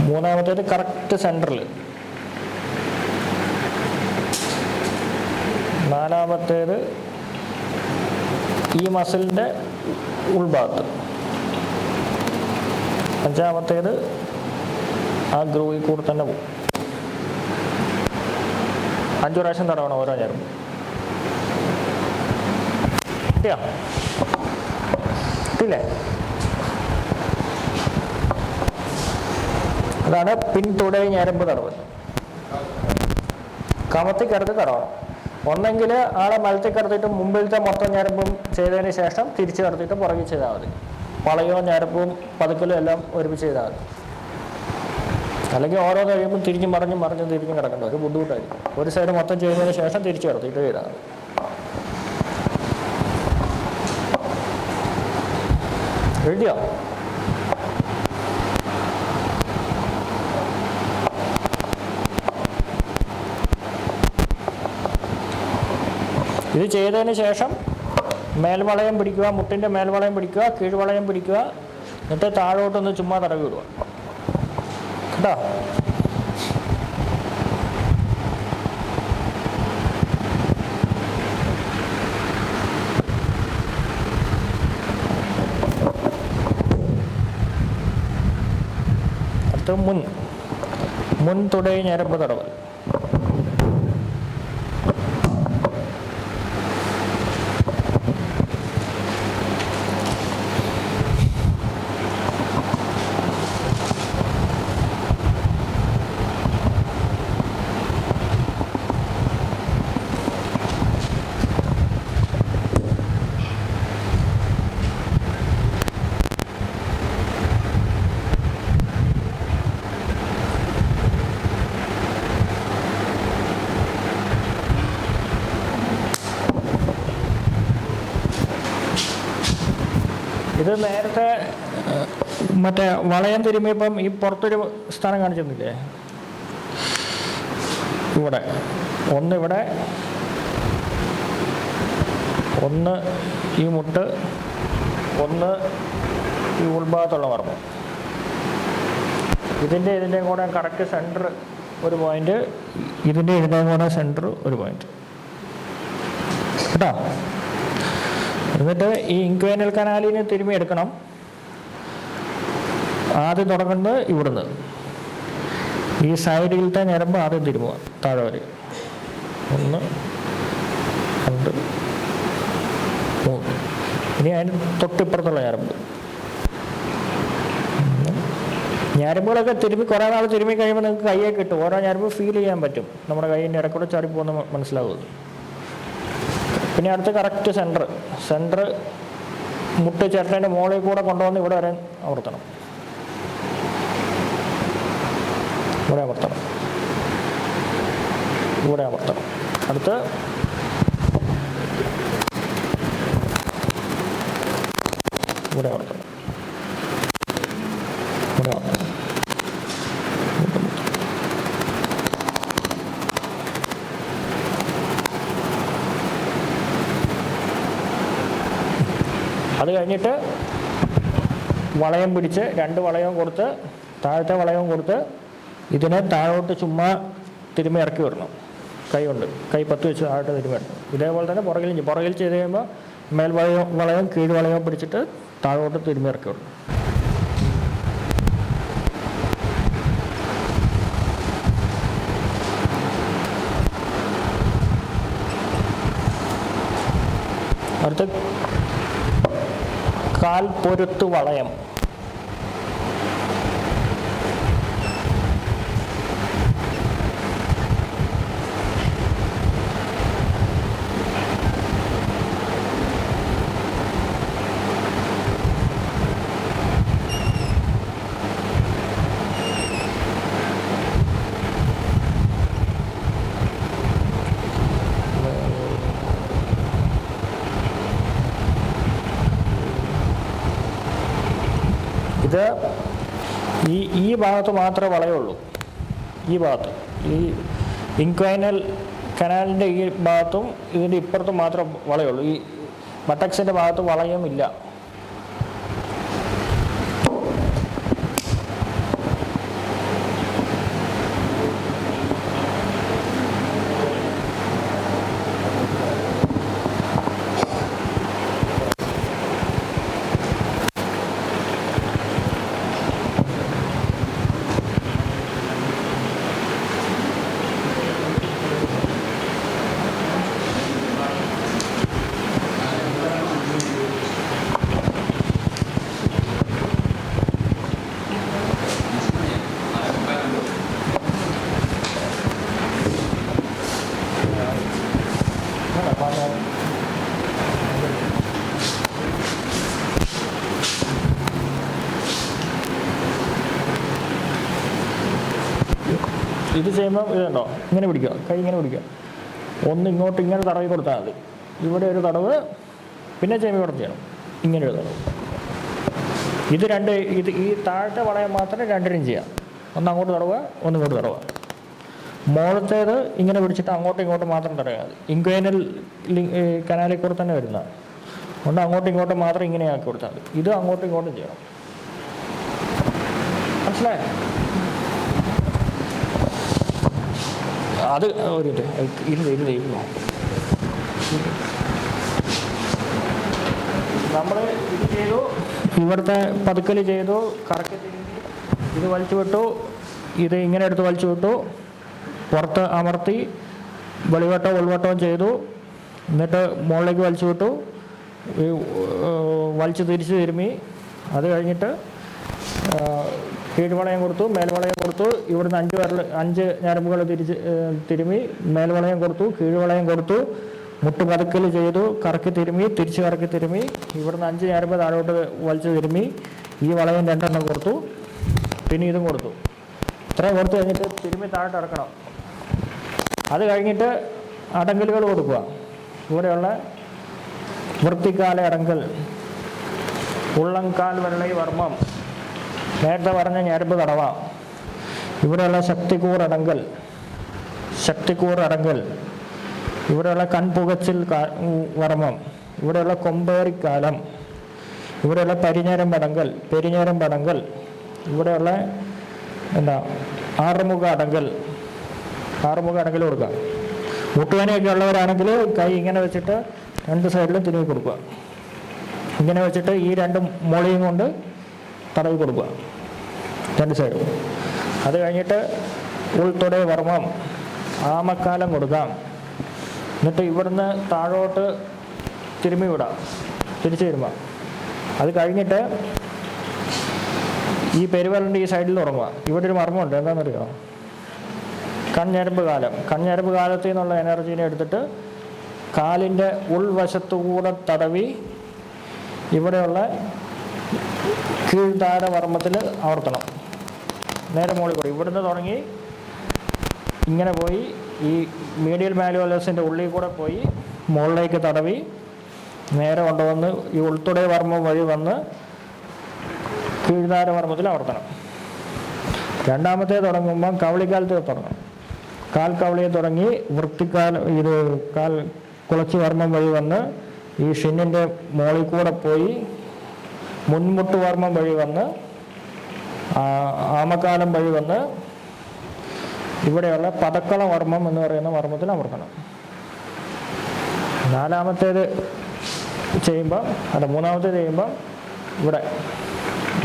മൂന്നാമത്തേത് കറക്റ്റ് സെൻറ്ററിൽ. നാലാമത്തേത് ഈ മസിലിൻ്റെ ഉൾഭാഗത്ത്. അഞ്ചാമത്തേത് ആ ഗ്രൂവിൽ കൂടെ തന്നെ പോകും. 5 പ്രാവശ്യം തടവണം ഓരോ ഞരമ്പ്. കിട്ടിയോ? കിട്ടില്ലേ? അതാണ് പിൻതുടൈ ഞരമ്പ് തടവൽ. കമത്തിക്കടുത്ത് തടവണം. ഒന്നെങ്കിൽ ആളെ മലത്തിൽ കിടത്തിയിട്ട് മുമ്പിലത്തെ മൊത്തം ഞരമ്പും ചെയ്തതിന് ശേഷം തിരിച്ച് കിടത്തിയിട്ട് പുറകിൽ ചെയ്താൽ മതി. വളയവും ഞരമ്പും പതുക്കലും എല്ലാം ഒരുമിച്ച് ചെയ്താൽ മതി. അല്ലെങ്കിൽ ഓരോ കഴിയുമ്പോൾ തിരിഞ്ഞും മറിഞ്ഞും തിരിഞ്ഞും കിടക്കേണ്ട ഒരു ബുദ്ധിമുട്ടായിരിക്കും. ഒരു സൈഡ് മൊത്തം ചെയ്തതിന് ശേഷം തിരിച്ച് കിടത്തിയിട്ട് ചെയ്താൽ മതി. എഴുതിയോ? ഇത് ചെയ്തതിന് ശേഷം മേൽവളയം പിടിക്കുക, മുട്ടിൻ്റെ മേൽവളയം പിടിക്കുക, കീഴ്വളയം പിടിക്കുക. എന്നിട്ട് താഴോട്ടൊന്ന് ചുമ്മാ തടവി വിടുക. കേട്ടോ? അടുത്ത് മുൻ തുടയ ഞരമ്പ് തടവൽ. ഇത് നേരത്തെ മറ്റേ വളയം തിരുമ്മിയപ്പം ഈ പുറത്തൊരു സ്ഥാനം കാണിച്ചിരുന്നില്ലേ, ഇവിടെ ഒന്നിവിടെ, ഒന്ന് ഈ മുട്ട്, ഒന്ന് ഈ ഉൾഭാഗത്തുള്ള മർമ്മം. ഇതിൻ്റെയും കൂടെ കറക്റ്റ് സെൻറ്റർ ഒരു പോയിൻ്റ്, ഇതിൻ്റെയും കൂടെ സെൻറ്റർ ഒരു പോയിൻ്റ് കേട്ടോ. എന്നിട്ട് ഈ ഇൻക്വേനൽ കനാലിന് തിരുമ്മി എടുക്കണം. ആദ്യം തുടങ്ങുന്നത് ഇവിടുന്ന്, ഈ സൈഡിലത്തെ ഞരമ്പ് ആദ്യം തിരുമുക താഴെ വരെ. 1 2 3. ഇനി അതിന് തൊട്ടിപ്പുറത്തുള്ള ഞരമ്പ്. ഞരമ്പുകളൊക്കെ തിരുമ്മി കുറേ നാൾ തിരുമ്മി കഴിയുമ്പോൾ നിങ്ങൾക്ക് കയ്യെ കിട്ടും. ഓരോ ഞരമ്പ് ഫീൽ ചെയ്യാൻ പറ്റും, നമ്മുടെ കയ്യിൻ്റെ ഇടയ്ക്കൂടെ ചാടിപ്പോകുന്ന മനസ്സിലാവുന്നത്. പിന്നെ അടുത്ത് കറക്റ്റ് സെൻറ്റർ മുട്ട് ചേട്ടൻ്റെ മുകളിൽ കൂടെ കൊണ്ടുവന്ന് ഇവിടെ വരെ അമർത്തണം. ഇവിടെ അമർത്തണം. അടുത്ത് ഇവിടെ അമർത്തണം. അത് കഴിഞ്ഞിട്ട് വളയം പിടിച്ച് 2 വളയവും കൊടുത്ത്, താഴത്തെ വളയവും കൊടുത്ത് ഇതിനെ താഴോട്ട് ചുമ്മാ തിരുമ്മി ഇറക്കി വിടണം. കൈ കൊണ്ട്, കൈ 10 വെച്ച് താഴോട്ട് തിരുമ്മി ഇടണം. ഇതേപോലെ തന്നെ പുറകിൽ ചെയ്ത് കഴിയുമ്പോൾ വളയവും കീഴ് വളയവും പിടിച്ചിട്ട് താഴോട്ട് തിരുമ്മി ഇറക്കി വിടണം. അടുത്ത കാൽ പൊരുത്ത് വളയം. ഇത് ഈ ഭാഗത്ത് മാത്രമേ വളയുള്ളൂ. ഈ ഭാഗത്ത്, ഈ ഇൻക്വൈനൽ കനാലിൻ്റെ ഈ ഭാഗത്തും ഇതിൻ്റെ ഇപ്പുറത്തും മാത്രം വളയുള്ളൂ. ഈ ബട്ടക്സിൻ്റെ ഭാഗത്ത് വളയുമില്ല. ഇത് ചെയ്യുമ്പോൾ ഇതുണ്ടോ, ഇങ്ങനെ പിടിക്കുക, കൈ ഇങ്ങനെ പിടിക്കുക. ഒന്ന് ഇങ്ങോട്ട് ഇങ്ങനെ തടവി കൊടുത്താൽ മതി. ഇവിടെ ഒരു തടവ്, പിന്നെ ചെവി കൂടെ ചെയ്യണം, ഇങ്ങനെ ഒരു തടവ്. ഇത് ഈ താഴത്തെ വളയം മാത്രമേ 2 ചെയ്യാം. ഒന്ന് അങ്ങോട്ട് തടവുക, ഒന്ന് ഇങ്ങോട്ട് തടവുക. മുകളത്തേത് ഇങ്ങനെ പിടിച്ചിട്ട് അങ്ങോട്ടും ഇങ്ങോട്ടും മാത്രം തടയുക. ഇൻക്വൈനൽ കനാലിൽ കൂടെ തന്നെ വരുന്ന ഒന്ന് അങ്ങോട്ടും ഇങ്ങോട്ടും മാത്രം ഇങ്ങനെ ആക്കി കൊടുത്താൽ മതി. ഇത് അങ്ങോട്ടും ഇങ്ങോട്ടും ചെയ്യണം. മനസ്സിലായോ? അത് ഒരു ഇരുന്നോ നമ്മൾ ഇത് ചെയ്തു, ഇവിടുത്തെ പതുക്കൽ ചെയ്തു, കറക്കി തിരിഞ്ഞ് ഇത് വലിച്ചു വിട്ടു, ഇത് ഇങ്ങനെ എടുത്ത് വലിച്ചു വിട്ടു, പുറത്ത് അമർത്തി വെളിവട്ടവും ഉൾവട്ടവും ചെയ്തു. എന്നിട്ട് മുകളിലേക്ക് വലിച്ചു വിട്ടു, ഈ വലിച്ച് തിരിച്ച് തിരുമ്മി. അത് കഴിഞ്ഞിട്ട് കീഴ്വളയം കൊടുത്തു, മേൽവളയം കൊടുത്തു. ഇവിടുന്ന് 5 ഞരമ്പുകൾ തിരുമ്മി മേൽവളയം കൊടുത്തു, കീഴ്വളയം കൊടുത്തു, മുട്ട് പതുക്കൽ ചെയ്തു, കറക്കി തിരുമ്മി, തിരിച്ച് കറക്കി തിരുമ്മി. ഇവിടുന്ന് 5 ഞരമ്പ് താഴോട്ട് വലിച്ച് തിരുമ്മി. ഈ വളയം 2 കൊടുത്തു, പിന്നെ ഇതും കൊടുത്തു. ഇത്രയും കൊടുത്തു കഴിഞ്ഞിട്ട് തിരുമ്മി താഴോട്ട് ഇറക്കണം. അത് കഴിഞ്ഞിട്ട് അടങ്കലുകൾ കൊടുക്കുക. ഇവിടെയുള്ള വൃത്തിക്കാല അടങ്കൽ, ഉള്ളംകാൽ വെള്ളൈ വർമ്മം, നേരത്തെ പറഞ്ഞ ഞരമ്പ് തടവാം. ഇവിടെയുള്ള ശക്തിക്കൂർ അടങ്കൽ, ഇവിടെയുള്ള കൺപുകച്ചിൽ വർമ്മം, ഇവിടെയുള്ള കൊമ്പേറിക്കാലം, ഇവിടെയുള്ള പെരിഞ്ഞരമ്പടങ്കൽ, ഇവിടെയുള്ള ആറുമുഖ അടങ്കൽ കൊടുക്കുക. മുട്ടുവേനയൊക്കെ ഉള്ളവരാണെങ്കിൽ കൈ ഇങ്ങനെ വെച്ചിട്ട് 2 സൈഡിലും തിരുമ്മി കൊടുക്കുക. ഇങ്ങനെ വെച്ചിട്ട് ഈ 2 മുളയും കൊണ്ട് തടവി കൊടുക്കുക 2 സൈഡും. അത് കഴിഞ്ഞിട്ട് ഉൾത്തൊടേ വർമ്മം, ആമക്കാലം കൊടുക്കാം. എന്നിട്ട് ഇവിടുന്ന് താഴോട്ട് തിരുമ്മി വിടാം, തിരിച്ച് തിരുമ്മാം. അത് കഴിഞ്ഞിട്ട് ഈ പെരുവരലിൻ്റെ ഈ സൈഡിൽ തുടങ്ങുക. ഇവിടെ ഒരു മർമ്മമുണ്ട്, എന്താണെന്നറിയോ? കൺഞരമ്പ് കാലത്തിൽ നിന്നുള്ള എനർജീനെ എടുത്തിട്ട് കാലിൻ്റെ ഉൾവശത്തുകൂടെ തടവി ഇവിടെയുള്ള കീഴ്താര വർമ്മത്തിൽ അമർത്തണം. നേരെ മുകളിൽ കൂടി ഇവിടുന്ന് തുടങ്ങി ഇങ്ങനെ പോയി ഈ മീഡിയൽ മാലുവലസിൻ്റെ ഉള്ളിൽ കൂടെ പോയി മുകളിലേക്ക് തടവി നേരെ കൊണ്ടുവന്ന് ഈ ഉൾത്തുടേ വർമ്മം വഴി വന്ന് കീഴ്താര വർമ്മത്തിൽ അമർത്തണം. രണ്ടാമത്തെ തുടങ്ങുമ്പം കവളിക്കാലത്ത് തുടങ്ങണം. കാൽ കവളിയെ തുടങ്ങി കാൽ കുളച്ചി വർമ്മം വഴി വന്ന് ഈ ഷിന്നിൻ്റെ മുകളിൽ കൂടെ പോയി മുൻമുട്ട് വർമ്മം വഴി വന്ന് ആമക്കാലം വഴി വന്ന് ഇവിടെയുള്ള പതക്കള വർമ്മം എന്ന് പറയുന്ന വർമ്മത്തിൽ അമർത്തണം. മൂന്നാമത്തേത് ചെയ്യുമ്പോൾ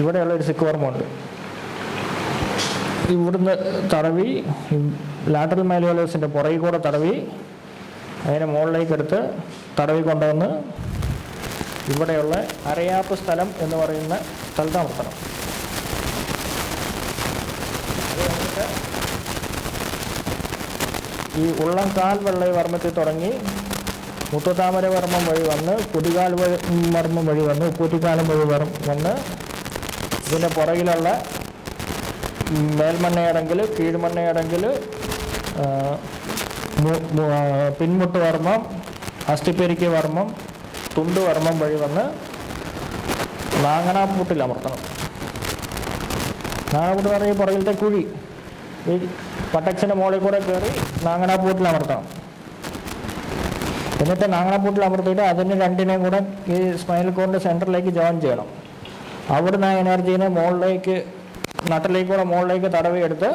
ഇവിടെയുള്ള ഒരു സിക്ക് വർമ്മമുണ്ട്. ഇവിടുന്ന് തടവി ലാറ്ററൽ മാലുവലസിൻ്റെ പുറകിൽ കൂടെ തടവി അതിനെ മുകളിലേക്ക് എടുത്ത് തടവി കൊണ്ടുവന്ന് ഇവിടെയുള്ള അരയാപ്പ് സ്ഥലം എന്ന് പറയുന്ന സ്ഥലത്ത് അമർത്തണം. അത് കഴിഞ്ഞിട്ട് ഈ ഉള്ളംകാൽ വെള്ളൈ വർമ്മത്തിൽ തുടങ്ങി മുത്തുതാമര വർമ്മം വഴി വന്ന് കുടികാൽ വർമ്മം വഴി വന്ന് ഉപ്പൂറ്റിക്കാലം വഴി വന്ന് ഇതിൻ്റെ പുറകിലുള്ള മേൽമണ്ണയടങ്കിൽ, കീഴ്മണ്ണയടങ്കിൽ, പിൻമുട്ട് വർമ്മം, അസ്ഥിപ്പെരിക്ക് വർമ്മം, തുണ്ട് വർമ്മം വഴി വന്ന് നാങ്ങണാപ്പൂട്ടിൽ അമർത്തണം. നാങ്ങണാപ്പൂട്ട് പറഞ്ഞ ഈ പുറകിലത്തെ കുഴി ഈ പട്ടക്സിൻ്റെ മുകളിൽ കൂടെ കയറി നാങ്ങണാപ്പൂട്ടിൽ അമർത്തണം. എന്നിട്ട് നാങ്ങണാപ്പൂട്ടിൽ അമർത്തിയിട്ട് അതിന് 2നെയും കൂടെ ഈ സ്പൈനൽ കോഡിൻ്റെ സെൻറ്ററിലേക്ക് ജോയിൻ ചെയ്യണം. അവിടുന്ന് ആ എനർജീനെ നട്ടിലേക്ക് കൂടെ മുകളിലേക്ക് തടവി എടുത്ത്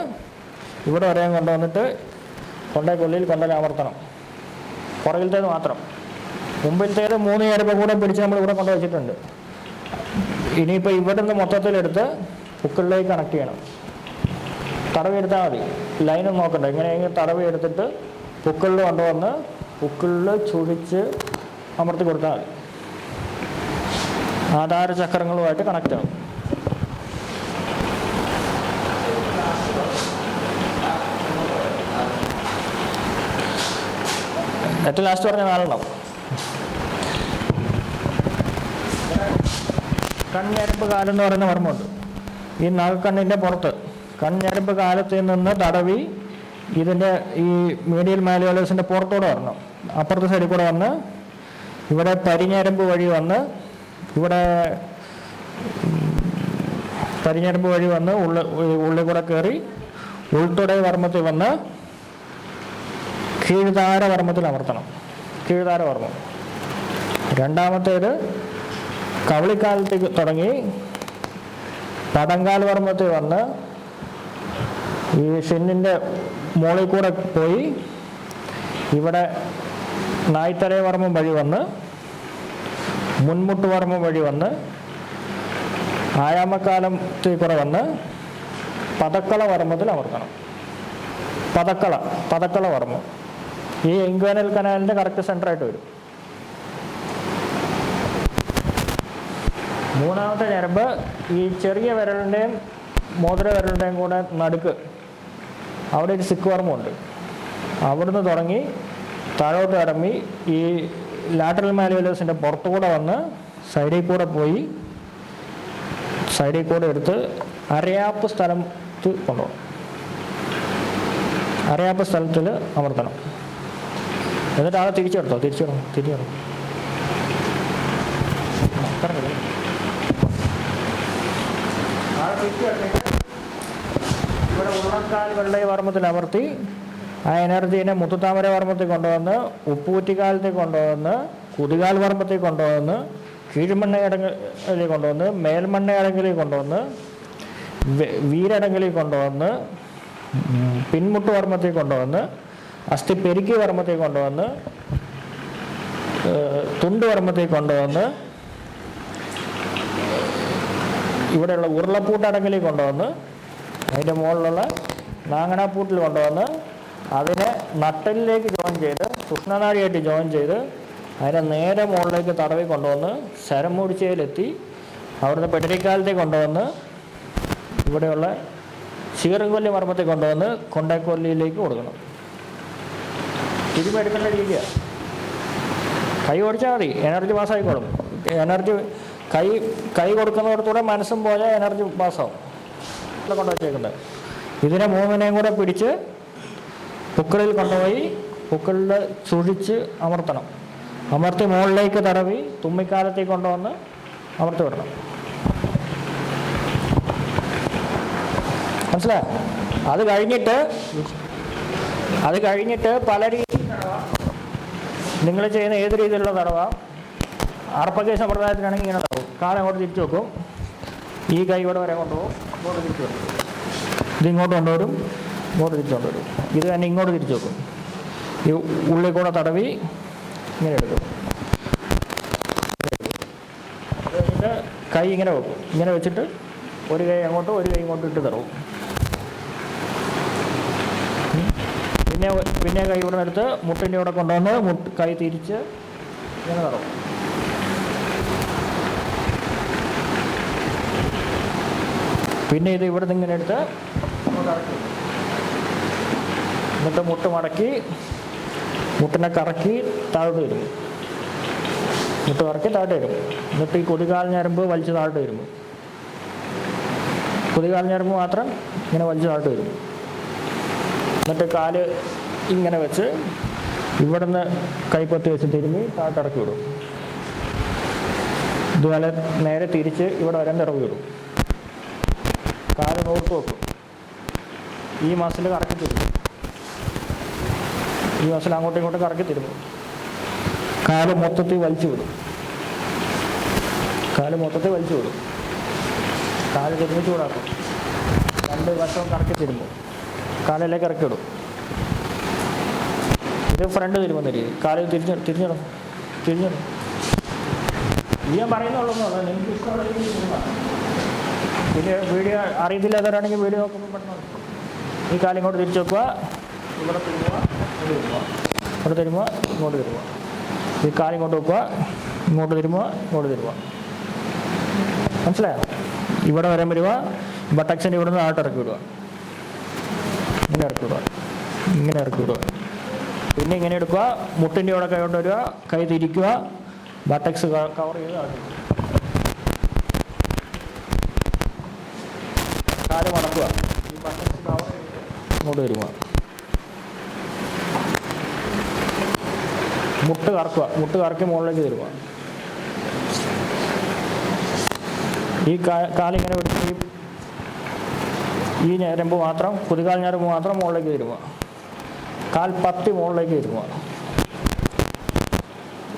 ഇവിടെ വരെയും കൊണ്ടുവന്നിട്ട് കൊള്ളിയിൽ അമർത്തണം. പുറകിലത്തേത് മാത്രം. മുമ്പിലത്തേത് 3 ഞരമ്പ് കൂടെ പിടിച്ച് നമ്മൾ ഇവിടെ കൊണ്ടുവച്ചിട്ടുണ്ട്. ഇനിയിപ്പോൾ ഇവിടെ നിന്ന് മൊത്തത്തിലെടുത്ത് പുക്കിളിലേക്ക് കണക്ട് ചെയ്യണം. തടവി എടുത്താൽ മതി, ലൈനും നോക്കണ്ട. ഇങ്ങനെയെങ്കിലും തടവി എടുത്തിട്ട് പുക്കിളിൽ കൊണ്ടുവന്ന് പുക്കിളിൽ ചുഴിച്ച് അമർത്തി കൊടുത്താൽ മതി. ആധാര ചക്രങ്ങളുമായിട്ട് കണക്റ്റ് ആവും. ഏറ്റവും ലാസ്റ്റ് പറഞ്ഞ 4 കൺഞരമ്പ് കാലം എന്ന് പറയുന്ന വർമ്മമുണ്ട്. ഈ നാഗക്കണ്ണിൻ്റെ പുറത്ത് കൺഞരമ്പ് കാലത്തിൽ നിന്ന് തടവി ഇതിൻ്റെ ഈ മീഡിയൽ മാലുവലസിൻ്റെ പുറത്തോടെ വരണം. അപ്പുറത്തെ സൈഡിൽ കൂടെ വന്ന് ഇവിടെ പരിഞരമ്പ് വഴി വന്ന് ഉള്ളിൽ കൂടെ കയറി ഉൾത്തുടൈ വർമ്മത്തിൽ വന്ന് കീഴ്താര വർമ്മത്തിൽ അമർത്തണം. കീഴ്താര വർമ്മം. രണ്ടാമത്തേത് കവളിക്കാലത്തിൽ തുടങ്ങി പടങ്കാൽ വർമ്മത്തിൽ വന്ന് ഈ ഷിന്നിൻ്റെ മുകളിൽ കൂടെ പോയി ഇവിടെ നായ്ത്തലേ വർമ്മം വഴി വന്ന് മുൻമുട്ട് വർമ്മം വഴി വന്ന് ആയാമക്കാലത്തിൽ കൂടെ വന്ന് പതക്കള വർമ്മത്തിൽ അമർത്തണം. പതക്കള വർമ്മം ഈ ഇൻഗ്വേനൽ കനാലിൻ്റെ കറക്റ്റ് സെൻറ്ററായിട്ട് വരും. മൂന്നാമത്തെ ഞരമ്പ് ഈ ചെറിയ വിരലിൻ്റെയും മോതിര വിരലിൻ്റെയും കൂടെ നടുക്ക് അവിടെ ഒരു സിക്ക് വർമ്മമുണ്ട്. അവിടുന്ന് തുടങ്ങി താഴോട്ട് ഇറങ്ങി ഈ ലാറ്ററൽ മാലുവലേഴ്സിൻ്റെ പുറത്തുകൂടെ വന്ന് സൈഡിൽ കൂടെ പോയി സൈഡിൽ കൂടെ എടുത്ത് അരയാപ്പ് സ്ഥലത്ത് കൊണ്ടുപോകണം. അരയാപ്പ് സ്ഥലത്തിൽ അമർത്തണം. എന്നിട്ട് ആളെ തിരിച്ചെടുത്തോ. ആളെ തിരിച്ചെടുത്തിട്ട് ഇവിടെ ഉള്ളക്കാൽ വെള്ളയ വർമ്മത്തിൽ അമർത്തി ആ എനർജീനെ മുത്തുത്താമര വർമ്മത്തിൽ കൊണ്ടുവന്ന് ഉപ്പൂറ്റിക്കാലത്തിൽ കൊണ്ടുവന്ന് കുതികാൽ വർമ്മത്തിൽ കൊണ്ടുവന്ന് കീഴ്മണ്ണ അടങ്കലിൽ കൊണ്ടുവന്ന് മേൽമണ്ണ അടങ്കലിൽ കൊണ്ടുവന്ന് വീരടങ്കലിൽ കൊണ്ടുവന്ന് പിൻമുട്ട് വർമ്മത്തിൽ കൊണ്ടുവന്ന് അസ്ഥി പെരുക്കി വർമ്മത്തിൽ കൊണ്ടുവന്ന് തുണ്ട് വർമ്മത്തിൽ കൊണ്ടുവന്ന് ഇവിടെയുള്ള ഉരുളപ്പൂട്ടടങ്കലിൽ കൊണ്ടുവന്ന് അതിൻ്റെ മുകളിലുള്ള നാങ്ങണാപ്പൂട്ടിൽ കൊണ്ടുവന്ന് അതിനെ നട്ടലിലേക്ക് ജോയിൻ ചെയ്ത് സുഷ്ണനാടിയായിട്ട് ജോയിൻ ചെയ്ത് അതിനെ നേരെ മുകളിലേക്ക് തടവി കൊണ്ടുവന്ന് ശരമൂടിച്ചയിലെത്തി അവിടുന്ന് പെടരിക്കാലത്തേക്ക് കൊണ്ടുവന്ന് ഇവിടെയുള്ള ശീറൻകൊല്ലി മർമ്മത്തിൽ കൊണ്ടുവന്ന് കൊണ്ടേക്കൊല്ലിയിലേക്ക് കൊടുക്കണം. തിരിമെടുക്കേണ്ട രീതിയാണ്. കൈ ഓടിച്ചാൽ മതി, എനർജി പാസ്സായിക്കോളും. എനർജി കൈ കൊടുക്കുന്നതോടത്തൂടെ മനസ്സും പോലെ എനർജി പാസ്സാവും. കൊണ്ട് വെച്ചേക്കുന്നത് ഇതിനെ മൂന്നിനെയും കൂടെ പിടിച്ച് പുക്കളിൽ കൊണ്ടുപോയി പുക്കളിൽ ചുഴിച്ച് അമർത്തണം. അമർത്തി മുകളിലേക്ക് തടവി തുമ്മിക്കാലത്തേക്ക് കൊണ്ടുവന്ന് അമർത്തി വിടണം. മനസ്സിലായോ? അത് കഴിഞ്ഞിട്ട് പല രീതിയിൽ തടവാം. നിങ്ങൾ ചെയ്യുന്ന ഏത് രീതിയിലുള്ള തടവാം. ആർപ്പകൈ സമ്പ്രദായത്തിനാണെങ്കിൽ ഇങ്ങനെ തടവും. കാലം അങ്ങോട്ട് തിരിച്ചു വെക്കും. ഈ കൈ ഇവിടെ വരെ കൊണ്ടുപോകും, ഇങ്ങോട്ട് തിരിച്ചു വെക്കും. ഇതിങ്ങോട്ട് കൊണ്ടുവരും, ഇങ്ങോട്ട് തിരിച്ചു കൊണ്ടുവരും. ഇത് തന്നെ ഇങ്ങോട്ട് തിരിച്ചു വെക്കും. ഈ ഉള്ളിൽ കൂടെ തടവി ഇങ്ങനെ എടുക്കും. എന്നിട്ട് കൈ ഇങ്ങനെ വെക്കും. ഇങ്ങനെ വെച്ചിട്ട് ഒരു കൈ അങ്ങോട്ടും ഒരു കൈ ഇങ്ങോട്ടും ഇട്ട് തടവും. പിന്നെ കൈ ഇവിടെ എടുത്ത് മുട്ടിൻ്റെ ഇവിടെ കൊണ്ടുവന്ന് കൈ തിരിച്ച് ഇങ്ങനെ തടവും. പിന്നെ ഇത് ഇവിടെ നിന്ന് ഇങ്ങനെ എടുത്ത് എന്നിട്ട് മുട്ട് മടക്കി മുട്ടിനെ കറക്കി താഴോട്ട് വരും. മുട്ട് കറക്കി താഴോട്ട് വരും. എന്നിട്ട് ഈ കുതികാൽ ഞരമ്പ് വലിച്ച് താഴോട്ട് വരും. കുതികാൽ ഞരമ്പ് മാത്രം ഇങ്ങനെ വലിച്ച് താഴോട്ട് വരും. എന്നിട്ട് കാല് ഇങ്ങനെ വെച്ച് ഇവിടെ നിന്ന് കൈപ്പത്തി വെച്ച് തിരുമ്മി താഴോട്ട് ഇറക്കി വിടും. ഇതുപോലെ നേരെ തിരിച്ച് ഇവിടെ വരാൻ ഇറക്കി വിടും. കാല് നോർത്ത് വെക്കും. ഈ മസിൽ കറക്കി തിരുമ്പും. ഈ മസിൽ അങ്ങോട്ടും ഇങ്ങോട്ടും കറക്കി തിരുമ്പും. കാല് മൊത്തത്തിൽ വലിച്ചു വിടും. കാല് തിരുമ്മി ചൂടാക്കും. രണ്ട് വശവും കറക്കി തിരുമ്പും. കാലിലേക്ക് ഇറക്കി വിടും. ഇത് ഫ്രണ്ട് തിരുമ്പുന്ന രീതി. കാല് തിരിഞ്ഞിടും. ഞാൻ പറയുന്നുള്ളൂന്നുള്ളൂ. നിങ്ങൾക്ക് ഇഷ്ടമുള്ള രീതി തിരുമ്പാം. പിന്നെ വീഡിയോ അറിയത്തില്ലാത്തവരാണെങ്കിൽ വീഡിയോ നോക്കുമ്പോൾ പെട്ടെന്ന് ഈ കാലം ഇങ്ങോട്ട് തിരിച്ചു വെക്കുക. ഇവിടെ തിരുമുക, ഇവിടെ തിരുമുക, ഇങ്ങോട്ട് തിരുമുക. ഈ കാലം ഇങ്ങോട്ട് വെക്കുക, ഇങ്ങോട്ട് തിരുമുക. മനസ്സിലായോ? ഇവിടെ വരാൻ വരിക. ബട്ടക്സിൻ്റെ ഇവിടെ നിന്ന് ആട്ട് ഇറക്കി വിടുക. ഇങ്ങനെ ഇറക്കി വിടുക. പിന്നെ ഇങ്ങനെ എടുക്കുക. മുട്ടിൻ്റെ ഇവിടെ കൈ കൊണ്ടുവരിക. കൈ തിരിക്കുക. ബട്ടക്സ് കവർ ചെയ്ത് ആട്ടി കാല് മടക്കുക. ഈ ബട്ടക്സ് കവർ ചെയ്ത് ഇങ്ങോട്ട് വരുക. മുട്ട് കറക്കി മുകളിലേക്ക് തരുക. ഈ കാലിങ്ങനെ പിടിച്ച് ഈ ഞരമ്പ് മാത്രം, കുതികാൽ ഞരമ്പ് മാത്രം മുകളിലേക്ക് തരുക. കാൽ പത്തി മുകളിലേക്ക് തരുക.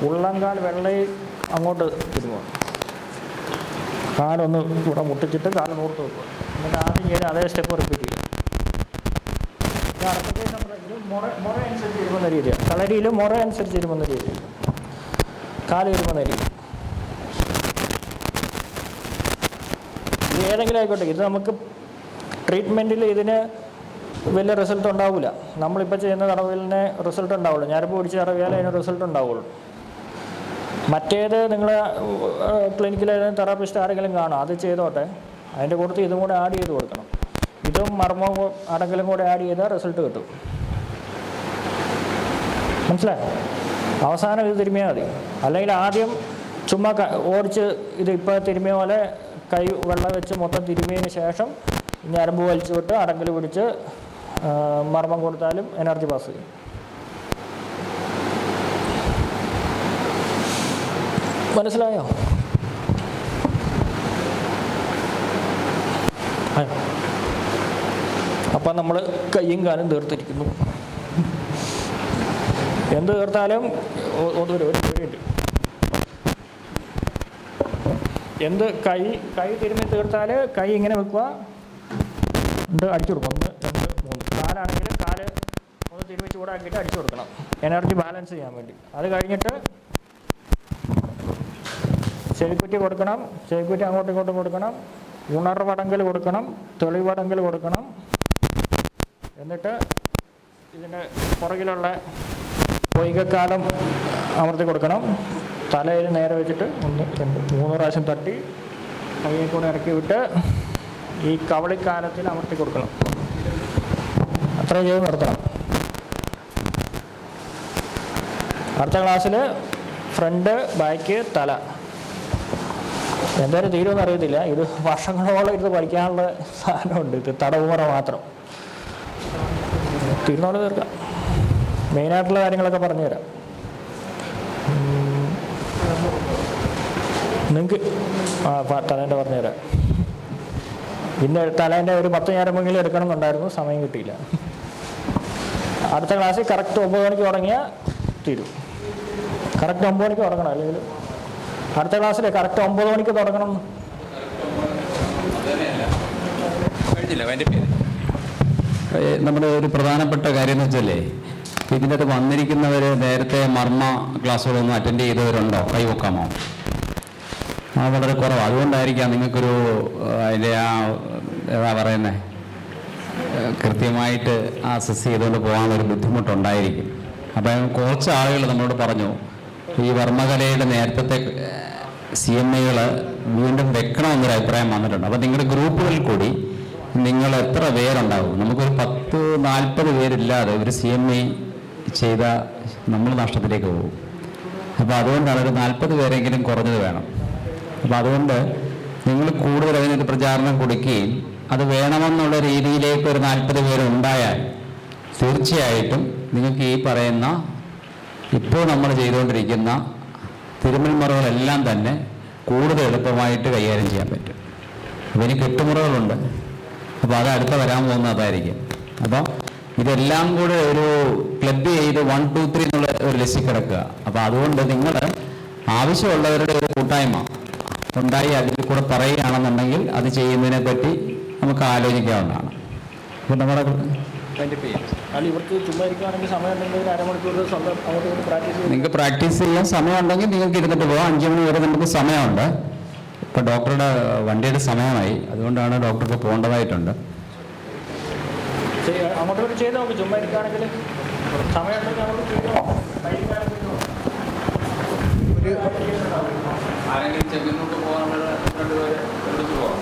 ഉള്ളംകാൽ വെള്ളയിൽ അങ്ങോട്ട് തരുക. കാലൊന്ന് ഇവിടെ മുട്ടിച്ചിട്ട് കാല് നൂർത്ത് വെക്കുക. എന്നിട്ട് ആദ്യം ചെയ്ത് അതേ സ്റ്റെപ്പ് റിപ്പീറ്റ് ചെയ്യുക. മുറ അനുസരിച്ച് ഇരുമുന്ന രീതിയാണ്. കളരിയിൽ മുറ അനുസരിച്ച് ഇരുമുന്ന രീതി, കാല് ഇരുമുന്ന രീതി. ഇത് ഏതെങ്കിലും ആയിക്കോട്ടെ. ഇത് നമുക്ക് ട്രീറ്റ്മെൻറ്റിൽ ഇതിന് വലിയ റിസൾട്ട് ഉണ്ടാവില്ല. നമ്മളിപ്പോൾ ചെയ്യുന്ന തടവലിന് റിസൾട്ട് ഉണ്ടാവുള്ളൂ. ഞാനിപ്പോൾ പിടിച്ച് തടവിയാലേ അതിന് റിസൾട്ട് ഉണ്ടാവുള്ളൂ. മറ്റേത് നിങ്ങൾ ക്ലിനിക്കിൽ തെറാപ്പിസ്റ്റ് ആരെങ്കിലും കാണും, അത് ചെയ്തോട്ടെ, അതിൻ്റെ കൂട്ടത്തിൽ ഇതും കൂടെ ആഡ് ചെയ്ത് കൊടുക്കണം. ഇതും മർമ്മവും അടങ്കലും കൂടെ ആഡ് ചെയ്താൽ റിസൾട്ട് കിട്ടും. മനസ്സിലായോ? അവസാനം ഇത് തിരുമിയാൽ മതി. അല്ലെങ്കിൽ ആദ്യം ചുമ്മാ ഓടിച്ച് ഇത് ഇപ്പോൾ തിരുമിയ പോലെ കൈ വെള്ളം വെച്ച് മൊത്തം തിരുമിയതിന് ശേഷം ഞരമ്പ് വലിച്ചു വിട്ട് അടങ്കൽ പിടിച്ച് മർമ്മം കൊടുത്താലും എനർജി പാസ് ചെയ്യും. മനസ്സിലായോ? അപ്പം നമ്മൾ കയ്യും കാലും തീർത്തിരിക്കുന്നു. എന്ത് തീർത്താലും ഒരു മിനിറ്റ്, എന്ത് കൈ തിരുമ്മി തീർത്താൽ കൈ ഇങ്ങനെ വെക്കുക, അടിച്ചു കൊടുക്കും. 1 2 3. കാലാണെങ്കിൽ കാല് ഒന്ന് തിരുമ്മി ചൂടാക്കിയിട്ട് അടിച്ചു കൊടുക്കണം, എനർജി ബാലൻസ് ചെയ്യാൻ വേണ്ടി. അത് കഴിഞ്ഞിട്ട് ചെവിക്കുറ്റി കൊടുക്കണം, ചെവിക്കുറ്റി അങ്ങോട്ടും ഇങ്ങോട്ടും കൊടുക്കണം, ഉണർവടങ്കൽ കൊടുക്കണം, തെളിവടങ്കൽ കൊടുക്കണം. എന്നിട്ട് ഇതിൻ്റെ പുറകിലുള്ള പൊയ്കക്കാലം അമർത്തി കൊടുക്കണം. തലയിൽ നേരെ വെച്ചിട്ട് 1 2 3 പ്രാവശ്യം തട്ടി കയ്യെ കൂടെ ഇറക്കി വിട്ട് ഈ കവളിക്കാലത്തിൽ അമർത്തി കൊടുക്കണം. അത്രയും ചെയ്ത് നിർത്തണം. അടുത്ത ക്ലാസ്സിൽ ഫ്രണ്ട്, ബാക്ക്, തല എന്തായാലും തീരുമെന്ന് അറിയത്തില്ല. ഇത് വർഷങ്ങളോളം ഇത് പഠിക്കാനുള്ള സാധനമുണ്ട്. ഇത് തടവുമുറ മാത്രം. തീർന്നോളം തീർക്കാം. മെയിനായിട്ടുള്ള കാര്യങ്ങളൊക്കെ പറഞ്ഞുതരാം. നിങ്ങൾക്ക് തലേൻ്റെ പറഞ്ഞുതരാം. പിന്നെ തലേൻ്റെ ഒരു 10 ഞരമ്പെങ്കിലും എടുക്കണമെന്നുണ്ടായിരുന്നു, സമയം കിട്ടിയില്ല. അടുത്ത ക്ലാസ്സിൽ കറക്റ്റ് 9 മണിക്ക് തുടങ്ങിയാൽ തീരും. കറക്റ്റ് 9 മണിക്ക് തുടങ്ങണം. അല്ലെങ്കിൽ അടുത്ത ക്ലാസ്സിൽ കറക്റ്റ് 9 മണിക്ക് തുടങ്ങണം. നമ്മുടെ ഒരു പ്രധാനപ്പെട്ട കാര്യം എന്ന് വെച്ചാലേ, ഇതിൻ്റെ അകത്ത് വന്നിരിക്കുന്നവർ നേരത്തെ മർമ്മ ക്ലാസ്സുകളൊന്നും അറ്റൻഡ് ചെയ്തവരുണ്ടോ? കൈവക്കാമോ? വളരെ കുറവാണ്. അതുകൊണ്ടായിരിക്കാം നിങ്ങൾക്കൊരു അതിൻ്റെ എന്താ പറയുന്നത്, കൃത്യമായിട്ട് അസസ് ചെയ്തുകൊണ്ട് പോകാനൊരു ബുദ്ധിമുട്ടുണ്ടായിരിക്കും. അപ്പം കുറച്ച് ആളുകൾ നമ്മളോട് പറഞ്ഞു, ഈ വർമ്മകലയുടെ നേരത്തെ CMAകൾ വീണ്ടും വെക്കണമെന്നൊരു അഭിപ്രായം വന്നിട്ടുണ്ട്. അപ്പം നിങ്ങളുടെ ഗ്രൂപ്പുകളിൽ കൂടി നിങ്ങൾ എത്ര പേരുണ്ടാവും? നമുക്കൊരു 10-40 പേരില്ലാതെ ഒരു CMA ചെയ്ത നമ്മൾ നഷ്ടത്തിലേക്ക് പോകും. അപ്പോൾ അതുകൊണ്ടാണ് ഒരു 40 പേരെങ്കിലും കുറഞ്ഞത് വേണം. അപ്പോൾ അതുകൊണ്ട് നിങ്ങൾ കൂടുതൽ അതിനൊരു പ്രചാരണം കൊടുക്കുകയും അത് വേണമെന്നുള്ള രീതിയിലേക്ക് ഒരു 40 പേരുണ്ടായാൽ തീർച്ചയായിട്ടും നിങ്ങൾക്ക് ഈ പറയുന്ന ഇപ്പോൾ നമ്മൾ ചെയ്തുകൊണ്ടിരിക്കുന്ന തിരുമൽ മുറകളെല്ലാം തന്നെ കൂടുതൽ എളുപ്പമായിട്ട് കൈകാര്യം ചെയ്യാൻ പറ്റും. അപ്പോൾ ഇനി കെട്ടുമുറകളുണ്ട്. അപ്പോൾ അത് അടുത്ത വരാൻ പോകുന്ന അതായിരിക്കും. അപ്പം ഇതെല്ലാം കൂടെ ഒരു ക്ലബ് ചെയ്ത് 1 2 3 എന്നുള്ള ഒരു ലിസ്റ്റിൽ കിടക്കുക. അപ്പോൾ അതുകൊണ്ട് നിങ്ങൾ ആവശ്യമുള്ളവരുടെ ഒരു കൂട്ടായ്മ ഉണ്ടായി അതിൽ കൂടെ പറയുകയാണെന്നുണ്ടെങ്കിൽ അത് ചെയ്യുന്നതിനെ പറ്റി നമുക്ക് ആലോചിക്കാവുന്നതാണ്. അപ്പോൾ നമ്മുടെ നിങ്ങൾക്ക് പ്രാക്ടീസ് ചെയ്യാൻ സമയമുണ്ടെങ്കിൽ നിങ്ങൾക്ക് ഇരുന്നിട്ട് പോകാം. 5 മണി വരെ നമുക്ക് സമയമുണ്ട്. ഇപ്പോൾ ഡോക്ടറുടെ വണ്ടിയുടെ സമയമായി, അതുകൊണ്ടാണ് ഡോക്ടർക്ക് പോകേണ്ടതായിട്ടുണ്ട്. അങ്ങോട്ട് ചെയ്ത് നോക്ക്. ചുമ്മാ ഇരിക്കുകയാണെങ്കിൽ സമയമുണ്ടെങ്കിൽ അങ്ങോട്ട് ചെയ്തോ. ആരെങ്കിലും ചെങ്ങന്നൂട്ട് പോകാനുള്ള 2 പേര് പോകാം.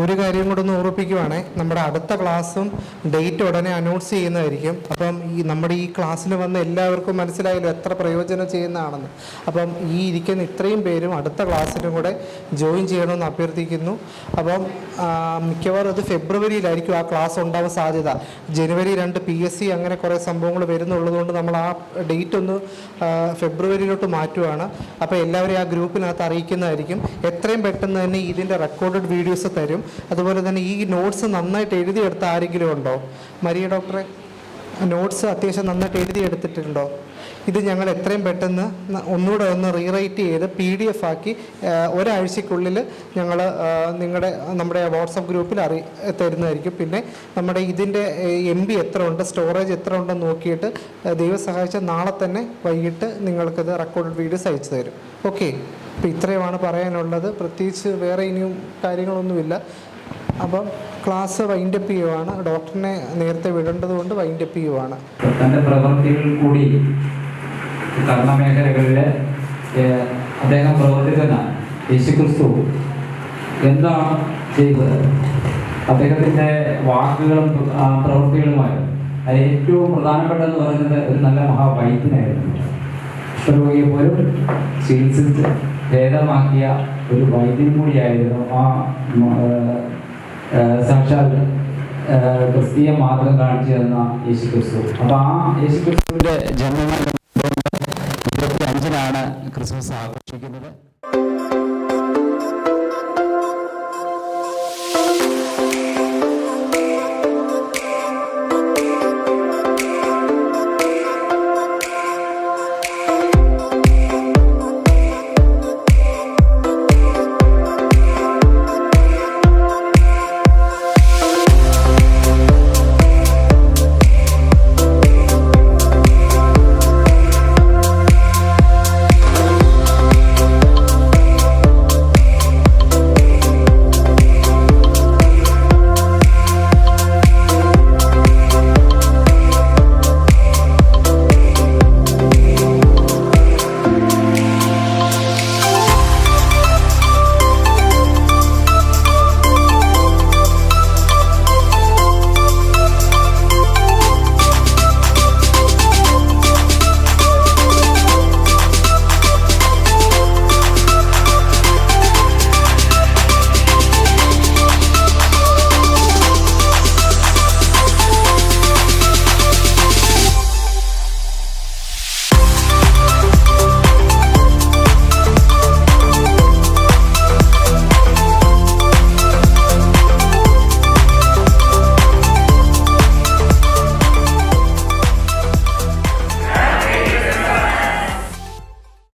ഒരു കാര്യം കൂടെ ഒന്ന് ഓർമ്മിപ്പിക്കുവാണേ, നമ്മുടെ അടുത്ത ക്ലാസ്സും ഡേറ്റ് ഉടനെ അനൗൺസ് ചെയ്യുന്നതായിരിക്കും. അപ്പം നമ്മുടെ ഈ ക്ലാസ്സിൽ വന്ന് എല്ലാവർക്കും മനസ്സിലായല്ലോ എത്ര പ്രയോജനം ചെയ്യുന്നതാണെന്ന്. അപ്പം ഈ ഇരിക്കുന്ന ഇത്രയും പേരും അടുത്ത ക്ലാസ്സിലും കൂടെ ജോയിൻ ചെയ്യണമെന്ന് അഭ്യർത്ഥിക്കുന്നു. അപ്പം മിക്കവാറും അത് ഫെബ്രുവരിയിലായിരിക്കും ആ ക്ലാസ് ഉണ്ടാവാൻ സാധ്യത. ജനുവരി 2 PSC അങ്ങനെ കുറേ സംഭവങ്ങൾ വരുന്നുള്ളതുകൊണ്ട് നമ്മൾ ആ ഡേറ്റ് ഒന്ന് ഫെബ്രുവരിയിലോട്ട് മാറ്റുവാണ്. അപ്പോൾ എല്ലാവരെയും ആ ഗ്രൂപ്പിനകത്ത് അറിയിക്കുന്നതായിരിക്കും. എത്രയും പെട്ടെന്ന് തന്നെ ഇതിൻ്റെ റെക്കോർഡഡ് വീഡിയോസ് തരും. അതുപോലെ തന്നെ ഈ നോട്ട്സ് നന്നായിട്ട് എഴുതിയെടുത്ത ആരെങ്കിലും ഉണ്ടോ? മരിയ ഡോക്ടറെ, നോട്ട്സ് അത്യാവശ്യം നന്നായിട്ട് എഴുതിയെടുത്തിട്ടുണ്ടോ? ഇത് ഞങ്ങൾ എത്രയും പെട്ടെന്ന് ഒന്നുകൂടെ ഒന്ന് റീറൈറ്റ് ചെയ്ത് PDF ആക്കി ഒരാഴ്ചക്കുള്ളിൽ ഞങ്ങൾ നമ്മുടെ വാട്സപ്പ് ഗ്രൂപ്പിൽ തരുന്നതായിരിക്കും. പിന്നെ നമ്മുടെ ഇതിൻ്റെ MB എത്ര ഉണ്ട്, സ്റ്റോറേജ് എത്ര ഉണ്ടെന്ന് നോക്കിയിട്ട് ദൈവം സഹായിച്ചാൽ നാളെ തന്നെ വൈകിട്ട് നിങ്ങൾക്കത് റെക്കോർഡ് വീഡിയോസ് അയച്ചു തരും. ഓക്കെ, അപ്പോൾ ഇത്രയുമാണ് പറയാനുള്ളത്. പ്രത്യേകിച്ച് വേറെ ഇനിയും കാര്യങ്ങളൊന്നുമില്ല. അപ്പം ക്ലാസ് വൈൻഡപ്പ് ചെയ്യുവാണ്. ഡോക്ടറിനെ നേരത്തെ വിടേണ്ടത് കൊണ്ട് വൈൻഡപ്പ് ചെയ്യുവാണ്. തൻ്റെ പ്രവൃത്തികളിൽ കൂടി കർമ്മമേഖലകളിൽ അദ്ദേഹം പ്രവർത്തിക്കുന്ന യേശുക്രിസ്തു എന്താണ് ചെയ്തത്, അദ്ദേഹത്തിൻ്റെ വാക്കുകളും പ്രവൃത്തികളുമായിരുന്നു. അത് ഏറ്റവും പ്രധാനപ്പെട്ടതെന്ന് പറയുന്നത് ഒരു നല്ല മഹാവൈദ്യനായിരുന്നു. കുഷ്ഠരോഗിയെ പോലും ചികിത്സിച്ച് ഭേദമാക്കിയ ഒരു വൈദ്യൻ കൂടിയായിരുന്നു ആ സാക്ഷാൽ ക്രിസ്തീയ മാർഗം കാണിച്ചു തന്ന യേശുക്രിസ്തു. അപ്പോൾ ആ യേശുക്രിസ്തുവിൻ്റെ ജന്മമായി 25-നാണ് ക്രിസ്മസ് ആഘോഷിക്കുന്നത്.